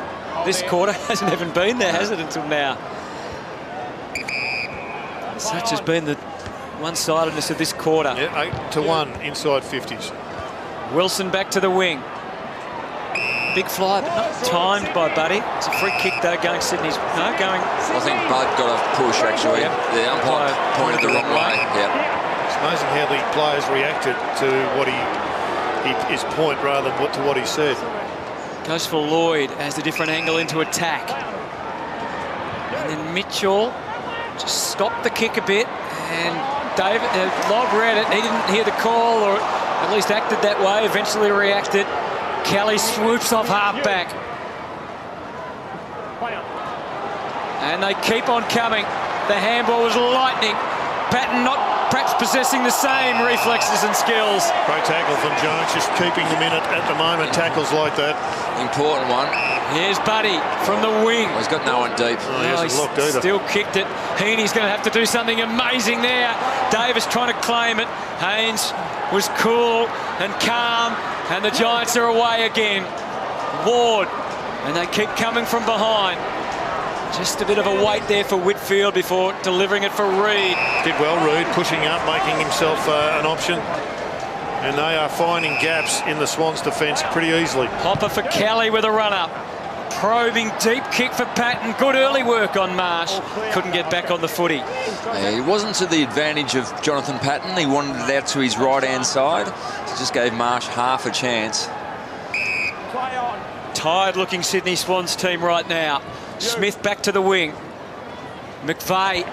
quarter, hasn't even been there, has it, until now? Such has been the one-sidedness of this quarter. Yeah, 8-1 inside 50s. Wilson back to the wing. Big fly, but not timed by Buddy. It's a free kick, though, going Sydney's... No, going... I think Bud got a push, actually. Yep. The umpire pointed the wrong way. Yep. It's amazing how the players reacted to what his point rather than to what he said. Goes for Lloyd as a different angle into attack. And then Mitchell just stopped the kick a bit, and David Lobb read it. He didn't hear the call, or at least acted that way. Eventually reacted. Kelly swoops off half back. And they keep on coming. The handball was lightning. Patton not perhaps possessing the same reflexes and skills. Great tackle from Jones, just keeping them in it at the moment. Tackles like that. Important one. Here's Buddy from the wing. He's got no one deep. He hasn't looked either. Still kicked it. Heaney's going to have to do something amazing there. Davis trying to claim it. Haynes was cool and calm, and the Giants are away again. Ward, and they keep coming from behind. Just a bit of a wait there for Whitfield before delivering it for Reid. Did well, Reid, pushing up, making himself an option. And they are finding gaps in the Swans' defence pretty easily. Hopper for Kelly with a run-up. Probing deep kick for Patton. Good early work on Marsh. Couldn't get back on the footy. It wasn't to the advantage of Jonathan Patton. He wanted it out to his right-hand side. So just gave Marsh half a chance. Tired-looking Sydney Swans team right now. Smith back to the wing. McVeigh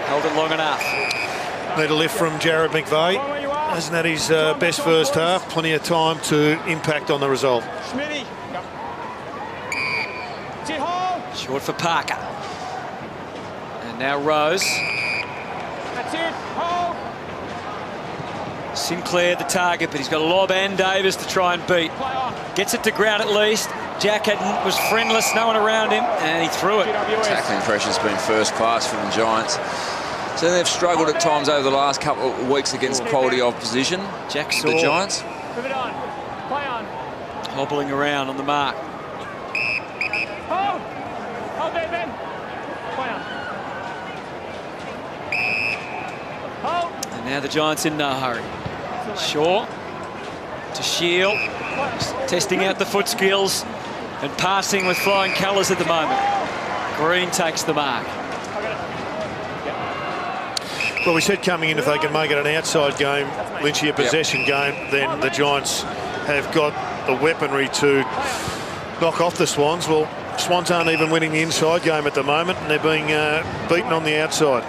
held it long enough. Need a lift from Jared McVeigh. Hasn't had his best first half. Plenty of time to impact on the result. Short for Parker. And now Rose. That's it. Hold. Sinclair the target, but he's got Lobb and Davis to try and beat. Gets it to ground at least. Jack was friendless, no one around him, and he threw it. Tackling pressure's been first class from the Giants. So they've struggled at times over the last couple of weeks against quality opposition. Jack the Giants. Move it on. Play on. Hobbling around on the mark. Hold. Hold there, Ben. Play on. Hold. And now the Giants in no hurry. Shaw to Shield. Testing out the foot skills and passing with flying colours at the moment. Green takes the mark. Well, we said coming in, if they can make it an outside game, Lynchy a possession game, then the Giants have got the weaponry to knock off the Swans. Well, Swans aren't even winning the inside game at the moment, and they're being beaten on the outside.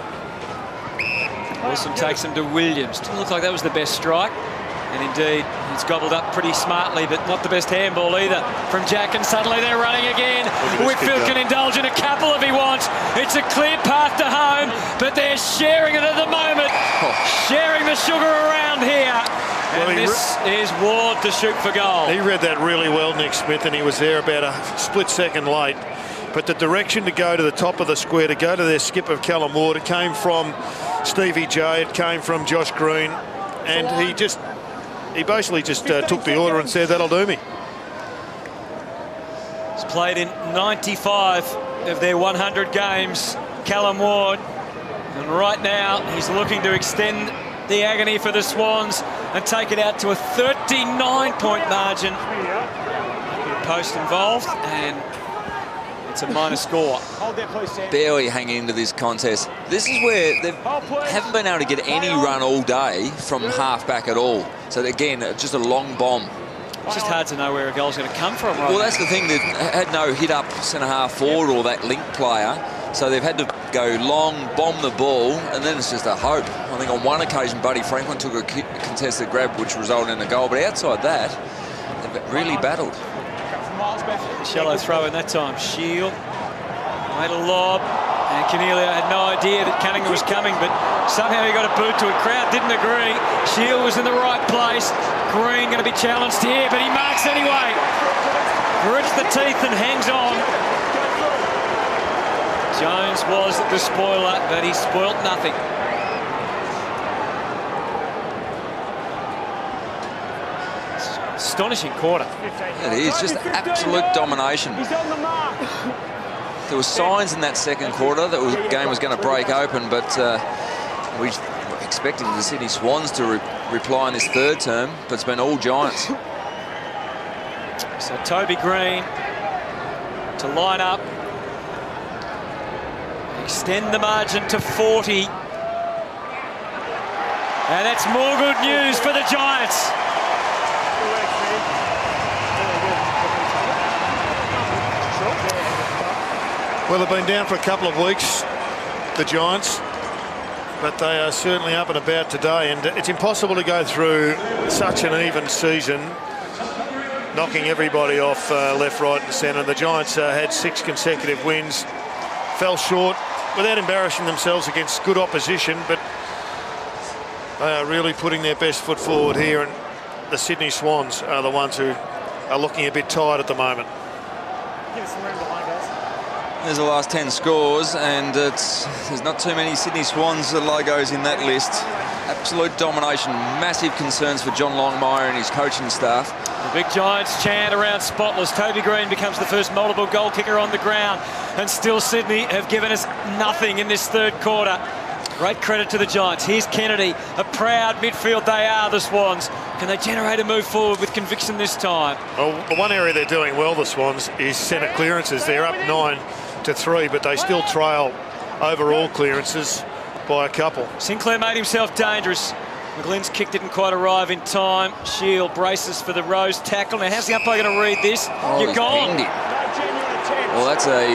Wilson takes him to Williams. Didn't look like that was the best strike. And indeed, it's gobbled up pretty smartly, but not the best handball either from Jack, and suddenly they're running again. Whitfield can indulge in a couple if he wants. It's a clear path to home, but they're sharing it at the moment. Sharing the sugar around here. And this is Ward to shoot for goal. He read that really well, Nick Smith, and he was there about a split second late. But the direction to go to the top of the square, to go to their skipper Callum Ward, it came from Stevie J, it came from Josh Green, and he basically just took the order and said, that'll do me. He's played in 95 of their 100 games, Callum Ward. And right now, he's looking to extend the agony for the Swans and take it out to a 39-point margin. Post involved, and it's a minor score. Barely hanging into this contest. This is where they haven't been able to get any run all day from half back at all. So again, just a long bomb. It's just hard to know where a goal's going to come from right Well, now. that's the thing. They've had no hit up centre-half forward or that link player. So they've had to go long, bomb the ball, and then it's just a hope. I think on one occasion, Buddy Franklin took a contested grab, which resulted in a goal. But outside that, they've really battled. Shallow throw in that time. Shield made a lob, and Cornelia had no idea that Cunningham was coming, but somehow he got a boot to it. Crowd didn't agree. Shield was in the right place. Green going to be challenged here, but he marks anyway. Grits the teeth and hangs on. Jones was the spoiler, but he spoilt nothing. Astonishing quarter. It is just absolute domination. There were signs in that second quarter that the game was going to break open, but we were expecting the Sydney Swans to reply in this third term, but it's been all Giants. So Toby Green to line up, extend the margin to 40. And that's more good news for the Giants. Well, they've been down for a couple of weeks, the Giants, but they are certainly up and about today, and it's impossible to go through such an even season knocking everybody off left, right and centre. The Giants had 6 consecutive wins, fell short without embarrassing themselves against good opposition, but they are really putting their best foot forward here, and the Sydney Swans are the ones who are looking a bit tired at the moment. Give us some room behind us. There's the last 10 scores, and there's not too many Sydney Swans logos in that list. Absolute domination, massive concerns for John Longmire and his coaching staff. The big Giants chant around spotless. Toby Green becomes the first multiple goal kicker on the ground, and still Sydney have given us nothing in this third quarter. Great credit to the Giants. Here's Kennedy, a proud midfield they are, the Swans. Can they generate a move forward with conviction this time? Well, the one area they're doing well, the Swans, is centre clearances. They're up 9-3, but they still trail overall clearances by a couple. Sinclair made himself dangerous. McGlynn's kick didn't quite arrive in time. Shield braces for the Rose tackle. Now, how's the umpire going to read this? You're gone. Well, that's a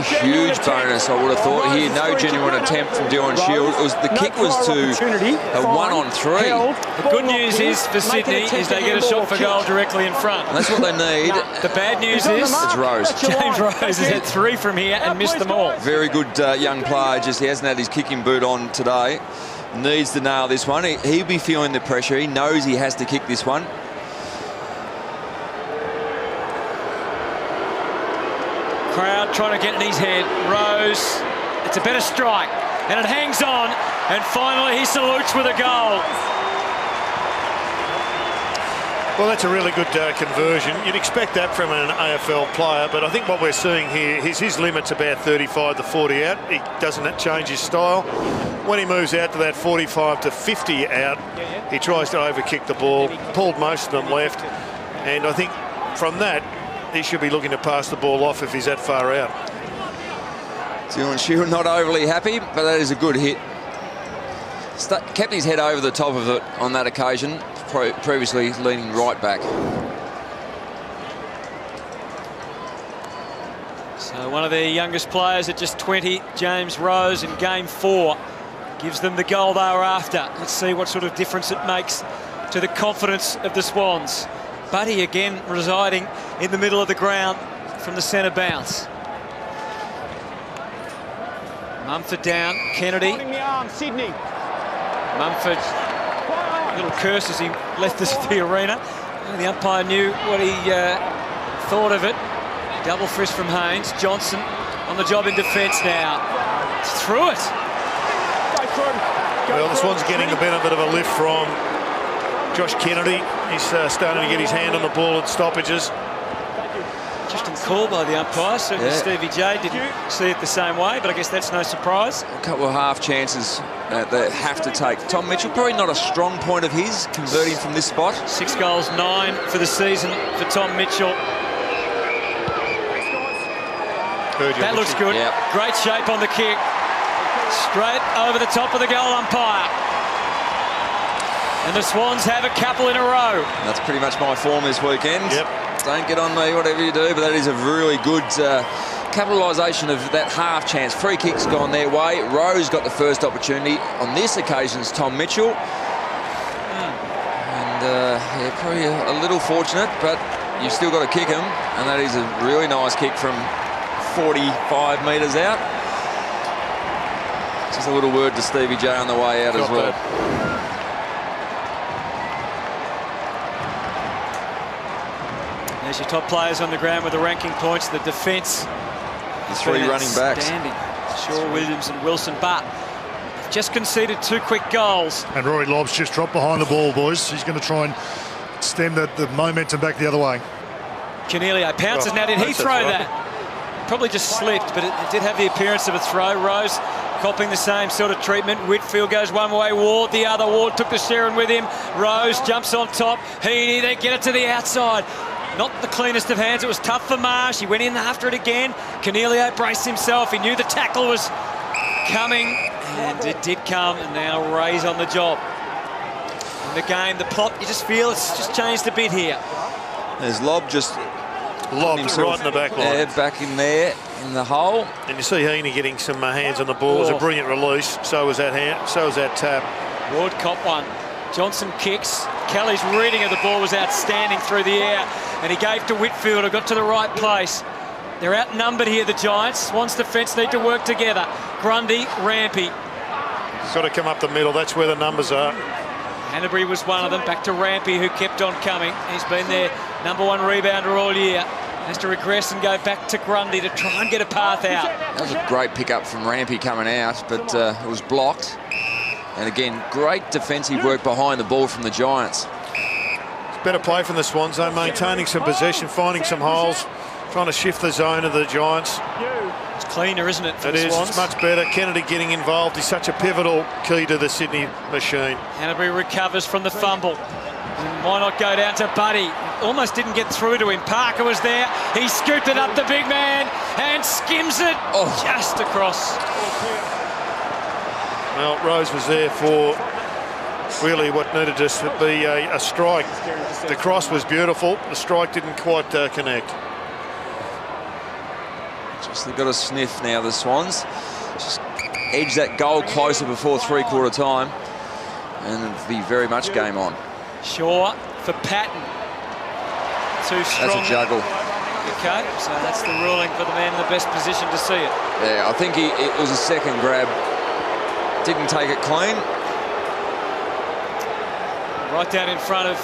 huge bonus, I would have thought. Here, no genuine attempt from Dylan Shield. The kick was to a 1-on-3. The good news is for Sydney is they get a shot for goal directly in front. And that's what they need. The bad news is it's Rose. James Rose has had 3 from here and missed them all. Very good young player. Just he hasn't had his kicking boot on today. Needs to nail this one. He'll be feeling the pressure. He knows he has to kick this one. Crowd trying to get in his head. Rose, it's a better strike, and it hangs on, and finally he salutes with a goal. Well, that's a really good conversion. You'd expect that from an AFL player, but I think what we're seeing here is his limit's about 35 to 40 out. He doesn't change his style. When he moves out to that 45 to 50 out, he tries to overkick the ball, pulled most of them left, and I think from that, he should be looking to pass the ball off if he's that far out. Dylan Shield not overly happy, but that is a good hit. Kept his head over the top of it on that occasion, previously leaning right back. So one of their youngest players at just 20, James Rose, in game 4, gives them the goal they were after. Let's see what sort of difference it makes to the confidence of the Swans. Buddy again residing in the middle of the ground from the centre bounce. Mumford down, Kennedy. Mumford, a little curse as he left the arena. The umpire knew what he thought of it. Double fist from Haynes. Johnson on the job in defence now. It's through it. Well, this one's getting the benefit of a lift from Josh Kennedy. He's starting to get his hand on the ball at stoppages. Interesting call by the umpire. Certainly Stevie J didn't see it the same way, but I guess that's no surprise. A couple of half chances they have to take. Tom Mitchell, probably not a strong point of his, converting from this spot. 6 goals, 9 for the season for Tom Mitchell. That looks good. Yep. Great shape on the kick. Straight over the top of the goal umpire. And the Swans have a couple in a row. That's pretty much my form this weekend. Yep. Don't get on me, whatever you do, but that is a really good capitalisation of that half chance. Free kick's gone their way. Rose got the first opportunity. On this occasion, it's Tom Mitchell. And yeah, probably a little fortunate, but you've still got to kick him. And that is a really nice kick from 45 metres out. Just a little word to Stevie J on the way out as well. There's your top players on the ground with the ranking points. The defence. The 3 running backs. Standing. Shaw, Williams and Wilson, but just conceded 2 quick goals. And Rory Lobb's just dropped behind the ball, boys. He's going to try and stem the momentum back the other way. Cornelio pounces. Now, did he throw that? Probably just slipped, but it did have the appearance of a throw. Rose copping the same sort of treatment. Whitfield goes one way, Ward the other. Ward took the Sharon with him. Rose jumps on top. Heaney, they get it to the outside. Not the cleanest of hands. It was tough for Marsh. He went in after it again. Cornelio braced himself. He knew the tackle was coming, and it did come, and now Ray's on the job. In the game, the plot, you just feel it's just changed a bit here. There's Lobb just lobbed right in the back line. Yeah, back in there, in the hole. And you see Heaney getting some hands on the ball. It was a brilliant release. So was that hand. So was that tap. Ward caught one. Johnson kicks. Kelly's reading of the ball was outstanding through the air, and he gave to Whitfield, who got to the right place. They're outnumbered here, the Giants. Swans defence need to work together. Grundy, Rampy. He's got to come up the middle. That's where the numbers are. Hanbury was one of them. Back to Rampy, who kept on coming. He's been their #1 rebounder all year. Has to regress and go back to Grundy to try and get a path out. That was a great pick-up from Rampy coming out, but it was blocked. And again, great defensive work behind the ball from the Giants. It's better play from the Swans, though, maintaining some possession, finding some holes, trying to shift the zone of the Giants. It's cleaner, isn't it, for the the Swans? It's much better. Kennedy getting involved is such a pivotal key to the Sydney machine. Hanbury recovers from the fumble. And why not go down to Buddy? Almost didn't get through to him. Parker was there. He scooped it up, the big man, and skims it just across. Well, Rose was there for really what needed to be a strike. The cross was beautiful. The strike didn't quite connect. Just got a sniff now, the Swans. Just edge that goal closer before three-quarter time, and it'll be very much game on. Shaw for Patton. Too strong. That's a juggle. Okay, so that's the ruling for the man in the best position to see it. Yeah, I think it was a second grab. Didn't take it clean. Right down in front of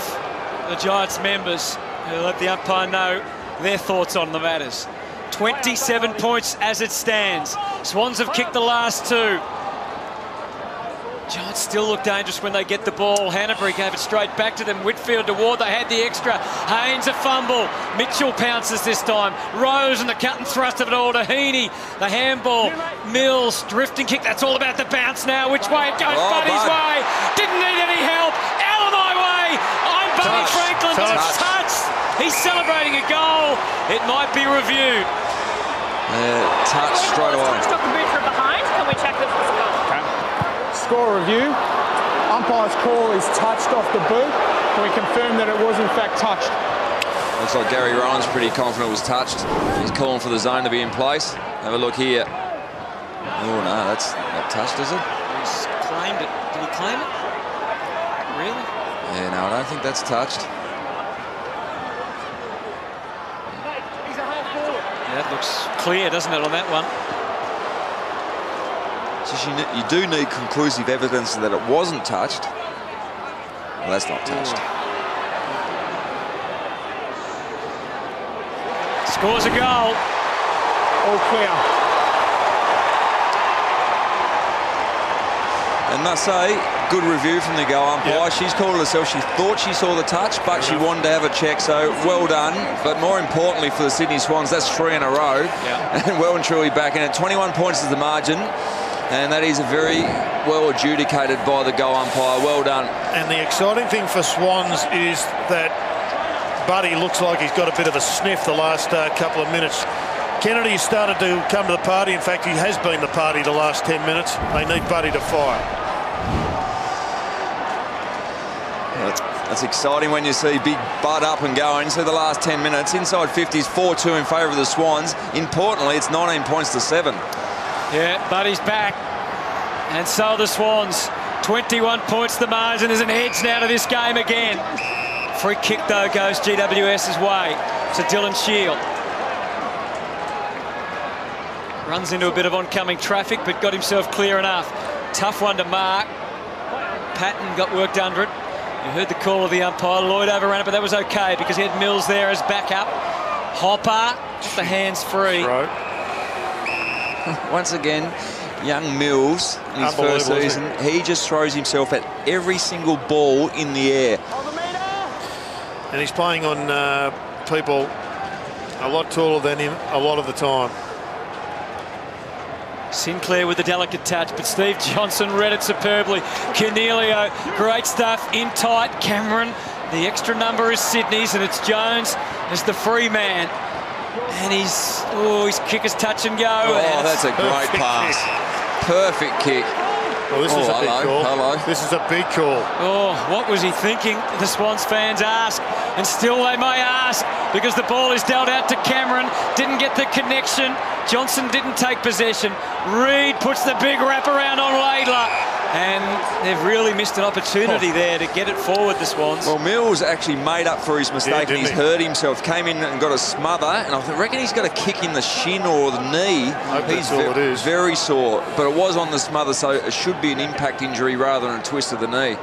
the Giants members, who let the umpire know their thoughts on the matters. 27 points as it stands. Swans have kicked the last two. Giants still look dangerous when they get the ball. Hanbury gave it straight back to them. Whitfield to Ward, they had the extra. Haynes a fumble. Mitchell pounces this time. Rose and the cut and thrust of it all to Heaney. The handball. Mills, drifting kick. That's all about the bounce now. Which way it goes? Buddy's way. Didn't need any help. Out of my way. I'm Buddy Franklin. Touch. He's celebrating a goal. It might be reviewed. Touch straight away. Touched off the boot from behind. Can we check this as a goal? Score review. Umpire's call is touched off the boot. Can we confirm that it was in fact touched? Looks like Gary Rowan's pretty confident it was touched. He's calling for the zone to be in place. Have a look here. Oh no, that's not touched, is it? He's claimed it. Did he claim it? Really? Yeah, no, I don't think that's touched. Yeah, that looks clear, doesn't it, on that one? Just you do need conclusive evidence that it wasn't touched. Well, that's not touched. Scores a goal. All clear. And must say, good review from the goal umpire. Yep. She's called herself. She thought she saw the touch, but she wanted to have a check. So well done. But more importantly for the Sydney Swans, that's 3 in a row. Yep. And well and truly back in it. 21 points is the margin. And that is a very well adjudicated by the goal umpire. Well done. And the exciting thing for Swans is that Buddy looks like he's got a bit of a sniff the last couple of minutes. Kennedy started to come to the party. In fact, he has been the party the last 10 minutes. They need Buddy to fire. That's exciting when you see Big Bud up and going. So the last 10 minutes, inside 50s, 4-2 in favour of the Swans. Importantly, it's 19 points to 7. Yeah, Buddy's back. And so are the Swans. 21 points the margin. There's an edge now to this game again. Free kick, though, goes GWS's way to Dylan Shield. Runs into a bit of oncoming traffic, but got himself clear enough. Tough one to mark. Patton got worked under it. You heard the call of the umpire. Lloyd overran it, but that was okay because he had Mills there as backup. Hopper, just the hands free. Once again, young Mills in his first season, he just throws himself at every single ball in the air. And he's playing on people a lot taller than him a lot of the time. Sinclair with the delicate touch, but Steve Johnson read it superbly. Cornelio, great stuff, in tight. Cameron, the extra number is Sydney's, and it's Jones as the free man. And his kick is touch and go. Oh, that's a great pass. Perfect kick. Well, this is a big call. Hello. This is a big call. Oh, what was he thinking? The Swans fans ask, and still they may ask, because the ball is dealt out to Cameron. Didn't get the connection. Johnson didn't take possession. Reed puts the big wrap around on Laidler, and They've really missed an opportunity there to get it forward, the Swans. Well, Mills actually made up for his mistake and he's hurt himself. Came in and got a smother, and I reckon he's got a kick in the shin or the knee. He's very sore, but it was on the smother, so it should be an impact injury rather than a twist of the knee.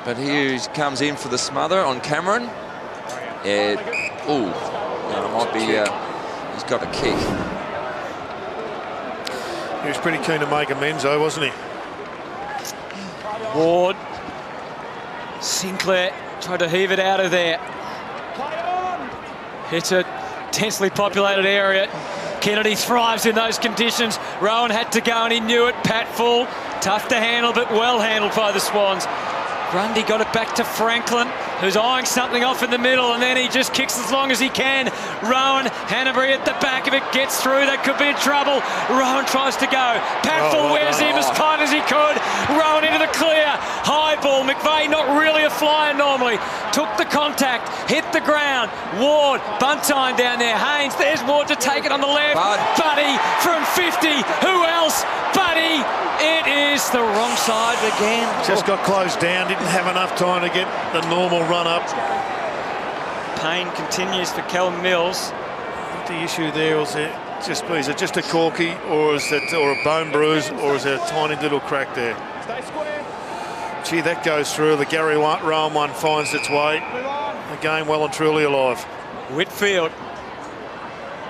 But here he comes in for the smother on Cameron. No, it might be, he's got a kick. He was pretty keen to make amends, though, wasn't he? Ward. Sinclair tried to heave it out of there. It's a densely populated area. Kennedy thrives in those conditions. Rowan had to go and he knew it. Pat full. Tough to handle, but well handled by the Swans. Grundy got it back to Franklin, who's eyeing something off in the middle, and then he just kicks as long as he can. Rowan, Hanbury at the back, if it gets through, that could be in trouble. Rowan tries to go. Patfull wears him as tight as he could. Rowan into the clear. High ball. McVeigh not really a flyer normally. Took the contact, hit the ground. Ward, Buntine down there. Haynes, there's Ward to take it on the left. Buddy from 50. Who else? Buddy. It is the wrong side again. Just got closed down, didn't have enough time to get the normal run up. Pain continues for Callum Mills. The issue there was is it just a corky, or is it a bone bruise, or is there a tiny little crack there? Gee, that goes through. The Gary Rowan one finds its way. The game well and truly alive. Whitfield.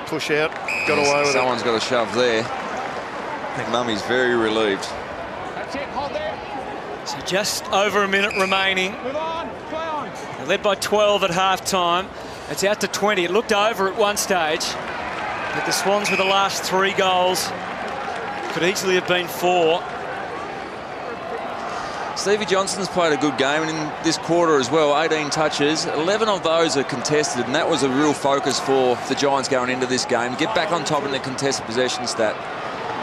Push out, got away with it. Someone's got a shove there. Mummy's very relieved. So just over a minute remaining. They're led by 12 at half-time. It's out to 20. It looked over at one stage. But the Swans with the last 3 goals could easily have been 4. Stevie Johnson's played a good game, and in this quarter as well, 18 touches. 11 of those are contested, and that was a real focus for the Giants going into this game. Get back on top in the contested possession stat.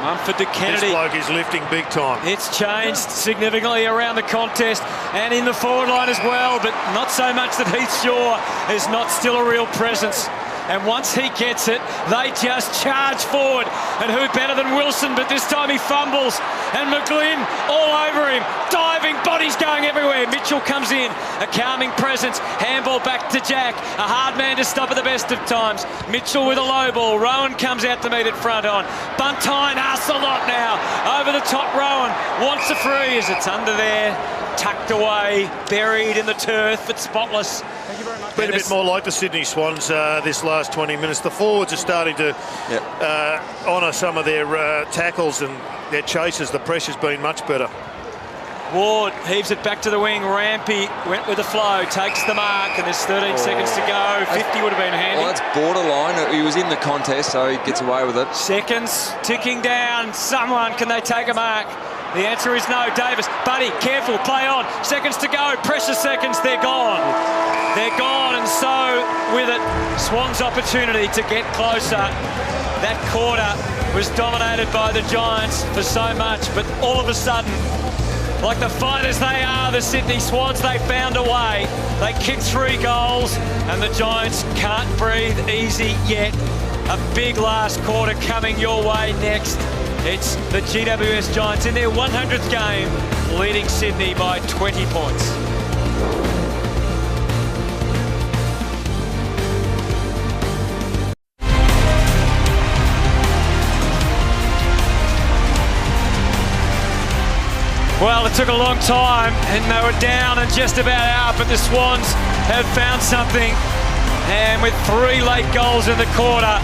Mumford to Kennedy. This bloke is lifting big time. It's changed significantly around the contest and in the forward line as well, but not so much that Heath Shaw is not still a real presence. And once he gets it, they just charge forward. And who better than Wilson, but this time he fumbles. And McGlynn all over him, diving, bodies going everywhere. Mitchell comes in, a calming presence. Handball back to Jack, a hard man to stop at the best of times. Mitchell with a low ball. Rowan comes out to meet it front on. Buntine asks a lot now. Over the top, Rowan wants a free as it's under there. Tucked away, buried in the turf, but spotless. Thank you very much. Been a bit more like the Sydney Swans this last 20 minutes. The forwards are starting to honour some of their tackles and their chases. The pressure's been much better. Ward heaves it back to the wing. Rampy went with the flow, takes the mark, and there's 13 seconds to go. 50 would have been handy. Well, that's borderline. He was in the contest, so he gets away with it. Seconds ticking down. Someone, can they take a mark? The answer is no. Davis, Buddy, careful, play on. Seconds to go, precious seconds, they're gone. They're gone, and so with it, Swans' opportunity to get closer. That quarter was dominated by the Giants for so much, but all of a sudden, like the fighters they are, the Sydney Swans, they found a way. They kicked 3 goals, and the Giants can't breathe easy yet. A big last quarter coming your way next. It's the GWS Giants in their 100th game, leading Sydney by 20 points. Well, it took a long time, and they were down and just about out, but the Swans have found something. And with 3 late goals in the quarter,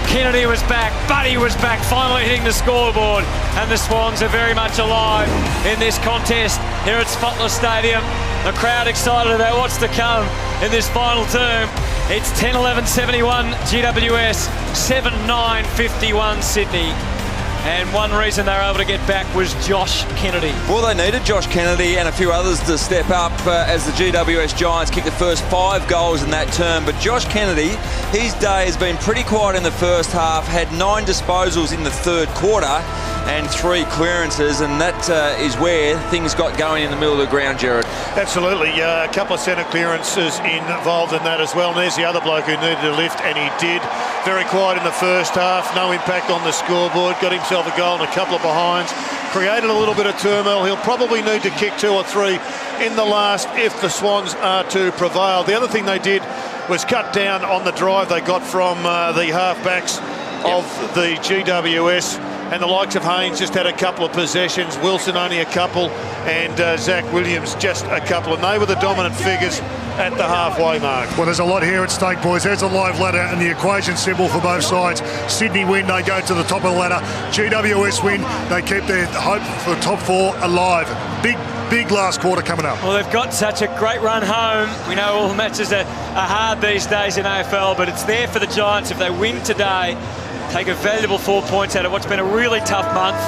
Kennedy was back, Buddy was back, finally hitting the scoreboard, and the Swans are very much alive in this contest here at Spotless Stadium. The crowd excited about what's to come in this final term. It's 10-11-71 GWS, 7-9-51 Sydney. And one reason they were able to get back was Josh Kennedy. Well, they needed Josh Kennedy and a few others to step up as the GWS Giants kicked the first 5 goals in that term. But Josh Kennedy, his day has been pretty quiet in the first half, had 9 disposals in the third quarter and 3 clearances, and that is where things got going in the middle of the ground, Jared. Absolutely. A couple of centre clearances involved in that as well. And there's the other bloke who needed a lift, and he did. Very quiet in the first half, no impact on the scoreboard, got himself a goal and a couple of behinds. created a little bit of turmoil. He'll probably need to kick 2 or 3 in the last if the Swans are to prevail. The other thing they did was cut down on the drive they got from the halfbacks of the GWS, and the likes of Haynes just had a couple of possessions, Wilson only a couple, and Zach Williams just a couple, and they were the dominant figures at the halfway mark. Well, there's a lot here at stake, boys. There's a live ladder, and the equation's simple for both sides. Sydney win, they go to the top of the ladder. GWS win, they keep their hope for top 4 alive. Big last quarter coming up. Well, they've got such a great run home. We know all the matches are hard these days in AFL, but it's there for the Giants. If they win today, take a valuable 4 points out of what's been a really tough month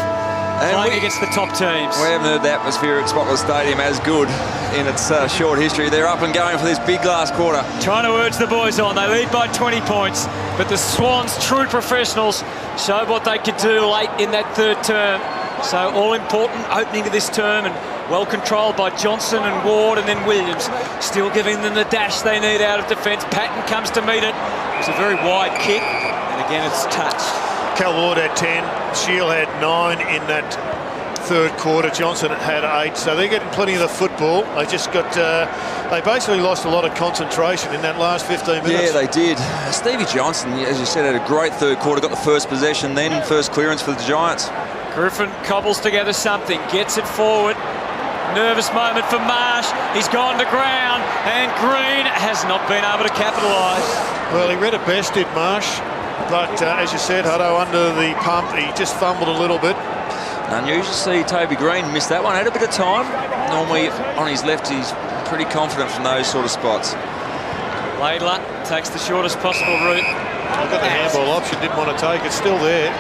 playing against the top teams. We haven't heard the atmosphere at Spotless Stadium as good in its short history. They're up and going for this big last quarter. Trying to urge the boys on. They lead by 20 points, but the Swans, true professionals, showed what they could do late in that third term. So all-important opening to this term, and well controlled by Johnson and Ward, and then Williams still giving them the dash they need out of defence. Patton comes to meet it. It's a very wide kick, and again it's touched. Cal Ward had 10, Shield had 9 in that third quarter. Johnson had 8, so they're getting plenty of the football. They just got, they basically lost a lot of concentration in that last 15 minutes. Yeah, they did. Stevie Johnson, as you said, had a great third quarter, got the first possession, then first clearance for the Giants. Griffin cobbles together something, gets it forward. Nervous moment for Marsh. He's gone to ground, and Green has not been able to capitalise. Well, he read it best, did Marsh. But as you said, Hutto, under the pump, he just fumbled a little bit. Unusual to see Toby Green miss that one. Had a bit of time. Normally on his left, he's pretty confident from those sort of spots. Laidler takes the shortest possible route. Look at the handball option, didn't want to take it, still there.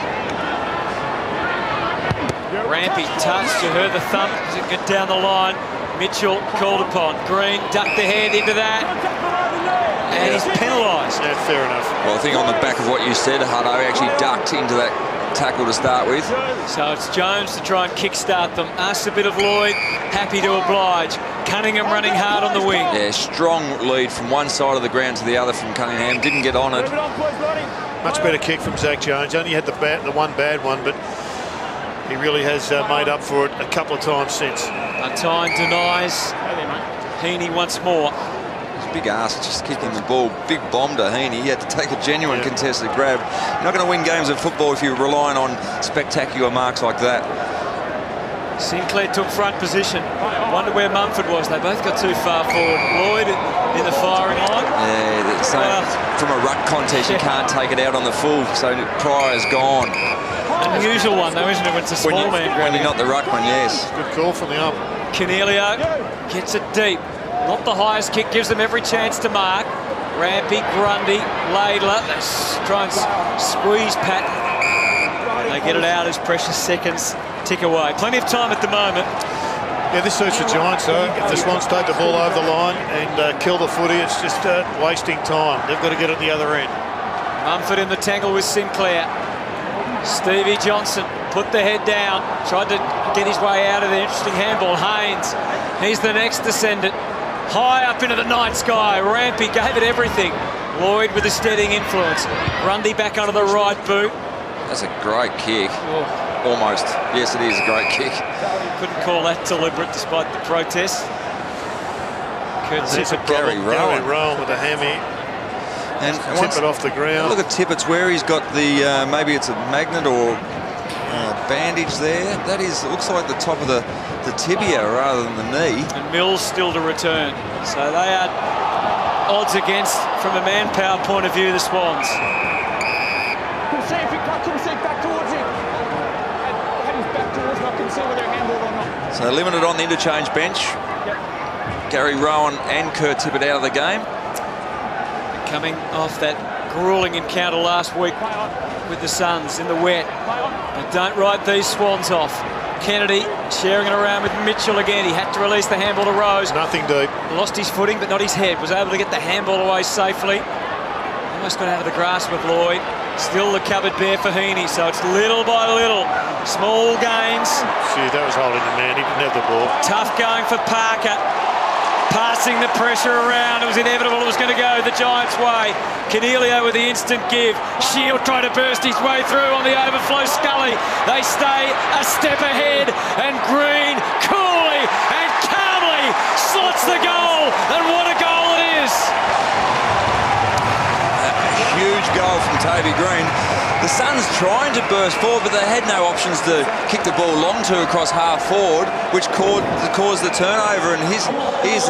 Rampy touched, you heard the thump as it got down the line. Mitchell called upon. Green ducked the head into that, and he's penalised. Yeah, fair enough. Well, I think on the back of what you said, Hutto actually ducked into that tackle to start with. So it's Jones to try and kickstart them. Asks a bit of Lloyd, happy to oblige. Cunningham running hard on the wing. Yeah, strong lead from one side of the ground to the other from Cunningham. Didn't get on it. Much better kick from Zach Jones. Only had the one bad one, but he really has made up for it a couple of times since. Untine denies. Heaney once more. Big ass just kicking the ball. Big bomb to Heaney. He had to take a genuine contested grab. You're not going to win games of football if you're relying on spectacular marks like that. Sinclair took front position. Wonder where Mumford was. They both got too far forward. Lloyd in the firing line. Yeah, from a ruck contest, you can't take it out on the full. So Pryor's gone. Unusual one though, isn't it? When it's a small man. When you're not the ruckman, yes. Good call from the up. Canelio gets it deep. Not the highest kick, gives them every chance to mark. Rampy, Grundy, Laidler, they try and squeeze Pat. They get it out as precious seconds tick away. Plenty of time at the moment. Yeah, this suits the Giants though. If the Swans take the ball over the line and kill the footy, it's just wasting time. They've got to get it the other end. Mumford in the tangle with Sinclair. Stevie Johnson put the head down, tried to get his way out of the interesting handball. Haynes, he's the next descendant. High up into the night sky. Rampy gave it everything. Lloyd with a steadying influence. Grundy back under the right boot. That's a great kick. Almost. Yes, it is a great kick. Couldn't call that deliberate despite the protest. Courtesy of Gary Rowan with a hammy. And tip it off the ground. Look at Tippett's where he's got the, maybe it's a magnet or bandage there. That is, looks like the top of the tibia rather than the knee. And Mills still to return. So they are odds against, from a manpower point of view, the Swans. So limited on the interchange bench. Gary Rowan and Kurt Tippett out of the game. Coming off that gruelling encounter last week with the Suns in the wet. But don't write these Swans off. Kennedy sharing it around with Mitchell again. He had to release the handball to Rose. Nothing deep. Lost his footing, but not his head. Was able to get the handball away safely. Almost got out of the grasp with Lloyd. Still the cupboard bare for Heaney, so it's little by little. Small gains. Gee, that was holding the man. He didn't have the ball. Tough going for Parker. passing the pressure around. It was inevitable it was going to go the Giants' way. Canelio with the instant give. Shield tried to burst his way through on the overflow. Scully, they stay a step ahead, and Green coolly and calmly slots the goal, and what a goal it is! A huge goal from Toby Green. The Suns trying to burst forward, but they had no options to kick the ball long to across half forward, which caused the turnover. And here's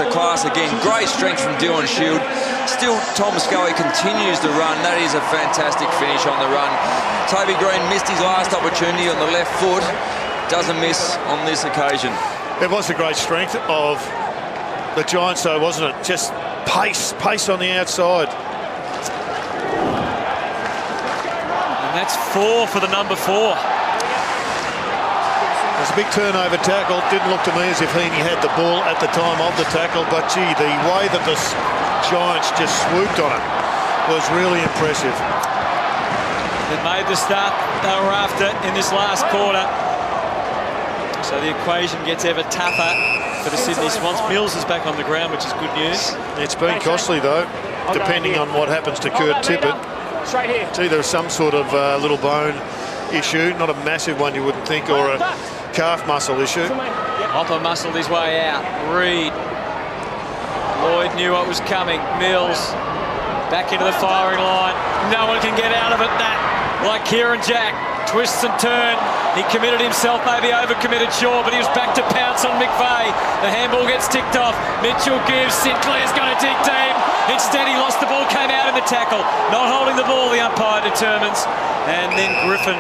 the class again. Great strength from Dylan Shield. Still, Tom Scully continues to run. That is a fantastic finish on the run. Toby Green missed his last opportunity on the left foot. Doesn't miss on this occasion. It was a great strength of the Giants, though, wasn't it? Just pace on the outside. That's 4 for the number 4. There's a big turnover tackle. Didn't look to me as if Heaney had the ball at the time of the tackle, but gee, the way that the Giants just swooped on it was really impressive. It made the start they were after in this last quarter. So the equation gets ever tougher for the Sydney Swans. Mills is back on the ground, which is good news. It's been costly, though, depending on what happens to Kurt Tippett. Straight here. It's either some sort of little bone issue, not a massive one you wouldn't think, or a calf muscle issue. Hopper muscled his way out. Reed. Lloyd knew what was coming. Mills back into the firing line. No one can get out of it. That, like Kieran Jack, twists and turns. He committed himself, maybe overcommitted, sure, but he was back to pounce on McVeigh. The handball gets ticked off. Mitchell gives. Sinclair's going to dig deep. Instead, he lost the ball, came out in the tackle. Not holding the ball, the umpire determines. And then Griffin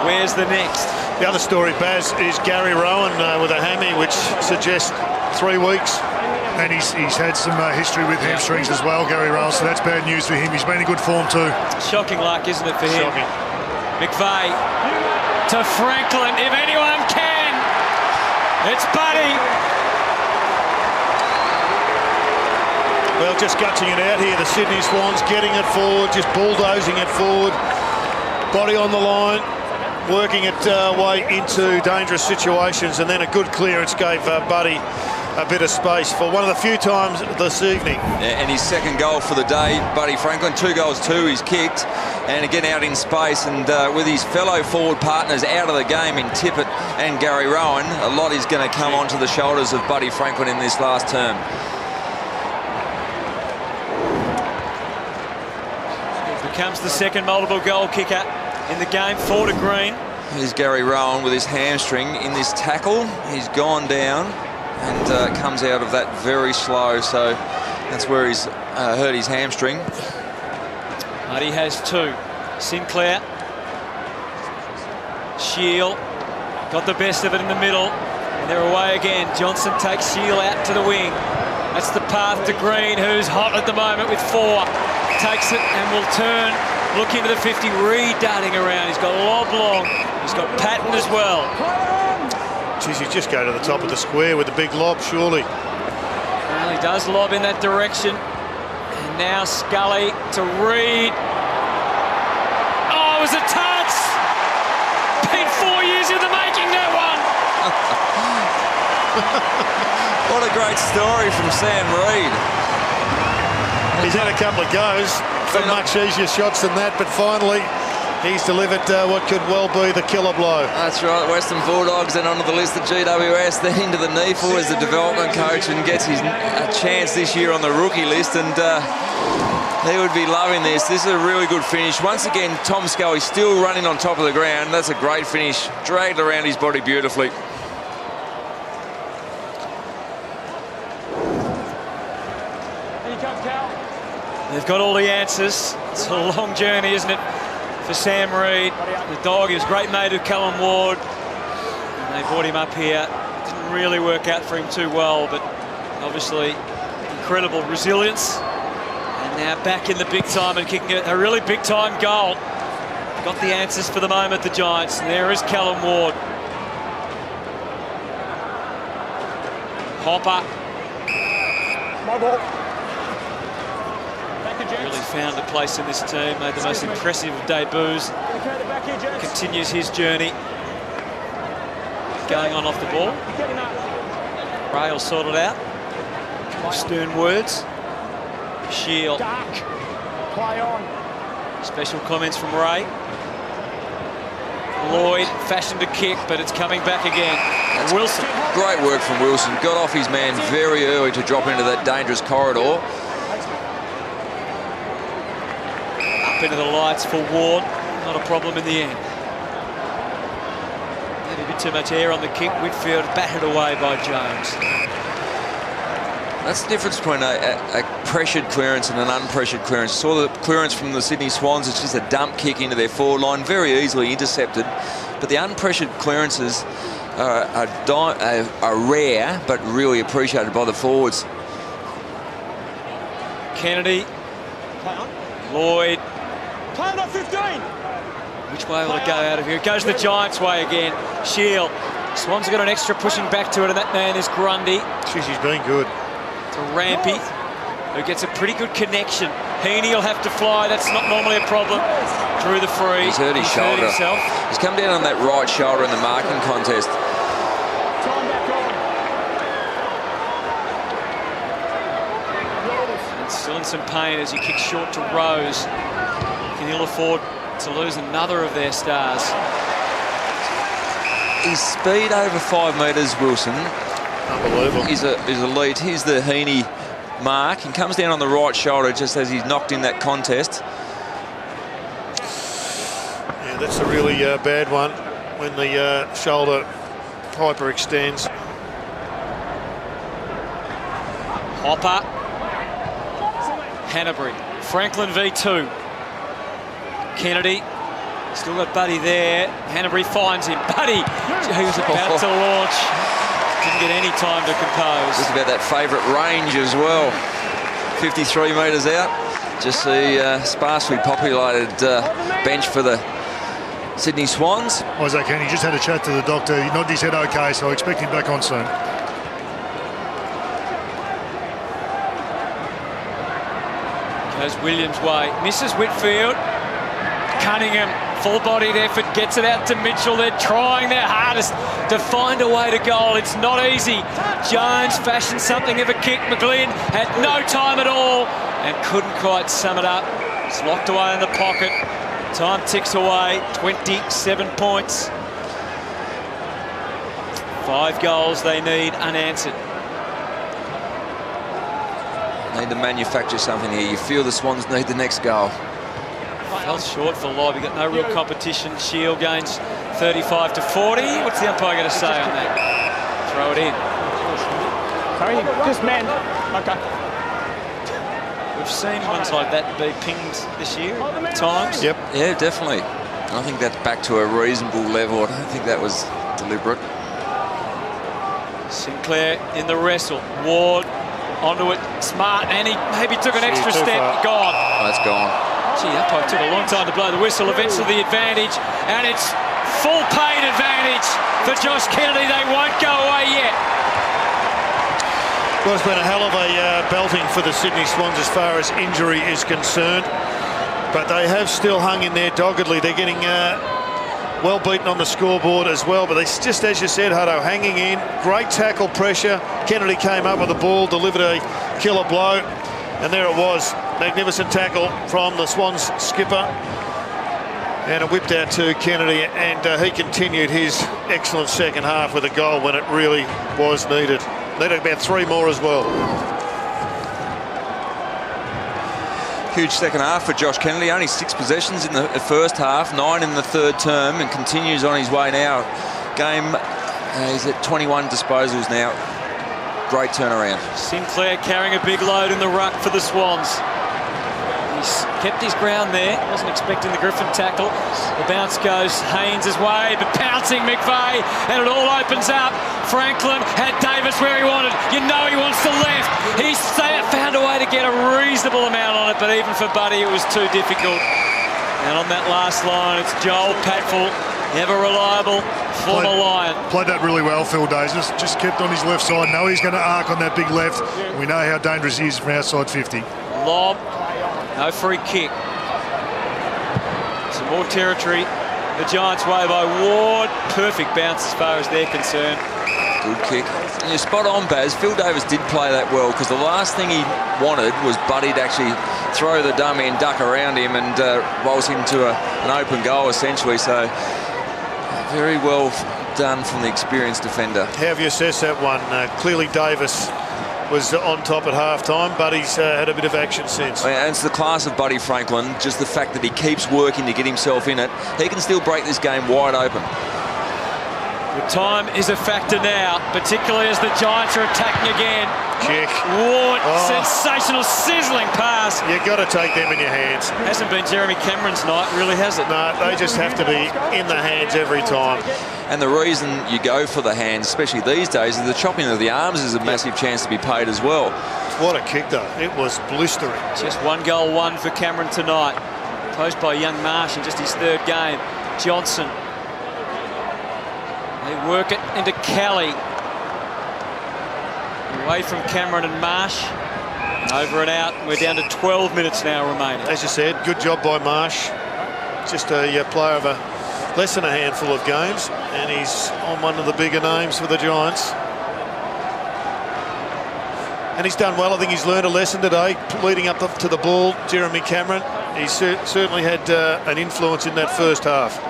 wears the next. The other story, Baz, is Gary Rowan with a hammy, which suggests 3 weeks. And he's had some history with hamstrings as well, Gary Rowan, so that's bad news for him. He's been in good form too. Shocking luck, isn't it, for him? Shocking. McVeigh to Franklin, if anyone can. It's Buddy. Well, just gutting it out here. The Sydney Swans getting it forward, just bulldozing it forward. Body on the line, working it way into dangerous situations, and then a good clearance gave Buddy a bit of space for one of the few times this evening. Yeah, and his second goal for the day, Buddy Franklin. 2 goals, 2 he's kicked, and again out in space, and with his fellow forward partners out of the game in Tippett and Gary Rowan, a lot is going to come onto the shoulders of Buddy Franklin in this last term. Becomes the second multiple goal kicker in the game, 4 to Green. Here's Gary Rowan with his hamstring in this tackle. He's gone down and comes out of that very slow, so that's where he's hurt his hamstring. But he has 2. Sinclair. Shield got the best of it in the middle, and they're away again. Johnson takes Shield out to the wing. That's the path to Green, who's hot at the moment with 4. Takes it and will turn, look into the 50. Reed darting around. He's got lob long. He's got Patton as well. Geez, you just go to the top of the square with a big lob, surely. Well, he does lob in that direction. And now Scully to Reed. Oh, it was a touch! Been 4 years in the making, that one! What a great story from Sam Reed. He's had a couple of goes for much easier shots than that, but finally he's delivered what could well be the killer blow. That's right, Western Bulldogs then onto the list at GWS, then into the NEFL as the development coach, and gets his chance this year on the rookie list, and he would be loving this. This is a really good finish. Once again, Tom Scully still running on top of the ground. That's a great finish, dragged around his body beautifully. They've got all the answers. It's a long journey, isn't it, for Sam Reed. The dog, he was a great mate of Callum Ward. And they brought him up here. Didn't really work out for him too well, but obviously incredible resilience. And now back in the big time and kicking a really big time goal. Got the answers for the moment, the Giants. And there is Callum Ward. Hopper. My ball. Really found a place in this team, made the most impressive of debuts. Continues his journey. Going on off the ball. Ray will sort it out. Stern words. Shield. Play on. Special comments from Ray. Lloyd fashioned a kick, but it's coming back again. That's Wilson. Great work from Wilson. Got off his man very early to drop into that dangerous corridor. Up into the lights for Ward. Not a problem in the end. Maybe a bit too much air on the kick. Whitfield battered away by Jones. That's the difference between a pressured clearance and an unpressured clearance. Saw the clearance from the Sydney Swans. It's just a dump kick into their forward line, very easily intercepted. But the unpressured clearances are rare, but really appreciated by the forwards. Kennedy. Lloyd. Play on 15. Which way will it go out of here? It goes the Giants' way again. Shield. Swans have got an extra pushing back to it, and that man is Grundy. Jeez, he's been good. To Rampy, who gets a pretty good connection. Heaney will have to fly. That's not normally a problem. Drew the free. He's hurt his shoulder. Himself. He's come down on that right shoulder in the marking contest. Still in some pain as he kicks short to Rose. Can he afford to lose another of their stars? His speed over 5 metres, Wilson. Unbelievable. Is elite. Here's the Heaney mark and comes down on the right shoulder just as he's knocked in that contest. Yeah, that's a really bad one when the shoulder hyperextends. Hopper. Hanbury. Franklin v2. Kennedy. Still got Buddy there. Hanbury finds him. Buddy, he was about to launch. Didn't get any time to compose. Just about that favourite range as well. 53 metres out. Just the sparsely populated bench for the Sydney Swans. Isaac Heaney just had a chat to the doctor. He nodded his head okay, so I expect him back on soon. Goes Williams' way. Misses Whitfield. Cunningham, full-bodied effort, gets it out to Mitchell. They're trying their hardest to find a way to goal. It's not easy. Jones fashioned something of a kick. McGlynn had no time at all and couldn't quite sum it up. It's locked away in the pocket. Time ticks away. 27 points. 5 goals they need unanswered. Need to manufacture something here. You feel the Swans need the next goal. Fell short for Lobb. He got no real competition. Shield gains 35 to 40. What's the umpire going to say on that? Throw it in. Sorry, just man. Okay. We've seen ones like that be pinged this year at times. Yep. Yeah, definitely. I think that's back to a reasonable level. I don't think that was deliberate. Sinclair in the wrestle. Ward onto it. Smart. And he maybe took an extra step. Gone. Oh, that's gone. Gee, umpire took a long time to blow the whistle. Eventually the advantage, and it's full paid advantage for Josh Kennedy. They won't go away yet. Well, it's been a hell of a belting for the Sydney Swans as far as injury is concerned, but they have still hung in there doggedly. They're getting well beaten on the scoreboard as well, but they just, as you said, Hutto, hanging in. Great tackle pressure. Kennedy came up with the ball, delivered a killer blow, and there it was. Magnificent tackle from the Swans skipper, and it whipped out to Kennedy, and he continued his excellent second half with a goal when it really was needed. Needed about 3 more as well. Huge second half for Josh Kennedy. Only 6 possessions in the first half, 9 in the third term, and continues on his way now. Game, he's at 21 disposals now. Great turnaround. Sinclair carrying a big load in the ruck for the Swans. He's kept his ground there. Wasn't expecting the Griffin tackle. The bounce goes Haynes' way, but pouncing McVeigh, and it all opens up. Franklin had Davis where he wanted. You know he wants to left. He's found a way to get a reasonable amount on it, but even for Buddy, it was too difficult. And on that last line, it's Joel Patfull, ever reliable, former Lion. Played that really well, Phil Days. Just kept on his left side. Know he's going to arc on that big left. We know how dangerous he is from outside 50. Lob, no free kick. Some more territory the Giants' way by Ward. Perfect bounce as far as they're concerned. Good kick. And you're spot on, Baz. Phil Davis did play that well, because the last thing he wanted was Buddy to actually throw the dummy and duck around him and rolls him to an open goal, essentially. So very well done from the experienced defender. How have you assessed that one? Clearly Davis was on top at half-time, but he's had a bit of action since. And it's the class of Buddy Franklin, just the fact that he keeps working to get himself in it. He can still break this game wide open. The time is a factor now, particularly as the Giants are attacking again. Kick. Ward, sensational, sizzling pass. You've got to take them in your hands. Hasn't been Jeremy Cameron's night, really, has it? No, they just have to be in the hands every time. And the reason you go for the hands, especially these days, is the chopping of the arms is a massive chance to be paid as well. What a kick, though. It was blistering. Just 1 goal, 1 for Cameron tonight. Posed by young Marsh in just his 3rd game. Johnson. They work it into Kelly. Away from Cameron and Marsh. Over and out. We're down to 12 minutes now remaining. As you said, good job by Marsh. Just a player of less than a handful of games, and he's on one of the bigger names for the Giants. And he's done well. I think he's learned a lesson today, leading up to the ball. Jeremy Cameron, he certainly had an influence in that first half.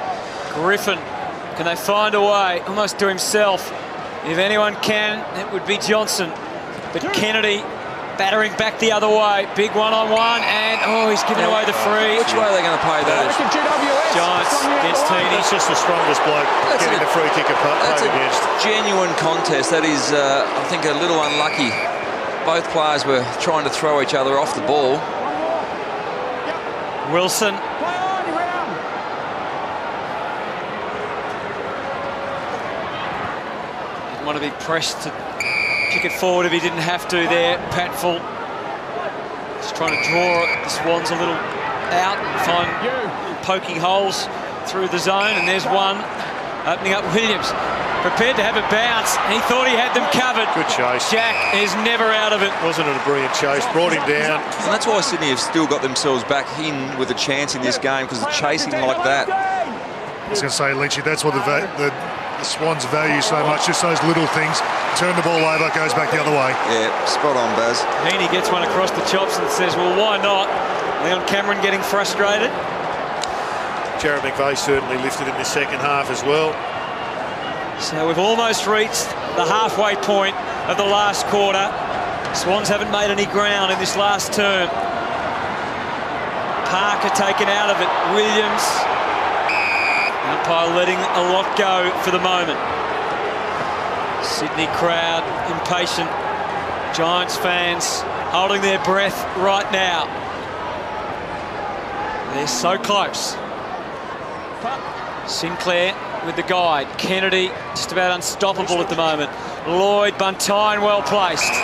Griffin, can they find a way, almost to himself? If anyone can, it would be Johnson. But Kennedy battering back the other way. Big one-on-one, and he's giving away the free. Which way are they going to play that? Giants against Teeny. That's just the strongest bloke getting the free kick That's played against. Genuine contest. That is, I think, a little unlucky. Both players were trying to throw each other off the ball. Wilson. Didn't want to be pressed to kick it forward if he didn't have to there. Patfull just trying to draw the Swans a little out and find poking holes through the zone. And there's one opening up. Williams prepared to have a bounce. He thought he had them covered. Good chase. Jack is never out of it. Wasn't it a brilliant chase? Brought him down. And that's why Sydney have still got themselves back in with a chance in this game, because of chasing like that. I was going to say, Lynchy, that's what the Swans value so much, just those little things. Turn the ball over, goes back the other way. Yeah, spot on, Baz. Heaney gets one across the chops and says, well, why not? Leon Cameron getting frustrated. Jared McVeigh certainly lifted in the second half as well. So we've almost reached the halfway point of the last quarter. Swans haven't made any ground in this last term. Parker taken out of it. Williams. Umpire letting a lot go for the moment. Sydney crowd impatient. Giants fans holding their breath right now. They're so close. Sinclair with the guide. Kennedy just about unstoppable at the moment. Lloyd, Buntine well placed.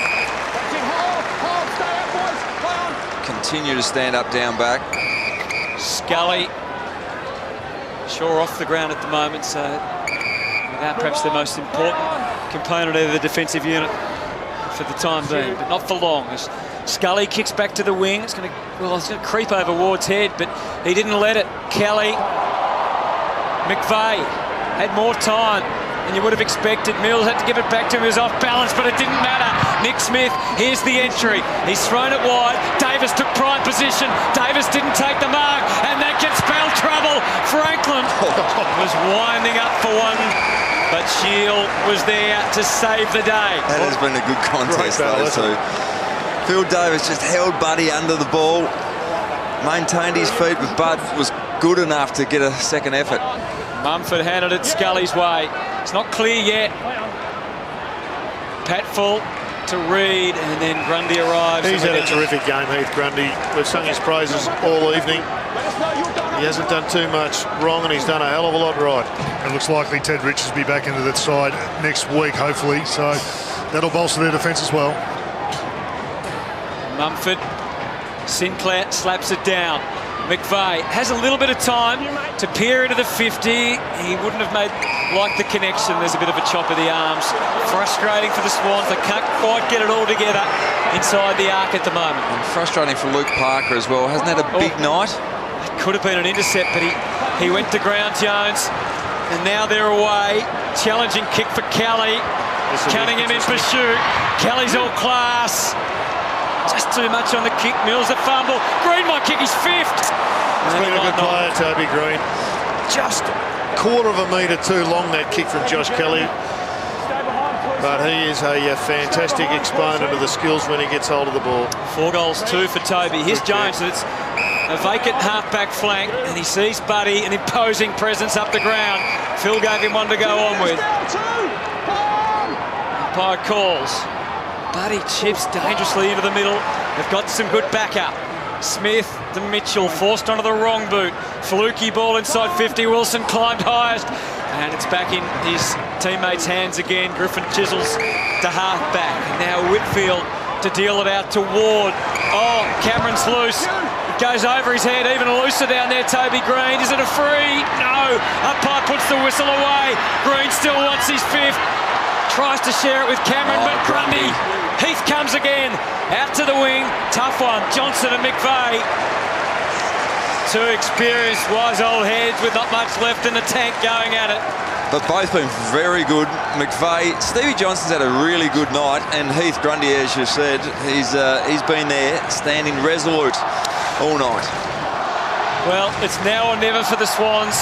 Continue to stand up, down back. Scully sure off the ground at the moment, so without perhaps the most important component of the defensive unit for the time being, but not for long. As Scully kicks back to the wing, it's going to creep over Ward's head, but he didn't let it. Kelly, McVeigh had more time than you would have expected. Mills had to give it back to him. He was off balance, but it didn't matter. Nick Smith, here's the entry. He's thrown it wide. Davis took prime position. Davis didn't take the mark, and that can spell trouble. Franklin was winding up for one, but Shield was there to save the day. That has been a good contest, though, too. Phil Davis just held Buddy under the ball, maintained his feet, but Bud was good enough to get a second effort. Mumford handed it Scully's way. It's not clear yet. Patfull to Reid, and then Grundy arrives. He's had a terrific game, Heath Grundy. We've sung his praises all evening. He hasn't done too much wrong, and he's done a hell of a lot right. It looks likely Ted Richards will be back into that side next week, hopefully, so that'll bolster their defence as well. Mumford, Sinclair slaps it down. McVeigh has a little bit of time to peer into the 50. He wouldn't have liked the connection. There's a bit of a chop of the arms. Frustrating for the Swans. They can't quite get it all together inside the arc at the moment. And frustrating for Luke Parker as well. Hasn't had a big night? Could have been an intercept, but he went to ground, Jones. And now they're away. Challenging kick for Kelly. Cunningham in pursuit. Kelly's all class. Just too much on the kick. Mills a fumble. Green might kick his fifth. He's been a good player, Toby Green. Just quarter of a metre too long, that kick from Josh Kelly. But he is a fantastic exponent of the skills when he gets hold of the ball. 4 goals, 2 for Toby. Here's Jones. It's a vacant half-back flank, and he sees Buddy, an imposing presence up the ground. Phil gave him one to go on with. Umpire calls. Buddy chips dangerously into the middle. They've got some good backup. Smith to Mitchell, forced onto the wrong boot. Fluky ball inside 50. Wilson climbed highest, and it's back in his teammates' hands again. Griffin chisels to half-back. Now Whitfield to deal it out to Ward. Oh, Cameron's loose. It goes over his head, even looser down there, Toby Green. Is it a free? No. Umpire puts the whistle away. Green still wants his fifth. Tries to share it with Cameron, but Grundy. Heath comes again. Out to the wing. Tough one. Johnson and McVeigh. 2 experienced, wise old heads with not much left in the tank going at it. But both been very good. McVeigh, Stevie Johnson's had a really good night, and Heath Grundy, as you said, he's been there, standing resolute all night. Well, it's now or never for the Swans.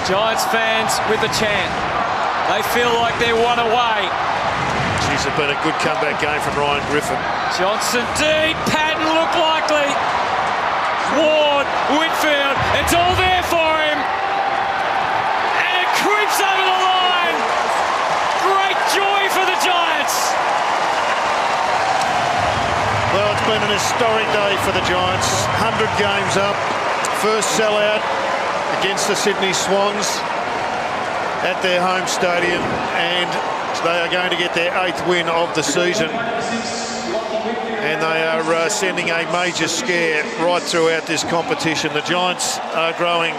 Giants fans with a chant. They feel like they're one away. Geez, it's been a good comeback game from Ryan Griffin. Johnson deep, Patton look likely. Ward, Whitfield, it's all there for him. And it creeps over the line. Great joy for the Giants. Well, it's been an historic day for the Giants. 100 games up. First sellout against the Sydney Swans at their home stadium, and they are going to get their 8th win of the season. And they are sending a major scare right throughout this competition. The Giants are growing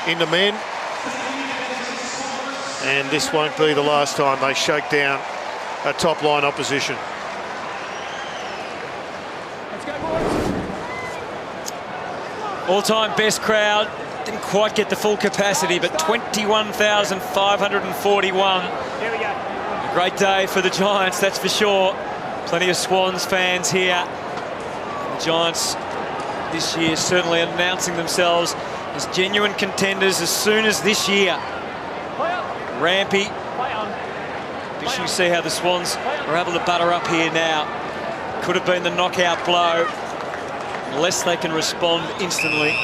into men, and this won't be the last time they shake down a top-line opposition. All-time best crowd. Didn't quite get the full capacity, but 21,541. Here we go. A great day for the Giants, that's for sure. Plenty of Swans fans here. The Giants this year certainly announcing themselves as genuine contenders as soon as this year. Rampy. Interesting to see how the Swans are able to butter up here now. Could have been the knockout blow, unless they can respond instantly.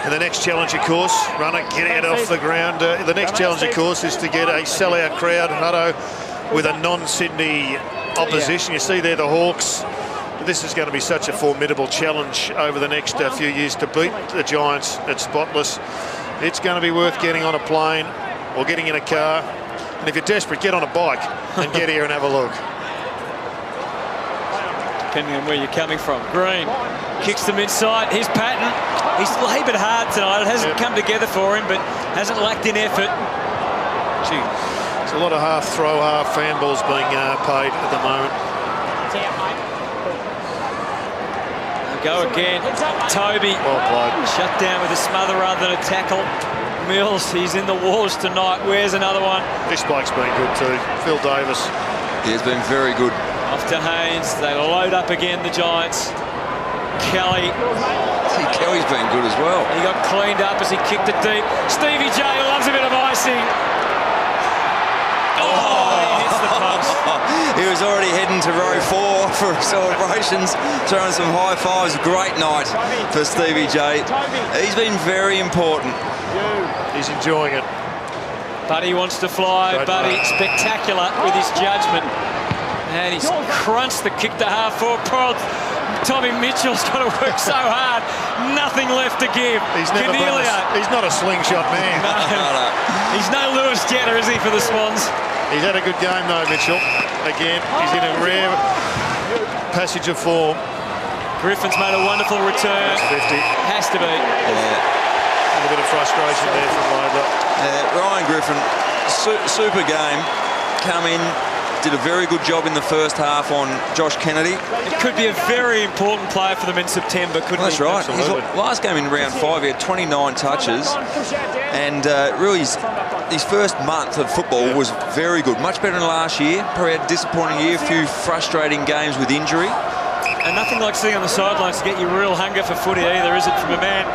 And the next challenge, of course, runner, get out off the ground. The next challenge, of course, is to get a sellout crowd, Hutto, with a non-Sydney opposition. You see there the Hawks. This is going to be such a formidable challenge over the next few years to beat the Giants at Spotless. It's going to be worth getting on a plane or getting in a car. And if you're desperate, get on a bike and get here and have a look. Depending on where you're coming from. Green kicks them inside. Here's Patton. He's laboured hard tonight. It hasn't come together for him, but hasn't lacked in effort. Gee, there's a lot of half throw, half fan balls being paid at the moment. Go again. Toby. Well played. Shut down with a smother rather than a tackle. Mills, he's in the wars tonight. Where's another one? This bloke's been good too. Phil Davis. He has been very good. Off to Haynes. They load up again, the Giants. Kelly. Kelly's been good as well. He got cleaned up as he kicked it deep. Stevie J loves a bit of icing. Oh, he hits the post. He was already heading to row 4 for celebrations, throwing some high fives. Great night for Stevie J. He's been very important. He's enjoying it. Buddy wants to fly. Buddy spectacular with his judgment. And he's crunched the kick to half-forward. Tommy Mitchell's got to work so hard. Nothing left to give. He's not a slingshot man. No. He's no Lewis Jeter, is he, for the Swans? He's had a good game, though, Mitchell. Again, he's in a rare passage of form. Griffin's made a wonderful return. That's 50. Has to be. Yeah. A bit of frustration there from Labour. Ryan Griffin, super game. Come in, did a very good job in the first half on Josh Kennedy. It could be a very important player for them in September, couldn't That's he? right. His last game in round 5, he had 29 touches. And really, his first month of football was very good. Much better than last year. Probably had a disappointing year, a few frustrating games with injury. And nothing like sitting on the sidelines to get you real hunger for footy either, is it, from a man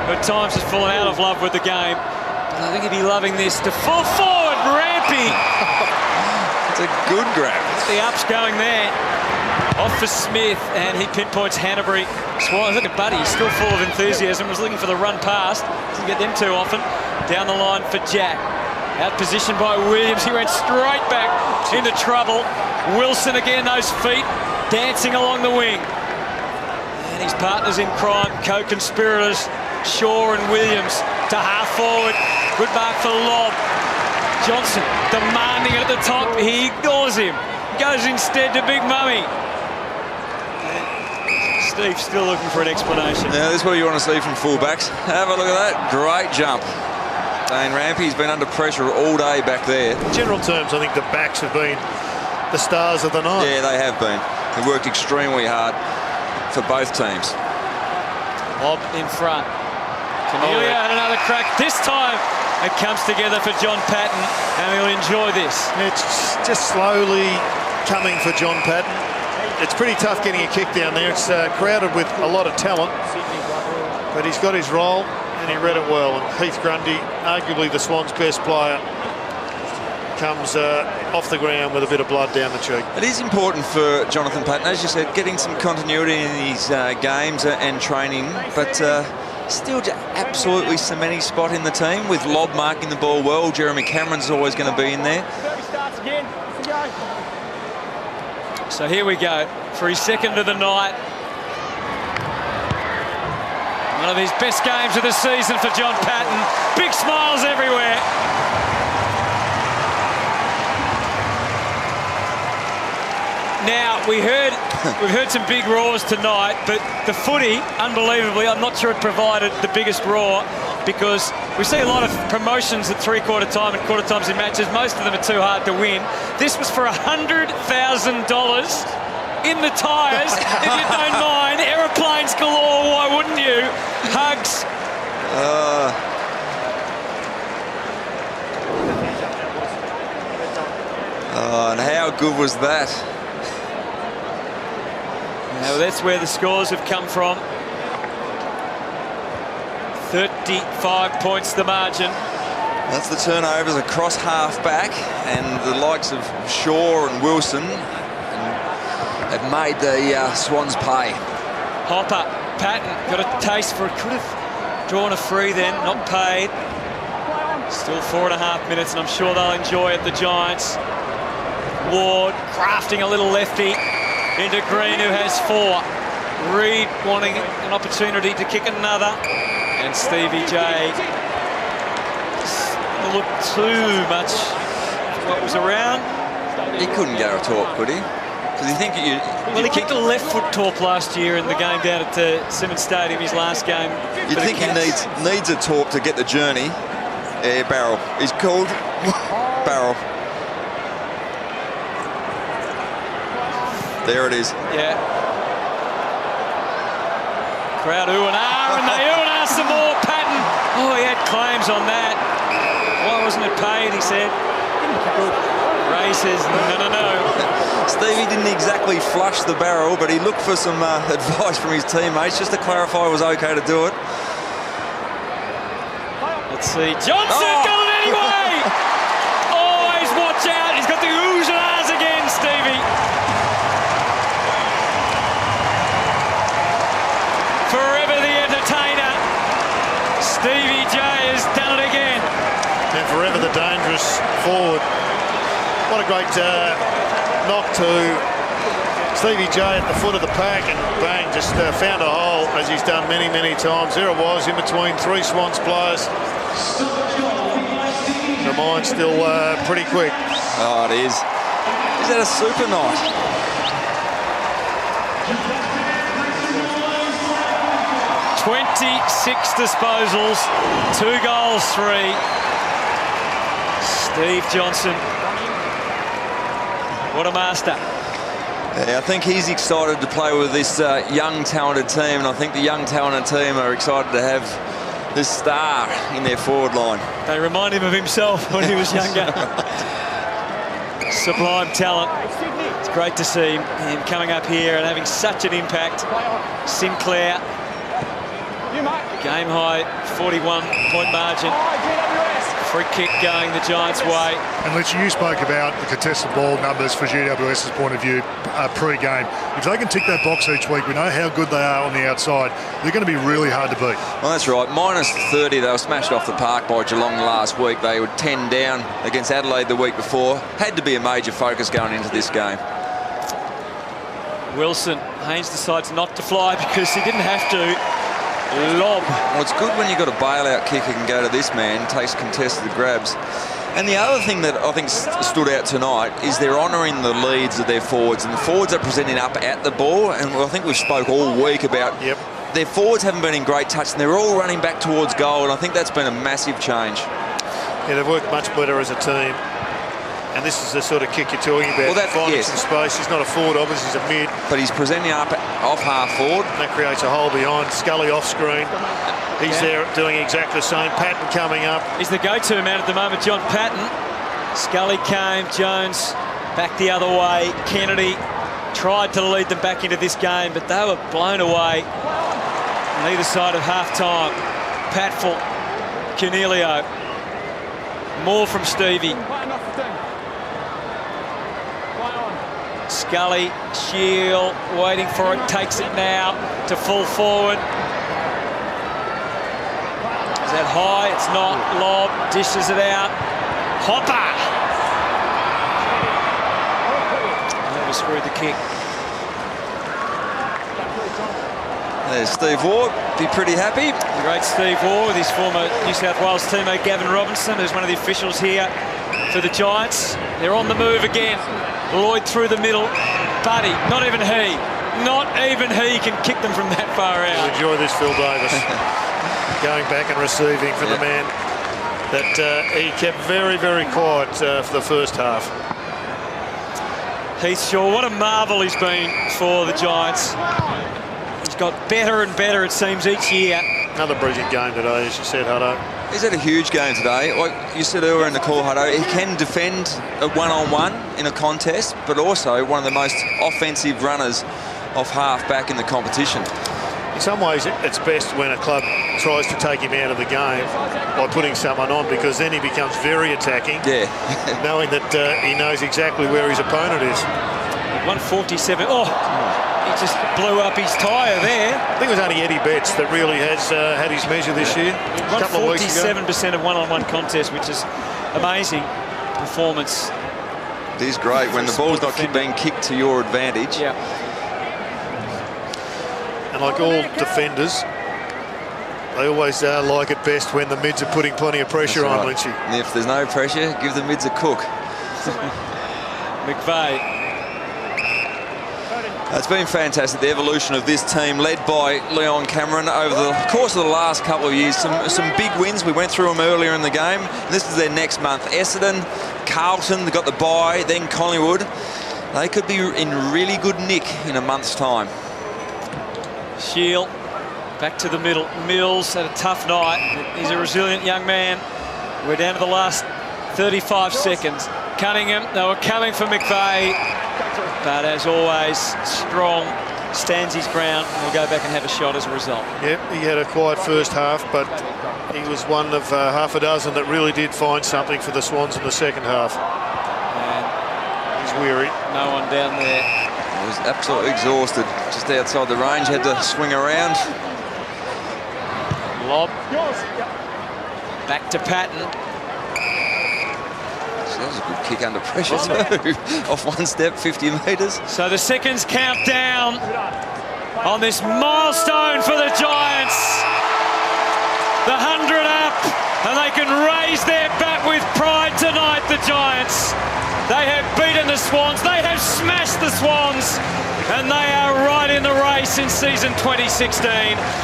who at times has fallen out of love with the game. But I think he'd be loving this to fall forward, Rampy. It's a good grab. The up's going there. Off for Smith, and he pinpoints Hanbury. Swans, look at Buddy, he's still full of enthusiasm. Was looking for the run past. Doesn't get them too often. Down the line for Jack. Out positioned by Williams. He went straight back into trouble. Wilson again, those feet dancing along the wing. And his partners in crime, co-conspirators, Shaw and Williams to half forward. Good mark for Lobb. Johnson demanding it at the top. He ignores him. Goes instead to Big Mummy. Steve's still looking for an explanation. Now, this is what you want to see from fullbacks. Have a look at that. Great jump. Dane Rampy's been under pressure all day back there. In general terms, I think the backs have been the stars of the night. Yeah, they have been. They worked extremely hard for both teams. Lobb in front. Cornelia had another crack. This time it comes together for John Patton, and he'll enjoy this. It's just slowly coming for John Patton. It's pretty tough getting a kick down there. It's crowded with a lot of talent, but he's got his role and he read it well. And Heath Grundy, arguably the Swans' best player, comes off the ground with a bit of blood down the cheek. It is important for Jonathan Patton, as you said, getting some continuity in his games and training, but still absolutely cementing spot in the team with Lobb marking the ball well. Jeremy Cameron's always going to be in there. So here we go for his second of the night. One of his best games of the season for John Patton. Big smiles everywhere. Now, we've heard some big roars tonight, but the footy, unbelievably, I'm not sure it provided the biggest roar, because we see a lot of promotions at three-quarter time and quarter times in matches. Most of them are too hard to win. This was for $100,000 in the tyres, if you don't mind. Aeroplanes galore, why wouldn't you? Hugs. And how good was that? Now that's where the scores have come from. 35 points the margin. That's the turnovers across half-back, and the likes of Shaw and Wilson have made the Swans pay. Hopper, Patton got a taste for it. Could have drawn a free then, not paid. Still 4.5 minutes, and I'm sure they'll enjoy it, the Giants. Ward crafting a little lefty into Green, who has 4. Reid wanting an opportunity to kick another. And Stevie J didn't look too much what was around. He couldn't go a talk, could he? Because you think Well, he kicked a left foot torp last year in the game down at Simmons Stadium, his last game. You'd think he needs a torp to get the journey. Yeah, Barrel. He's called Barrel. There it is. Yeah. Crowd ooh and ah, and they ooh and ah some more. Patton. Oh, he had claims on that. Why wasn't it paid, he said. Ray says, no. Stevie didn't exactly flush the barrel, but he looked for some advice from his teammates just to clarify it was okay to do it. Let's see. Johnson got it anyway! Always watch out. He's got the oohs and ahs again, Stevie. Forever the entertainer. Stevie J has done it again. And forever the dangerous forward. What a great knock to Stevie J at the foot of the pack, and bang, just found a hole, as he's done many, many times. There it was, in between 3 Swans players. The mine's still pretty quick. Oh, it is. Is that a super night? .26 disposals, 2 goals, 3. Steve Johnson. What a master. Yeah, I think he's excited to play with this young, talented team, and I think the young, talented team are excited to have this star in their forward line. They remind him of himself when he was younger. Sublime talent. It's great to see him coming up here and having such an impact. Sinclair, game high 41-point margin. Free kick going the Giants' way. And Lynch, you spoke about the contested ball numbers for GWS's point of view pre-game. If they can tick that box each week, we know how good they are on the outside. They're going to be really hard to beat. Well, that's right. Minus 30, they were smashed off the park by Geelong last week. They were 10 down against Adelaide the week before. Had to be a major focus going into this game. Wilson, Haynes decides not to fly because he didn't have to. Lob. Well, it's good when you've got a bailout kicker can go to this man, takes contested grabs. And the other thing that I think stood out tonight is they're honouring the leads of their forwards, and the forwards are presenting up at the ball, and I think we've spoke all week about their forwards haven't been in great touch, and they're all running back towards goal, and I think that's been a massive change. Yeah, they've worked much better as a team. And this is the sort of kick you're talking about. Well, finding some space. He's not a forward, obviously he's a mid. But he's presenting up off half forward. That creates a hole behind. Scully off screen. He's there doing exactly the same. Patton coming up. He's the go-to man at the moment, John Patton. Scully came, Jones back the other way. Kennedy tried to lead them back into this game, but they were blown away on either side of half-time. Patfull, Cornelio. More from Stevie. Scully, Shield, waiting for it, takes it now to full forward. Is that high? It's not. Lob, dishes it out. Hopper! Never screwed the kick. There's Steve Waugh, be pretty happy. The great Steve Waugh with his former New South Wales teammate Gavin Robinson, who's one of the officials here for the Giants. They're on the move again. Lloyd through the middle. Buddy, not even he can kick them from that far out. You'll enjoy this, Phil Davis. Going back and receiving from the man that he kept very, very quiet for the first half. Heath Shaw, what a marvel he's been for the Giants. He's got better and better, it seems, each year. Another brilliant game today, as you said, Hutto. He's had a huge game today. Like you said earlier in the call, Hutto, he can defend a one-on-one in a contest, but also one of the most offensive runners off half-back in the competition. In some ways, it's best when a club tries to take him out of the game by putting someone on, because then he becomes very attacking, knowing that he knows exactly where his opponent is. 147. Oh, he just blew up his tyre there. I think it was only Eddie Betts that really has had his measure this year. 47% of one-on-one contests, which is amazing performance. It is great when the ball's not being kicked to your advantage. Yeah. And like all defenders, they always like it best when the mids are putting plenty of pressure on, Lynchy. And if there's no pressure, give the mids a cook. McVeigh. It's been fantastic, the evolution of this team, led by Leon Cameron over the course of the last couple of years. Some big wins. We went through them earlier in the game. This is their next month. Essendon, Carlton, they got the bye, then Collingwood. They could be in really good nick in a month's time. Shield back to the middle. Mills had a tough night. He's a resilient young man. We're down to the last 35 seconds. Cunningham, they were coming for McVeigh, but as always, strong, stands his ground, and will go back and have a shot as a result. Yep, he had a quiet first half, but he was one of half a dozen that really did find something for the Swans in the second half. And he's weary. No one down there. He was absolutely exhausted, just outside the range, had to swing around. Lob. Back to Patton. That was a good kick under pressure too. Off one step, 50 metres. So the seconds count down on this milestone for the Giants. The 100 up, and they can raise their bat with pride tonight, the Giants. They have beaten the Swans, they have smashed the Swans, and they are right in the race in season 2016.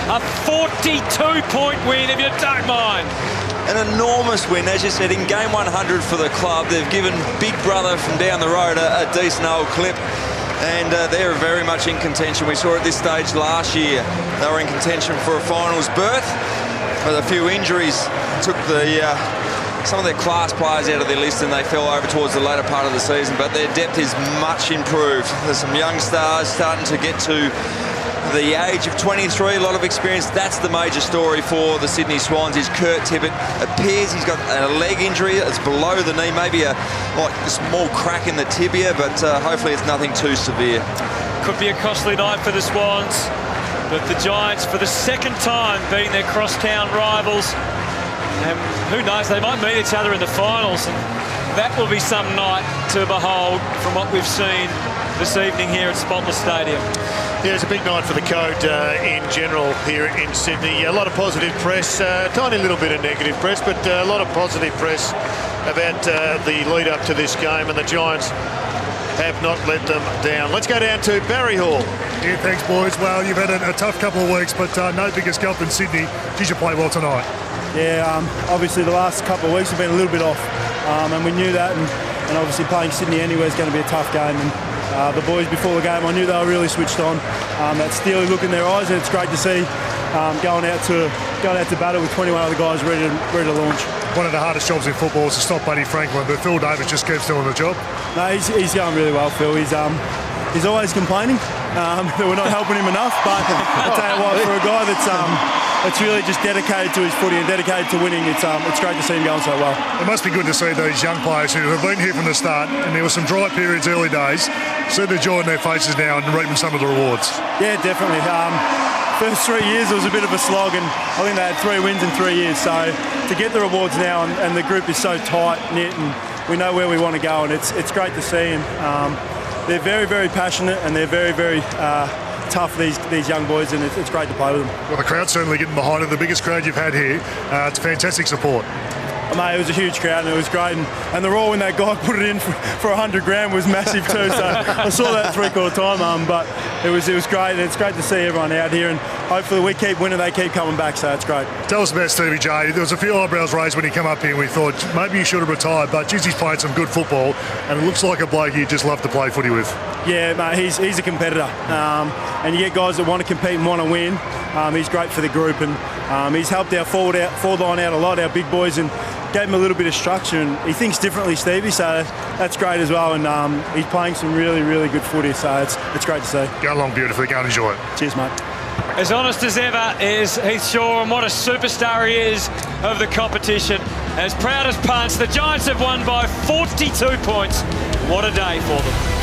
A 42-point win, if you don't mind. an enormous win. As you said, in game 100 for the club, they've given Big Brother from down the road a decent old clip. And they're very much in contention. We saw at this stage last year they were in contention for a finals berth, but a few injuries took some of their class players out of their list and they fell over towards the latter part of the season, but their depth is much improved. There's some young stars starting to get to the age of 23, a lot of experience. That's the major story for the Sydney Swans is Kurt Tippett. Appears he's got a leg injury that's below the knee, maybe a small crack in the tibia, but hopefully it's nothing too severe. Could be a costly night for the Swans, but the Giants for the second time beating their crosstown rivals. And who knows, they might meet each other in the finals, and that will be some night to behold from what we've seen this evening here at Spotless Stadium. Yeah, it's a big night for the Code in general here in Sydney. A lot of positive press, tiny little bit of negative press, but a lot of positive press about the lead up to this game, and the Giants have not let them down. Let's go down to Barry Hall. Yeah, thanks, boys. Well, you've had a tough couple of weeks, but no bigger scalp than Sydney. Did you play well tonight? Yeah, obviously the last couple of weeks have been a little bit off, and we knew that, and obviously playing Sydney anywhere is going to be a tough game. And the boys before the game, I knew they were really switched on. That steely look in their eyes, and it's great to see going out to battle with 21 other guys ready to launch. One of the hardest jobs in football is to stop Buddy Franklin, but Phil Davis just keeps doing the job. No, he's going really well, Phil. He's always complaining that we're not helping him enough, but I tell you what, for a guy that's really just dedicated to his footy and dedicated to winning, it's great to see him going so well. It must be good to see these young players who have been here from the start, and there were some dry periods early days, see the joy in their faces now and reaping some of the rewards. Yeah, definitely. First 3 years it was a bit of a slog, and I think they had 3 wins in 3 years, so to get the rewards now, and the group is so tight-knit and we know where we want to go, and it's great to see. And they're very, very passionate, and they're very, very tough, these young boys, and it's great to play with them. Well, the crowd's certainly getting behind it. The biggest crowd you've had here. It's fantastic support. Mate, it was a huge crowd and it was great, and the roar when that guy put it in for 100 grand was massive too, so I saw that three-quarter time, but it was great, and it's great to see everyone out here, and hopefully we keep winning, they keep coming back, so it's great. Tell us about Stevie J. There was a few eyebrows raised when he came up here, and we thought maybe he should have retired, but geez, he's playing some good football, and it looks like a bloke you'd just love to play footy with. Yeah, mate, he's a competitor, and you get guys that want to compete and want to win. He's great for the group, and he's helped our forward line out a lot, our big boys, and gave him a little bit of structure, and he thinks differently, Stevie, so that's great as well, and he's playing some really, really good footy, so it's great to see. Go along beautifully, go and enjoy it. Cheers, mate. As honest as ever is Heath Shaw, and what a superstar he is of the competition. As proud as punts, the Giants have won by 42 points. What a day for them.